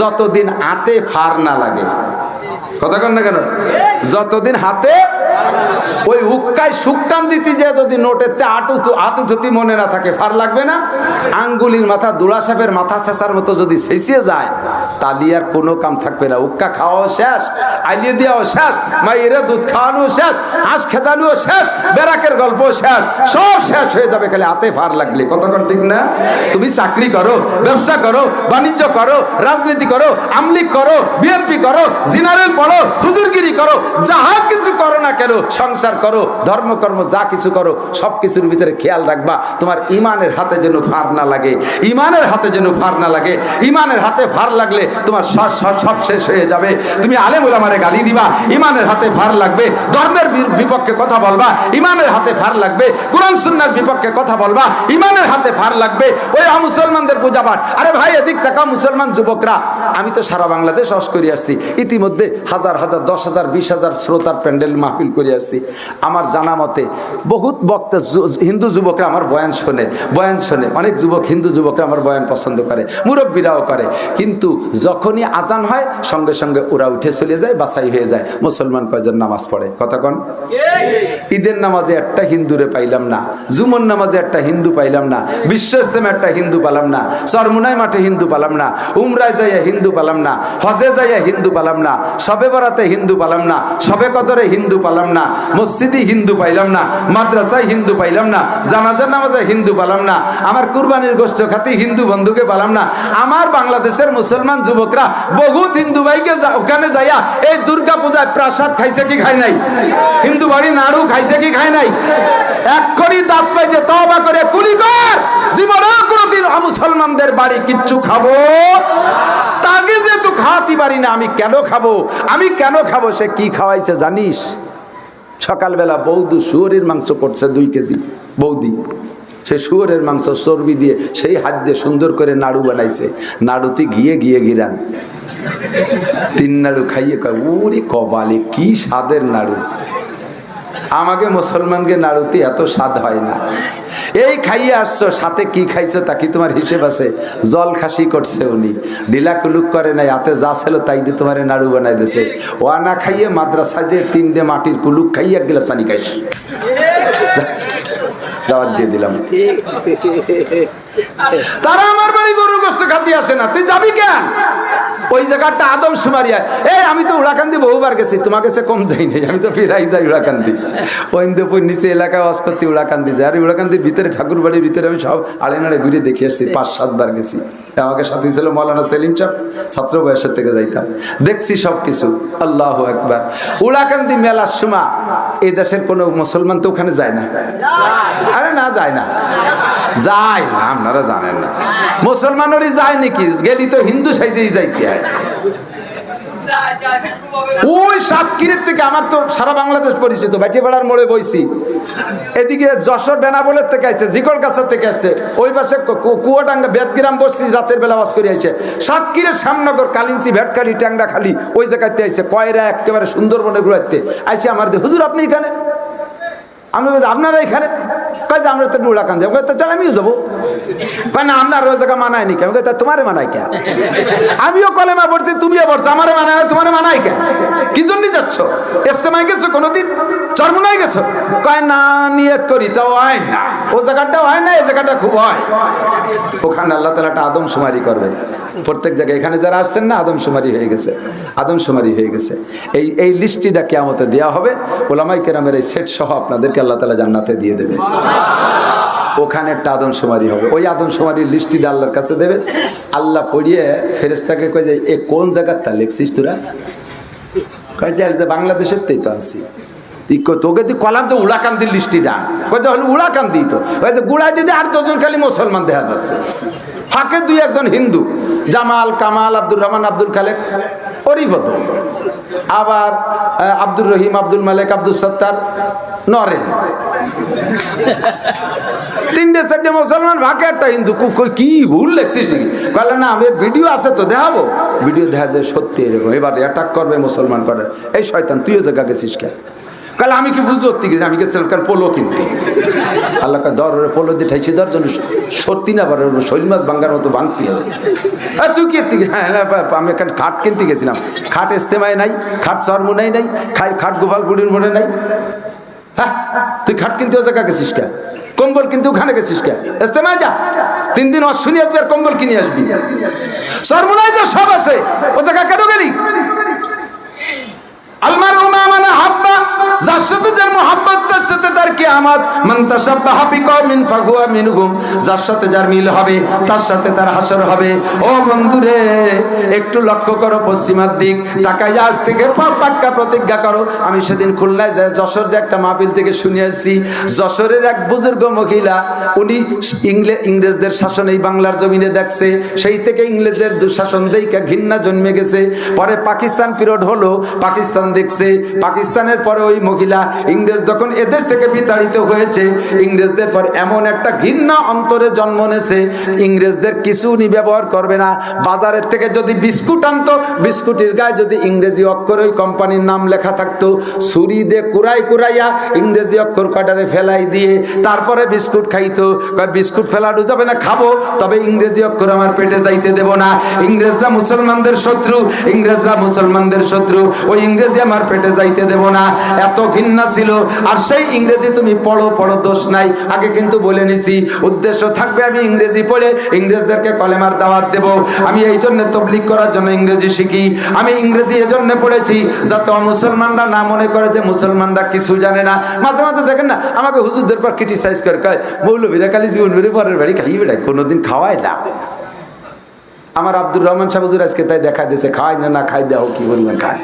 যতদিন হাতে ফার না লাগে। কথা কন না কেন? যতদিন হাতে ওই হুক্কায় সুকটান দিতে যে যদি নোটেতে হাত উঠতি মনে না থাকে, ফার লাগবে না। আঙ্গুলির মাথা দুলা সাপের মাথা শেষার মতো যদি শেষিয়ে যায়, তাহলে আর কোনো কাম থাকবে না। হুক্কা খাওয়াও শেষ, আইলিয়ে দেওয়াও শেষ, মাইরে দুধ খাওয়ানো শেষ, হাঁস খেতানো শেষ, বেড়াকের গল্প শেষ, সব শেষ হয়ে যাবে খালি হাতে ফার লাগলে। কতক্ষণ ঠিক না? তুমি চাকরি করো, ব্যবসা করো, বাণিজ্য করো, রাজনীতি করো, আমলিগ করো, বিএনপি করো, জেনারেল পড়ো, হুজুরগিরি করো, যাহা কিছু করো না কেন, সংসার করো, ধর্মকর্ম যা কিছু করো, সব কিছুর ভিতরে খেয়াল রাখবা তোমার ইমানের হাতে যেন ফার না লাগে। ইমানের হাতে যেন ফার না লাগে। ইমানের হাতে ফার লাগলে তোমার সব শেষ হয়ে যাবে। তুমি আলেম ওলামারে গালি দিবা, ইমানের হাতে ফার লাগবে। ধর্মের বিপক্ষে কথা বলবা, ইমানের হাতে ফার লাগবে। কুরআন সুন্নাহর বিপক্ষে কথা বলবা, ইমানের হাতে ফার লাগবে। ওই মুসলমানদের পূজাপাঠ, আরে ভাই এদিক তাকা মুসলমান যুবকরা, আমি তো সারা বাংলাদেশ অস করে আসছি, ইতিমধ্যে হাজার হাজার 10,000 20,000 শ্রোতার প্যান্ডেল মাহফিল করে আসছি। আমার জানা মতে বহুত বক্তা হিন্দু যুবকরা আমার বয়ান শোনে, অনেক যুবক হিন্দু যুবকরা আমার বয়ান পছন্দ করে, মুরব্বীরাও করে। কিন্তু যখনই আজান হয় সঙ্গে সঙ্গে ওরা উঠে চলে যায়, বাছাই হয়ে যায়। মুসলমান কয়জন নামাজ পড়ে? কতক্ষণ? ঈদের নামাজে একটা হিন্দুরে পাইলাম না, জুমন নামাজে একটা হিন্দু পাইলাম না, বিশ্ব ইস্তেমে একটা হিন্দু পালাম না, চরমুনাই মাঠে হিন্দু পালাম না, উমরায় যাইয়া হিন্দু পালাম না, হজে যাইয়া হিন্দু পালাম না, সবে বরাতে হিন্দু পালাম না, সবে কদরে হিন্দু পালাম না, মসজিদে হিন্দু পাইলাম না, মাদ্রাসায় হিন্দু পাইলাম না, জানাজার নামাজে হিন্দু পালাম না, আমার কুরবানির গোশত খাতি হিন্দু বন্ধুকে পালাম না। আমার বাংলাদেশের মুসলমান যুবকরা বহুত হিন্দু ভাইকে ওখানে যাইয়া এই দুর্গা পূজায় প্রসাদ খাইছে কি খায় নাই? হিন্দু বাড়ি নাড়ু খাইছে কি খায় নাই? এক্ষুনি দাঁত পাইছে, তওবা করে কুলি কর, জীবনে কোনোদিন মুসলমানদের বাড়ি কিচ্ছু খাবো তাকে যেহেতু খাওয়াতে পারি না, আমি কেন খাবো? সে কি খাওয়াইছে জানিস? সকালবেলা বৌদি শুয়োরের মাংস করছে 2 কেজি, বৌদি সে শুয়োরের মাংস চর্বি দিয়ে সেই হাত দিয়ে সুন্দর করে নাড়ু বানাইছে। নাড়ুতে গিয়ে গিরান 3 নাড়ু খাইয়ে কয়, ওরে কবালে কি স্বাদের নাড়ু। আমাকে মুসলমানকে নাড়ুতে এত স্বাদ হয় না। এই খাইয়ে আসছো, সাথে কি খাইছো তা কি তোমার হিসেব আছে? জল খাসি করছে উনি, ঢিলা কুলুক করে নাই, হাতে যা ছিল তাই দিয়ে তোমার নাড়ু বানাই দিয়েছে। ও না খাইয়ে মাদ্রাসায় যে 3টে মাটির কুলুক খাইয়ে 1 গ্লাস পানি খাইস, দাওয়াত দিয়ে দিলাম। তারা আমার বাড়ি গরু গোশত খাতে আসে না, তুই যাবি কেন? ওই জায়গাটা আদমশুমারি। এই আমি তো উড়াকান্দি বহুবার গেছি, তোমার কাছে কম যাই নাই, আমি তো ফিরাই যাই উড়াকান্দি। ওইন্দপুর নিচে এলাকায় ওয়াজ করতে উড়াকান্দি যায়, আর উড়াকান্দির ভিতরে ঠাকুর বাড়ির ভিতরে আমি সব আড়ে নাড়ে ঘুরে দেখে আসছি, 5-7 বার গেছি। আমাকে সাথে ছিল মৌলানা সেলিম সাহেব, ছাত্র বয়সের থেকে যাইতাম, দেখছি সব কিছু। আল্লাহু আকবার। উড়াকান্দি মেলার সময় এই দেশের কোনো মুসলমান তো ওখানে যায় না। আরে না, যায় না, আপনারা জানেন না। মুসলমানেরই যায় নাকি? গেলি তো হিন্দু সাইজেই যাইতে হয়। ওই সাতক্ষীরের থেকে আমার তো সারা বাংলাদেশ পরিচিত, বাটিপাড়ার মোড়ে বইছি। এদিকে যশোর বেনাবলের থেকে আসছে, জিকল গাছের থেকে আসছে, ওই পাশে কুয়াডাঙ্গা বেদগ্রাম বসছি, রাতের বেলা বাস করে আইছে। সাতক্ষীরের শ্যামনগর, কালিঞ্চি, ভেটখালি, ট্যাংরাখালি ওই জায়গাতে আইছে, কয়রা একেবারে সুন্দরবনে ঘুরাইতে আইছে। আমার হুজুর আপনি এখানে? আমি আপনারা এখানে? কাজে আমরা তো উড়াকান যাবো, তাহলে আমিও যাবো। না আপনার ওই জায়গা মানায় নি, কে? তোমারে মানায় কে? আমিও কলেমা পড়ছি, তুমিও পড়ছো, আমারে মানায়, তোমারে মানায় কে? কি জন্য যাচ্ছ? ইস্তেমায় গেছো কোনোদিন? চরমুনায় গেছো? কয় না, নিয়ত করি তাও হয় না। ও জায়গাটাও হয় না, এই জায়গাটা খুব হয়। ওখানে আল্লাহ তাআলা একটা আদমশুমারি করবে প্রত্যেক জায়গায়। এখানে যারা আসছেন না, আদমশুমারি হয়ে গেছে। এই লিস্টিটা কিয়ামতে দেওয়া হবে। ওলামায়ে কেরামের এই সেট সহ আপনাদেরকে আল্লাহ তাআলা জান্নাতে দিয়ে দেবে। ওখানে একটা আদমশুমারি হবে, ওই আদমশুমারির লিস্টিটা আল্লাহর কাছে দেবে। আল্লাহ পড়িয়ে ফেরেশতাকে কয় যে এ কোন জায়গার তা লিখছিস তোরা? কয় যে বাংলাদেশের তেই তো আনছি। তোকে তুই কলাম যে উড়াকান্দির লিস্টি ডান, হয়তো হলো উড়াকান্দি, তো হয়তো গুড়াই দিদি 8-10 জন খালি মুসলমান দেখা যাচ্ছে। ফাঁকে দুই একজন হিন্দু, জামাল, কামাল, আব্দুর রহমান, আব্দুল খালেক, অরিভদ, আবার আব্দুর রহিম, আব্দুল মালেক, আব্দুল সত্তার, নরেন, তিনটে চারটে মুসলমান, ভাগে একটা হিন্দু। কি ভুল লেখছিস নাকি? বলে না, আমি ভিডিও আছে তো দেখাবো। ভিডিও দেখা যায় সত্যি এরকম, এবার অ্যাটাক করবে মুসলমান করে। এই শয়তান, তুইও জায়গা গেছিস কেন? কালে আমি কি বুঝতে গেছি? আমি গেছিলাম কারণ পোলো কিনতে। আল্লাহ দরে পোলো দিয়ে ঠাইছি, দরজন সত্যি না পারে শৈল মাছ ভাঙ্গার মতো ভাঙতি। তুই কি? হ্যাঁ, আমি এখানে খাট কিনতে গেছিলাম। খাট ইস্তেমায় নাই, খাট সরমুনাই নাই, খাট গোপালপুরির মনে নাই। হ্যাঁ, তুই খাট কিনতেও জায়গা গেছিস কে? কম্বল কিনতে ওখানে গেছিস কে? ইস্তেমায় যা, 3 দিন অশ্বিনী আসবি আর কম্বল কিনে আসবি। সরমুনায় যা সব আছে, ও জায়গা কেন গেলি? আলমার উমা মানে হাব্বা, যার সাথে যার মুহাব্বত তার সাথে তার কিয়ামত। মান তাশাব্বাহা বিকওমিন ফাহুয়া মিনহুম, যার সাথে যার মিল হবে তার সাথে তার হাসর হবে। ও বন্ধুরে, একটু লক্ষ্য করো পশ্চিমার দিক, তাকাই আজ থেকে পাক্কা প্রতিজ্ঞা করো। আমি সেদিন খুলনায় যাই, যশোর যে একটা মাহফিল থেকে শুনে আসছি, যশোরের এক বুজুর্গ মহিলা, উনি ইংরেজদের শাসন এই বাংলার জমিনে দেখছে। সেই থেকে ইংরেজের দুঃশাসন দেখে ঘৃণা জন্মে গেছে। পরে পাকিস্তান পিরিয়ড হলো, পাকিস্তান দেখছে। পাকিস্তানের পরে ওই মহিলা, ইংরেজ যখন এদেশ থেকে বিতাড়িত হয়েছে, ইংরেজদের পর এমন একটা ঘৃণা অন্তরে জন্ম নেছে, ইংরেজদের কিছু উনি ব্যবহার করবে না। বাজারের থেকে যদি বিস্কুট আনতো, বিস্কুটের গায়ে যদি ইংরেজি অক্ষরে ওই কোম্পানির নাম লেখা থাকতো, ছুরি দিয়ে কুড়াইয়া ইংরেজি অক্ষর কয়টারে ফেলাই দিয়ে তারপরে বিস্কুট খাইতো। বিস্কুট ফেলানো যাবে না, খাবো, তবে ইংরেজি অক্ষর আমার পেটে যাইতে দেব না। ইংরেজরা মুসলমানদের শত্রু, ইংরেজরা মুসলমানদের শত্রু, ওই ইংরেজি আমার পেটে যাইতে দেব না। এত ঘৃণা ছিল। আর সেই ইংরেজি তুমি পড়ো, দোষ নাই। আগে কিন্তু বলে নিছি, উদ্দেশ্য থাকবে আমি ইংরেজি পড়ে ইংরেজদেরকে কলেমার দাওয়াত দেব। আমি এই জন্য তবলিগ করার জন্য ইংরেজি শিখি। আমি ইংরেজি এজন্য পড়েছি যাতে মুসলমানরা না মনে করে যে মুসলমানরা কিছু জানে না। মাঝে মাঝে দেখেন না, আমাকে হুজুরদের পর ক্রিটিসাইজ করে, কয় মৌলভীরা খালি জীবন ভরে পরের বাড়ি খাই বেড়ায়, কোনোদিন খাওয়ায় না। আমার আব্দুর রহমান সাহেব হুজুর আজকে তাই দেখা দিয়েছে, খাওয়াই না, খাই দেও কি পরিমাণ খায়।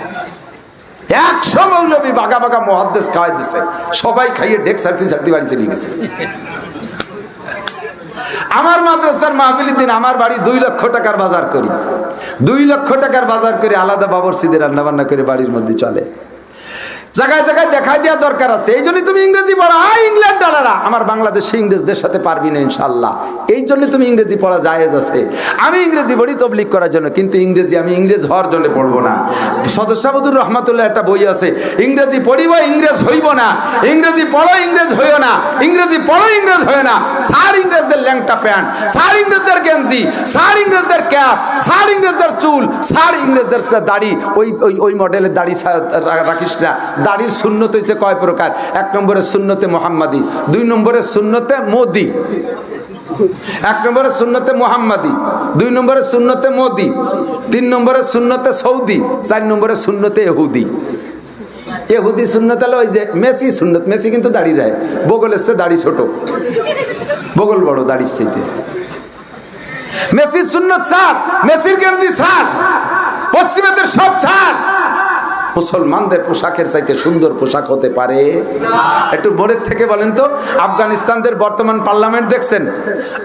100 মৌলবী বাগা মুহাদ্দিস খাওয়াই দিছে, সবাই খাইয়ে ডেক সারতে বাড়ি চলে গেছে। আমার মাদ্রাসার মাহফিলের দিন আমার বাড়ি 2 লক্ষ টাকার বাজার করি, 2 লক্ষ টাকার বাজার করে আলাদা বাবরসিদের রান্না বান্না করে বাড়ির মধ্যে চলে। জায়গায় জায়গায় দেখাই দেওয়া দরকার আছে। এই জন্য তুমি ইংরেজি পড়া, ইংল্যান্ড ডলারা আমার বাংলাদেশে ইংরেজদের সাথে পারবি না ইনশাল্লাহ। এই জন্য তুমি ইংরেজি পড়া জায়েজ আছে। আমি ইংরেজি পড়ি তবলিগ করার জন্য, কিন্তু ইংরেজি আমি ইংরেজ হওয়ার জন্য পড়বো না। সদস্যাবুদুর রহমাতুল্লাহ একটা বই আছে, ইংরেজি পড়িব ইংরেজ হইব না, ইংরেজি পড়ো ইংরেজ হইও না, ইংরেজি পড়ো ইংরেজ হইও না। সার ইংরেজদের ল্যাংটা প্যান্ট, সার ইংরেজদের গেঞ্জি, সার ইংরেজদের ক্যাপ, সার ইংরেজদের চুল, সার ইংরেজদের দাড়ি, ওই মডেলের দাড়ি রাখিস না। দাড়ির সুন্নত হয়েছে কয় প্রকার? 1 নম্বরের সুন্নতে মোহাম্মদী, 2 নম্বরের সুন্নতে মোদি, 1 নম্বরের সুন্নতে মোহাম্মদী, 2 নম্বরের সুন্নতে মোদি, 3 নম্বরের সুন্নতে সৌদি, 4 নম্বরের সুন্নতে ইহুদি। ইহুদি সুন্নত হলো ওই যে মেসি সুন্নত। মেসি কিন্তু দাড়ি দেয়, বগল এসছে দাড়ি ছোট, বগল বড় দাড়ির চাইতে। মেসির সুন্নত ছাড়, মেসির গেঞ্জি ছাড়, পশ্চিমাদের সব ছাড়। মুসলমানদের পোশাকের চাইতে সুন্দর পোশাক হতে পারে? একটু মনের থেকে বলেন তো। আফগানিস্তানদের বর্তমান পার্লামেন্ট দেখছেন?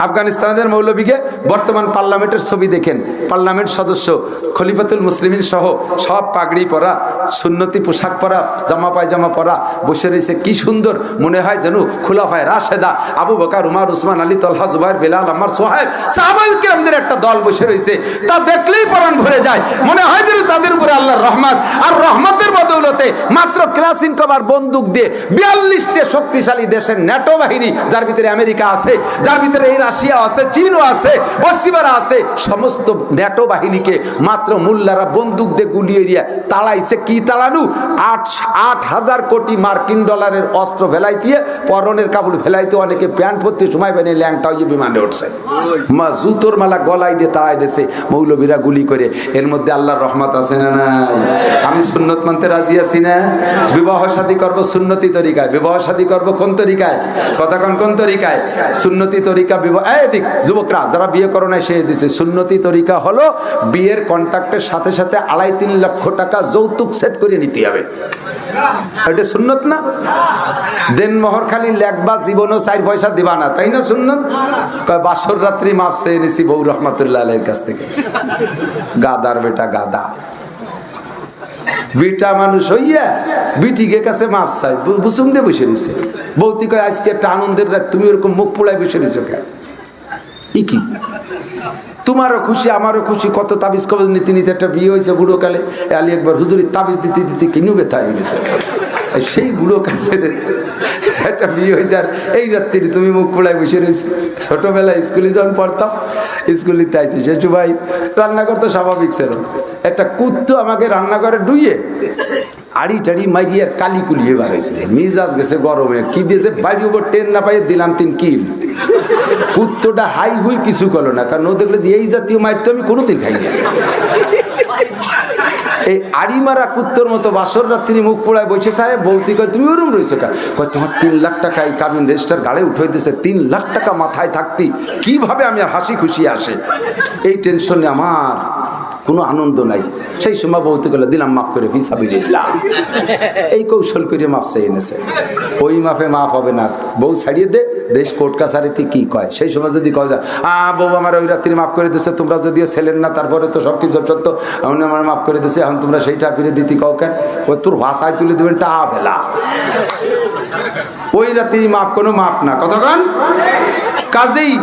আফগানিস্তানের মৌলবীকে বর্তমান পার্লামেন্টের ছবি দেখেন। পার্লামেন্ট সদস্য খলিফাতুল মুসলিমিন সহ সব পাগড়ি পরা, সুন্নতি পোশাক পরা, জামা পায়জামা পরা বসে রয়েছে। কি সুন্দর, মনে হয় যেন খুলাফায়ে রাশেদা আবু বকর, উমর, উসমান, আলী, তলহা, জুবাইর, বেলাল, আম্মার, সোহাইব, সাহাবায়ে কিরামদের একটা দল বসে রয়েছে। তা দেখলেই পরাণ ভরে যায়, মনে হয় যেন তাদের উপরে আল্লাহর রহমত। আর রহমতের বদৌলতে মাত্র ক্লাসিনকভ আর বন্দুক দিয়ে 42টি শক্তিশালী দেশের ন্যাটো বাহিনী, যার ভিতরে আমেরিকা আছে, যার ভিতরে এই রাশিয়া আছে, চীনও আছে, পশ্চিমারা আছে, সমস্ত ন্যাটো বাহিনীকে মাত্র মোল্লারা বন্দুক দিয়ে গুলিয়ে দিয়ে তাড়াইছে। কি তাড়ানো? 8,000 কোটি মার্কিন ডলারের অস্ত্র ফেলাইতে, পরনের কাপড় ফেলাইতে, অনেকে প্যান্ট পরতে সময় পেনে ল্যাংটা হয়ে বিমানে উঠছে। জুতোর মালা গলায় দিয়ে তাড়াই দিয়েছে মৌলবীরা গুলি করে। এর মধ্যে আল্লাহর রহমত আছে না নাই? আমি সুন্নত মানতে রাজি আছি না? বিবাহ শাদী করবো সুন্নতি তরিকায়। বিবাহ শাদী করবো কোন তরিকায়? কথা কোন তরিকায়? সুন্নতি তরিকা। বিবাহ এদিক যুবকরা যারা বিয়ে করো না সে দিছে সুন্নতি তরিকা হলো বিয়ের কন্ট্রাক্টের সাথে সাথে 2.5-3 লক্ষ টাকা যৌতুক সেট করে নিতে হবে। এটা সুন্নত না? দেন মোহর খালি লেখবা, জীবনও 4 পয়সা দিবা না, তাই না সুন্নত? বাসর রাত্রি মাপ চেয়ে নিছি বউ রহমাতুল্লাহ আলাইহির কাছ থেকে। গাদার বেটা গাদা, বিটা মানুষ হইয়া বিটিকে কাছে মাপ চাই, বুসুম দিয়ে বসে রয়েছে। বৌতি কয় আজকে একটা আনন্দের রাত, তুমি ওরকম মুখ পোড়ায় বসে রয়েছো কেন? কি তোমারও খুশি আমারও খুশি, কত তাবিজ কবজ নীতি নিতে একটা বিয়ে হয়েছে বুড়ো কালে। আলী একবার হুজুরি তাবিজ দিতে দিতে কিনু ব্যথা হয়ে গেছে। সেই বুড়ো কালে একটা বিয়ে হয়েছে, আর এই রাত্রি তুমি মুখ পোড়ায় বসে রয়েছে। ছোটবেলায় স্কুলে যখন পড়তাম, স্কুলিতে আইছি শেষু ভাই রান্নাঘর তো স্বাভাবিক ছিল, একটা কুত্তো আমাকে রান্নাঘরে ডুইয়ে আড়ি টাড়ি মাইরিয়ার কালি কুলিয়ে বার হয়েছিল। মিজাজ গেছে গরমে, কি দিয়েছে বাড়ি উপর টেন না পাইয়ে দিলাম 3 কিল। কুত্তোটা হাই হুই কিছু করলো না, কারণ ও দেখলো যে এই জাতীয় মাইর তো আমি কোনোদিন খাই না। এই আড়ি মারা কুত্তর মতো বাসর রাত্রি মুখ পোড়ায় বসে থাকে। বৌতি কয় তুমি ওরম রয়েছো কা? কয় তোমার 3 লাখ টাকা এই কাবিন রেজিস্টার গাড়ি উঠে দিয়েছে, 3 লাখ টাকা মাথায় থাকতি কিভাবে আমি আর হাসি খুশি আসে, এই টেনশনে আমার কোনো আনন্দ নাই। সেই সময় বৌতি করলে দিলাম মাফ করে ফিসাবিলিল্লাহ, এই কৌশল করে মাফ চাই এনেছে। ওই মাফে মাফ হবে না, বউ ছাড়িয়ে দে, দেশ কোর্ট কাছারিতে কি কয়। সেই সময় যদি কয় যা বউ আমার ওই রাত্রি মাফ করে দিচ্ছে, তোমরা যদিও ছেলেন না তারপরে তো সব কিছু সত্য, আমার মাফ করে দিচ্ছে, এখন তোমরা সেইটা ফিরে দিতি কাউ কেন? ওই তোর ভাষায় তুলে দেবেন টা ফেলা। ওই রাত্রি মাফ কোনো মাফ না, কতক্ষণ? কাজেই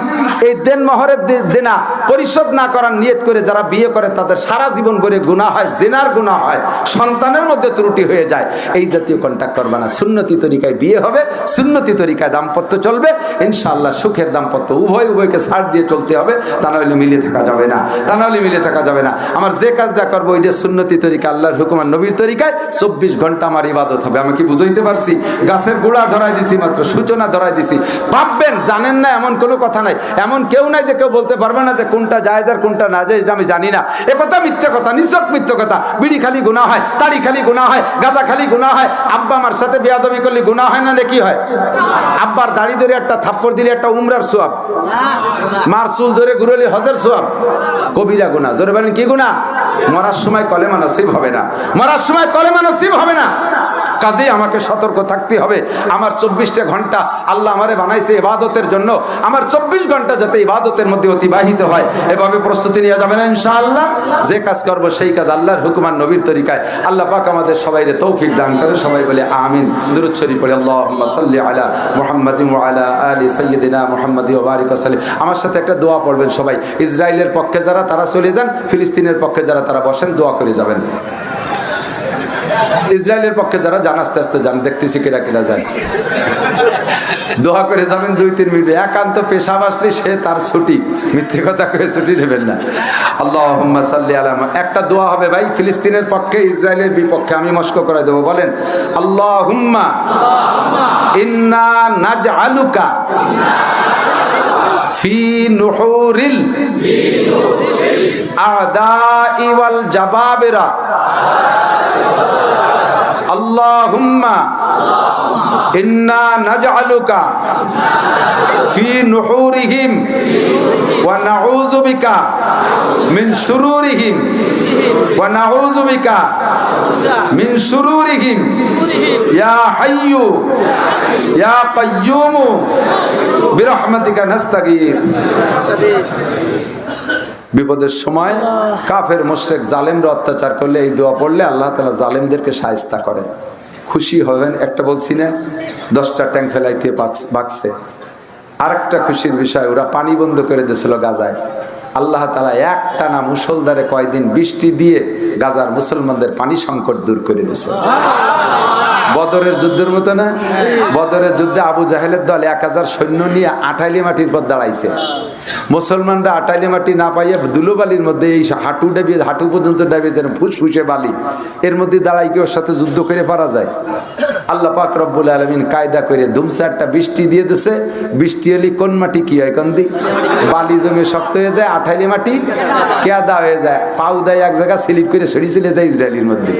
এই দেন মোহরের দেনা পরিশোধ না করার নিয়ত করে যারা বিয়ে করে তাদের সারা জীবন ভরে গুনাহ হয়, জিনার গুনাহ হয়, সন্তানের মধ্যে ত্রুটি হয়ে যায়। এই জাতীয় কন্ট্যাক্ট করবে না। সুন্নতি তরিকায় বিয়ে হবে, সুন্নতি তরিকায় দাম্পত্য চলবে, ইনশাআল্লাহ সুখের দাম্পত্য। উভয়কে ছাড় দিয়ে চলতে হবে, তা নাহলে মিলে থাকা যাবে না, তা নাহলে মিলে থাকা যাবে না। আমার যে কাজটা করবো ওইটা সুন্নতি তরিকা, আল্লাহর হুকুম আর নবীর তরিকায় 24 ঘন্টা আমার ইবাদত হবে। আমি কি বুঝাইতে পারছি? গাছের গোড়া ধরাই দিছি, মাত্র সূচনা ধরাই দিছি। ভাববেন জানেন না এমন কোনো কথা নাই, এমন কেউ নাই যে কেউ বলতে পারবে না যে কোনটা জায়েজ আর কোনটা না জায়েজ আমি জানি না। এ কথা মিথ্যে কথা, নিছক মিথ্যে কথা। বিড়ি খালি গুনাহ হয়, তাড়ি খালি গুনাহ হয়, গাঁজা খালি গুনাহ হয়, আব্বা আমার সাথে বেয়াদবি করলে গুনাহ হয় না? নাকি হয়? আব্বার দাড়ি ধরে একটা থাপ্পড় দিলে একটা উমরার সওয়াব, মার চুল ধরে ঘুরলে হজের সওয়াব। কবিরা গুনাহ। জোরে বলেন কি গুনাহ? মরার সময় কলেমা নসিব হবে না, মরার সময় কলেমা নসিব হবে না। কাজেই আমাকে সতর্ক থাকতে হবে। আমার 24টা ঘন্টা আল্লাহ আমারে বানাইছে ইবাদতের জন্য, আমার 24 ঘন্টা যাতে ইবাদতের মধ্যে অতিবাহিত হয়, এভাবে প্রস্তুতি নিয়ে যাবেন ইনশাআল্লাহ। যে কাজ করব সেই কাজ আল্লাহর হুকুম আর নবীর তরিকায়। আল্লাহ পাক আমাদের সবাইকে তৌফিক দান করে। সবাই বলে আমিন। দুরূদ শরীফ পড়ি। আল্লাহুম্মা সাল্লি আলা মুহাম্মাদিন ওয়া আলা আলি সাইয়্যিদিনা মুহাম্মাদি ওয়া বারিক ওয়া সাল্লিম। আমার সাথে একটা দোয়া পড়বেন সবাই। ইসরায়েলের পক্ষে যারা তারা চলে যান, ফিলিস্তিনের পক্ষে যারা তারা বসেন, দোয়া করে যাবেন। ইসরায়েলের পক্ষে যারা যান আস্তে আস্তে যান, দেখতেছি কেরা কেরা যায়, দোয়া করে যাবেন 2-3 মিনিট। একান্ত পেশাব আসলে সে তার ছুটি, মিথ্যে কথা কয়ে ছুটি নেবেন না। আল্লাহুম্মা সাল্লি আলা। একটা দোয়া হবে ভাই ফিলিস্তিনের পক্ষে, ইসরায়েলের বিপক্ষে। আমি মস্ক করে দেবো, বলেন আল্লাহুম্মা ইন্না নাজআলুকা ফি নুহুরিল আদাই ওয়াল জাবাবিরা। আল্লাহুম্মা ইন্না নাজআলুকা ফি নুহুরিহিম ওয়া নাউযু বিকা মিন শুরুরিহিম ওয়া নাউযু বিকা মিন শুরুরিহিম ইয়া হাইয়্যু ইয়া কাইয়্যুম বিরহমাতিকা নাস্তাগীর। বিপদের সময় কাফের মুশরিক জালেমরা অত্যাচার করলে এই দোয়া পড়লে আল্লাহ তাআলা জালেমদেরকে শায়েস্তা করে। খুশি হবেন। একটা বলছি না 10টা ট্যাঙ্ক ফেলাইতে বাঁচছে। আরেকটা খুশির বিষয়, ওরা পানি বন্ধ করে দিয়েছিল গাজায়। আল্লাহ তাআলা একটানা মুষলধারে কয়দিন বৃষ্টি দিয়ে গাজার মুসলমানদের পানি সংকট দূর করে দিয়েছে। বদরের যুদ্ধের মতো না? বদরের যুদ্ধে আবু জাহেলের দল 1000 সৈন্য নিয়ে আটাইলি মাটির পর দাঁড়াইছে। মুসলমানরা আটাইলি মাটি না পাইয়া ধুলোবালির মধ্যে এই হাঁটু পর্যন্ত ডাবিয়ে যেন ফুসফুসে বালি, এর মধ্যে দাঁড়াই কি ওর সাথে যুদ্ধ করে পারা যায়? আল্লাহ পাক রব্বুল আলামিন কায়দা করে ধুমসারটা বৃষ্টি দিয়ে দিছে। বৃষ্টি হলে কোন মাটি কি হয়? কোন দিক বালি জমে শক্ত হয়ে যায়, আঠাইলি মাটি কেদা হয়ে যায়, পাউ দেয় এক জায়গা স্লিপ করে সরি চলে যায় ইসরায়েলের মধ্যে।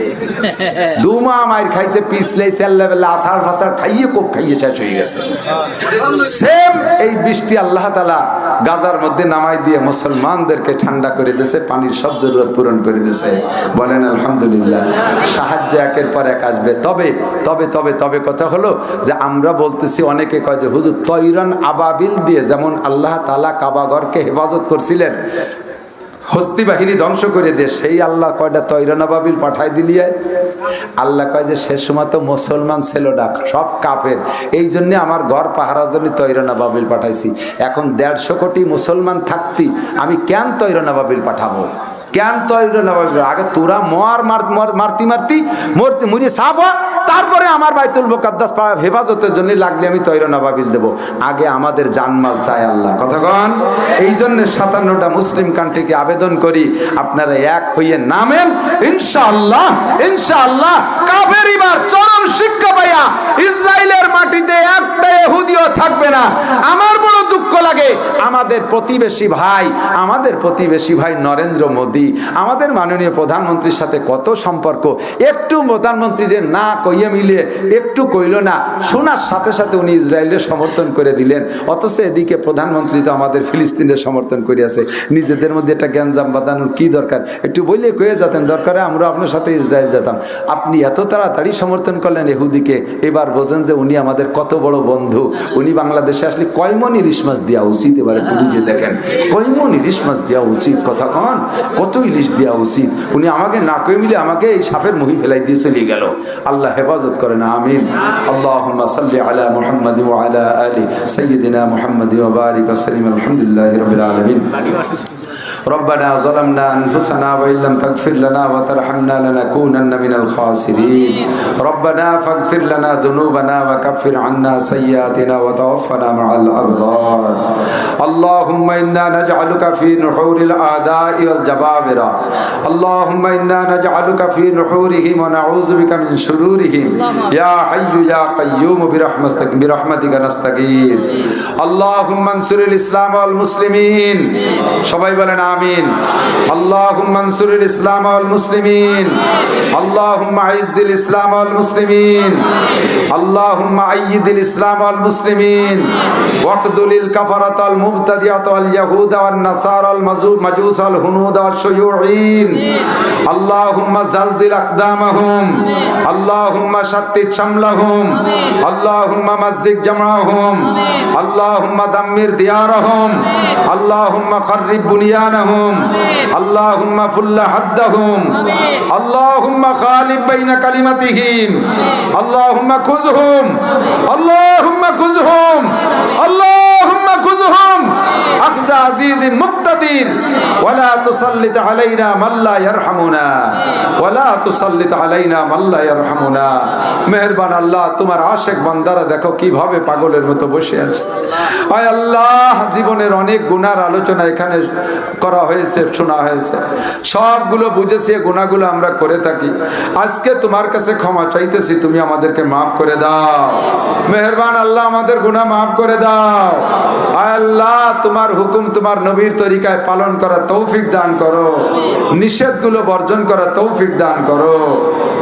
দুমা মাইর খাইছে, পিছলে চাল্লা বেলা আসার ফাসার খাইয়ে কোপ খাইয়ে শেষ হয়ে গেছে। সেম এই বৃষ্টি আল্লাহ তাআলা গাজার মধ্যে নামাই দিয়ে মুসলমানদেরকে ঠান্ডা করে দিয়েছে, পানির সব জরুরত পূরণ করে দিয়েছে। বলেন আলহামদুলিল্লাহ। সাহায্য একের পর এক আসবে। তবে তবে তবে তবে কথা হলো যে আমরা বলতেছি, অনেকে কয় যে হুজুর তৈরান আবাবিল দিয়ে যেমন আল্লাহ তাআলা কাবাঘরকে হেফাজত করছিলেন, হস্তি বাহিনী ধ্বংস করে দিয়ে, সেই আল্লাহ কয়টা তৈরান আবাবিল পাঠাই দিলিয়ে? আল্লাহ কয় যে সে সময় তো মুসলমান ছিল না, সব কাফের, এই জন্য আমার ঘর পাহারার জন্য তৈরান আবাবিল পাঠাইছি। এখন 150 কোটি মুসলমান থাকতি আমি কেন তৈরান আবাবিল পাঠাবো? কেন তৈরান আবাবিল? আগে তোরা মারতি মুড়ি সাপ, তারপরে আমার বাইতুল মুকাদ্দাস হেফাজতের জন্য লাগলে আমি তৈরান আবাবিল দেবো। আগে আমাদের জানমাল চাই আল্লাহ। কথাগণ, এই জন্য 57টা মুসলিম কান্ট্রিকে আবেদন করি আপনারা এক হইয়ে নামেন, ইনশাআল্লাহ ইনশাআল্লাহ কাফের এবার চরম শিক্ষা পাইয়া ইসরায়েলের মাটিতে একটা ইহুদিও থাকবে না। আমার বড় দুঃখ লাগে, আমাদের প্রতিবেশী ভাই নরেন্দ্র মোদী, আমাদের মাননীয় প্রধানমন্ত্রীর সাথে কত সম্পর্ক, একটু প্রধানমন্ত্রীর না কইয়ে মিলে একটু কইল না, শোনার সাথে সাথে উনি ইসরায়েলের সমর্থন করে দিলেন। অথচ এদিকে প্রধানমন্ত্রী তো আমাদের ফিলিস্তিনের সমর্থন করে আছে। নিজেদের মধ্যে একটা গ্যাঞ্জাম বাঁধানোর কি দরকার? একটু বললে কয়ে যেতেন, দরকারে আমরা আপনার সাথে ইসরায়েল যেতাম। আপনি এত তাড়াতাড়ি সমর্থন করলেন ইহুদিকে। এবার বোঝেন যে উনি আমাদের কত বড় বন্ধু। উনি বাংলাদেশে আসলে কয় মণ ইলিশ মাছ দেওয়া উচিত? এবার একটু বুঝে দেখেন, কয় মণ ইলিশ মাছ দেওয়া উচিত? কথা কন, কত ইলিশ দেওয়া উচিত? উনি আমাকে না কয়ে মিলে আমাকে এই সাপের মুহি ফেলাই দিয়ে চলে গেল। আল্লাহ হেফাজত করেন, আমিন। আল্লাহুম্মা সাল্লি আলা মুহাম্মাদ ওয়া আলা আলি সাইয়্যিদিনা মুহাম্মাদ ওয়া বারিক ওয়া সাল্লিম। আলহামদুলিল্লাহি রাব্বিল আলামিন। ربنا ظلمنا أنفسنا وإن لم تغفر لنا وترحمنا لنكونن من الخاسرين. ربنا فاغفر لنا ذنوبنا وكفر عنا سيئاتنا وتوفنا مع الأبرار. اللهم إنا نجعلك في نحور الأعداء والجبابرة. اللهم إنا نجعلك في نحورهم ونعوذ بك من شرورهم. يا حي يا قيوم برحمتك نستغيث. اللهم انصر الإسلام والمسلمين. সবাই বলেন আমিন। আল্লাহুম্মা আনসুরিল ইসলাম ওয়াল মুসলিমিন। আল্লাহুম্মা আইজ্জিল ইসলাম ওয়াল মুসলিমিন। আল্লাহুম্মা আইয়িদিল ইসলাম ওয়াল মুসলিমিন। ওয়াকদুলিল কাফারাতাল মুবতাদিআত ওয়াল ইয়াহুদ ওয়ান নাসারা ওয়াল মাজুস ওয়াল হুনুদ ওয়াশ শুয়ুঈন। আল্লাহুম্মা জালজিল আকদামাহুম। আল্লাহুম্মা শাত্তিত শামলাহুম। আল্লাহুম্মা মাজ্জিক জামআহুম। আল্লাহুম্মা দাম্মির দিয়ারাহুম। আল্লাহুম্মা খাররিব বুনিয়ানাহুম। আল্লাহুম্মা ফুল্লা হাদ্দাহুম। আল্লাহুম্মা খালিব বাইনা কালিমাতিহিম। আল্লাহুম্মা খুযহুম। আল্লাহুম্মা খুযহুম। আল্লাহুম্মা খুযহুম আখযা আজিজিন মুক্তাদির ওয়ালা তুসাল্লিত আলাইনা মান লা ইয়ারহামুনা ওয়ালা তুসাল্লিত আলাইনা মান লা ইয়ারহামুনা। মেহেরবান আল্লাহ, তোমার আশিক বান্দারা দেখো কিভাবে পাগলের মতো বসে আছে। আয় আল্লাহ, জীবনের অনেক গুনার আলোচনা এখানে করা হয়েছে, শোনা হয়েছে, সবগুলো বুঝেছি, গুনাহগুলো আমরা করে থাকি। আজকে তোমার কাছে ক্ষমা চাইতেছি, তুমি আমাদেরকে মাফ করে দাও। মেহেরবান আল্লাহ, আমাদের গুনাহ মাফ করে দাও। আয় আল্লাহ, তোমার হুকুম তোমার নবীর তরিকায় পালন করার তৌফিক দান করো, নিষেধগুলো বর্জন করার তৌফিক দান করো।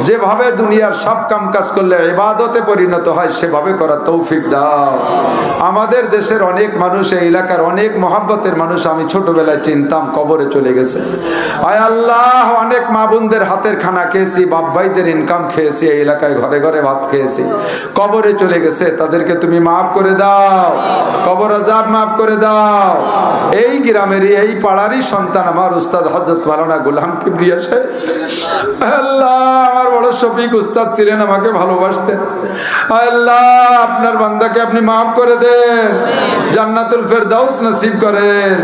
যেভাবে দুনিয়ার সব কাম কাজ করলে ইবাদতে পরিণত হয় সেভাবে করার তৌফিক দাও। আমাদের দেশের অনেক মানুষ, এই এলাকার অনেক মহাব্বতের মানুষ আমি ছোটবেলায় চিনতাম, কবরে চলে গেছে। আয় আল্লাহ, অনেক মা বোনদের হাতের খানা খেয়েছি, বাপ ভাইদের ইনকাম খেয়েছি, এই এলাকায় ঘরে ঘরে ভাত খেয়েছি, কবরে চলে গেছে। তাদেরকে তুমি মাফ করে দাও, কবর আযাব মাফ করে দাও। এই গ্রামেরই এই পাড়ারই সন্তান আমার উস্তাদ হযরত মাওলানা গোলাম কিবরিয়া সাহেব, আল্লাহ আমার বড় শফিক উস্তাদ ছিলেন, আমাকে ভালোবাসতেন। আল্লাহ আপনার বান্দাকে আপনি মাফ করে দেন। জান্নাতুল ফেরদাউস নসিব করেন।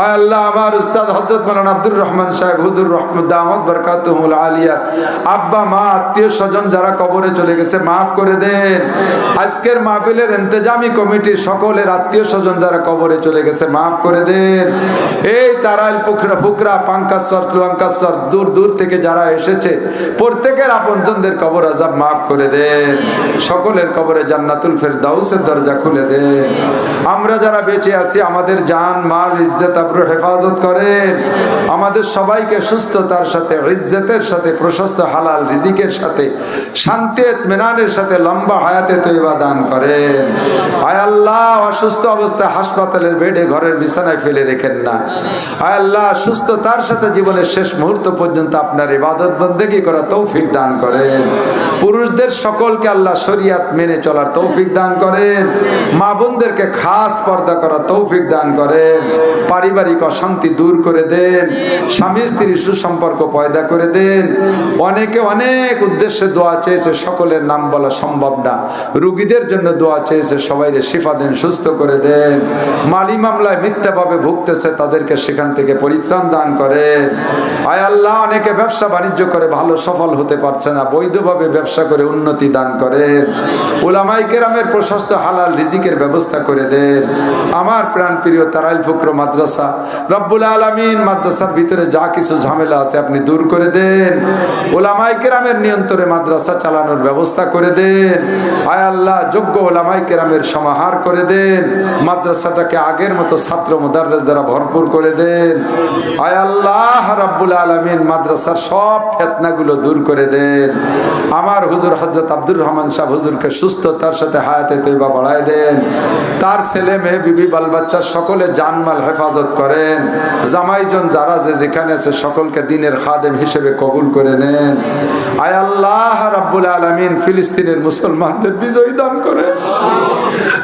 আয় আল্লাহ, আমার উস্তাদ হযরত মাওলানা আব্দুর রহমান সাহেব হুজুর রহমত দামাত বরকাতুহুল আলিয়া আব্বা মা আত্মীয় স্বজন যারা কবরে চলে গেছে মাফ করে দেন। আজকের মাহফিলের ইন্তেজামি কমিটির সকলের আত্মীয় স্বজন যারা কবরে চলে গেছে মাফ করে দেন। এই তারাইল ফুকরা পাঙ্কাশ্বর লঙ্কাশ্বর দূর দূর থেকে যারা এসেছে প্রত্যেকের আপনজনদের কবর আযাব মাফ করে দেন। সকলের কবরে জান্নাতুল ফেরদাউসের দরজা খুলে দেন। আমরা যারা বেঁচে আছি আমাদের জান মাল ইজ্জত আবরু হেফাজত করেন। আমাদের সবাইকে সুস্থতার সাথে ইজ্জতের সাথে প্রশস্ত হালাল রিজিকের সাথে শান্তি ইতমিনানের সাথে লম্বা হায়াতে তৈবা দান করেন। আয় আল্লাহ, অসুস্থ অবস্থায় হাসপাতালের বেডে ঘরের বিছানায় ফেলে রেখেন না। আয় আল্লাহ, সুস্থতার সাথে জীবনের শেষ মুহূর্ত পর্যন্ত আপনার ইবাদত বন্দেগী করা তৌফিক দান করেন। পুরুষদের সকলকে আল্লাহ শরিয়াত মেনে চলার তৌফিক দান করেন। মা বোনদেরকে খাস পর্দা করা তৌফিক দান করেন। পারিবারিক অশান্তি দূর করে দেন। স্বামী স্ত্রীর সুসম্পর্ক পয়দা করে দেন। অনেকে অনেক উদ্দেশ্যে দোয়া চেয়েছে, সকলের নাম বলা সম্ভব না। রোগীদের জন্য দোয়া চেয়েছে, সবাইকে শিফা দেন, সুস্থ করে দেন। মালি মামলায় মিথ্যাভাবে ভুগতেছে, তাদেরকে সেখান থেকে পরিত্রাণ দান করেন। আয় আল্লাহ, অনেকে ব্যবসা বাণিজ্য করে ভালো সফল হতে পারছে না, বৈধভাবে ব্যবসা করে উন্নতি দান করেন। উলামায়ে কেরামের প্রশস্ত হালাল রিজিকের ব্যবস্থা করে দেন। আমার প্রাণ প্রিয় তারাইল ফুকরা মাদ্রাসা রব্বুল আলামিন, মাদ্রাসার ভিতরে যা কিছু ঝামেলা আছে আপনি দূর করে দেন। উলামায়ে কেরামের নিয়ন্ত্রণে মাদ্রাসা চালানোর ব্যবস্থা করে দেন। আয় আল্লাহ, যোগ্য উলামায়ে কেরামের সমাহার করে দেন। মাদ্রাসাটাকে আগের মতো ছাত্র মুদাররিস দ্বারা ভরপুর করে দেন। আয় আল্লাহ রাব্বুল আলামিন, মাদ্রাসার সব ফিতনাগুলো দূর করে দেন। আমার হুজুর হযরত আব্দুর রহমান সাহেব হুজুরকে সুস্থতার সাথে হায়াতে তৈবা বাড়ায় দেন। তার ছেলে মেয়ে বিবি বাল বাচ্চা সকলে জানমাল হেফাজত করেন। জামাইজন যারা যেখানে আছে সকলকে দিনের খাদেম হিসেবে কবুল করে নেন। আয় আল্লাহ রাব্বুল আলামিন, ফিলিস্তিনের মুসলমানদের বিজয় দান করেন।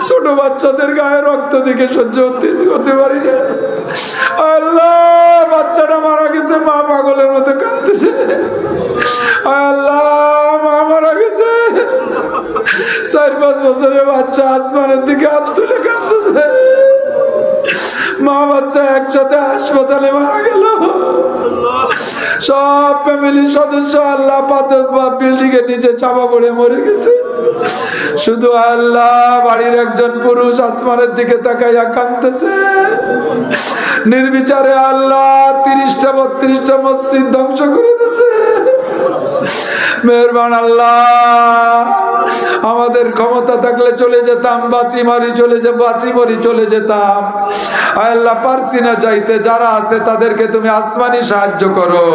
ছোট বাচ্চাদের গায়ে রক্ত দেখে সহ্য হতে পারি না। আল্লাহ, বাচ্চাটা মারা গেছে, মা পাগলের মতো কাঁদতেছে। আল্লাহ, মা মারা গেছে, 4-5 বছরের বাচ্চা আসমানের দিকে হাত তুলে কাঁদতেছে। মা বাচ্চা একসাথে হাসপাতালে মারা গেল। সব ফ্যামিলির সদস্য আল্লাহ বিল্ডিং এর নিচে চাপা পড়ে মরে গেছে। শুধু আল্লাহ বাড়ির একজন পুরুষ আসমানের দিকে তাকাইয়া কাঁদতেছে। নির্বিচারে আল্লাহ 30টা 32টা মসজিদ ধ্বংস করে দিয়েছে। মেহেরবান আল্লাহ, আমাদের ক্ষমতা থাকলে চলে যেতাম, বাঁচি মরি চলে যেতাম। আল্লাহ, পারছি না যাইতে। যারা আছে তাদেরকে তুমি আসমানি সাহায্য করো,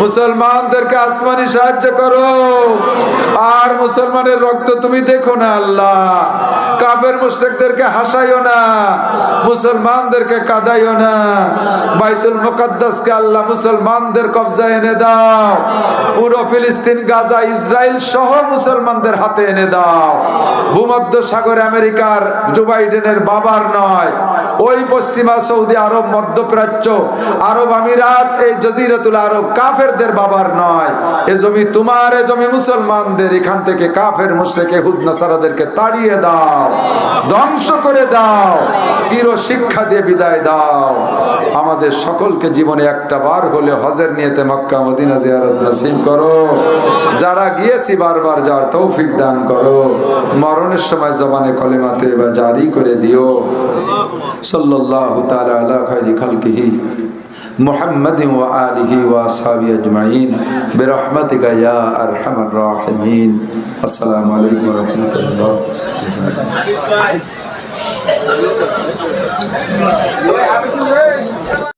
মুসলমানদেরকে আসমানি সাহায্য করো। আর মুসলমানের রক্ত তুমি দেখো না আল্লাহ। কাফের মুশরিকদেরকে হাসাইও না, মুসলমানদেরকে কাঁদাইও না। বাইতুল মুকাদ্দাসকে আল্লাহ মুসলমানদের কবজায় এনে দাও। পুরো ফিলিস্তিন, গাজা, ইসরায়েল সহ মুসলমানদের হাতে এনে দাও। ভূমধ্য সাগরে আমেরিকার জো বাইডেনের বাবার নয়, ওই পশ্চিমা সৌদি আরব, মধ্যপ্রাচ্য, আরব আমিরাত, এই জজিরাতুল আরব কাফেরদের বাবার নয়। এ জমি তোমার, এ জমি মুসলমানদের। এখান থেকে কাফের মুশরিক ইহুদ নাসারাদেরকে তাড়িয়ে দাও, ধ্বংস করে দাও, চির শিক্ষা দিয়ে বিদায় দাও। আমাদের সকলকে জীবনে একটা বার হলে হজের নিয়তে মক্কা মদিনা জিয়ারত নসিব করো। যারা গিয়েছি বারবার যাওয়ার তৌফিক দান করো। মরণের সময় জবানে কলেমা তয়্যিবা জারি করে দিও। সাল্লাল্লাহু তাআলা আলা খায়রি খালকিহি মুহাম্মাদিন ওয়া আলিহি ওয়া আসহাবিহি আজমাইন বিরহমাতিকা ইয়া আরহামার রাহিমিন। আসসালামু আলাইকুম ওয়া রাহমাতুল্লাহ।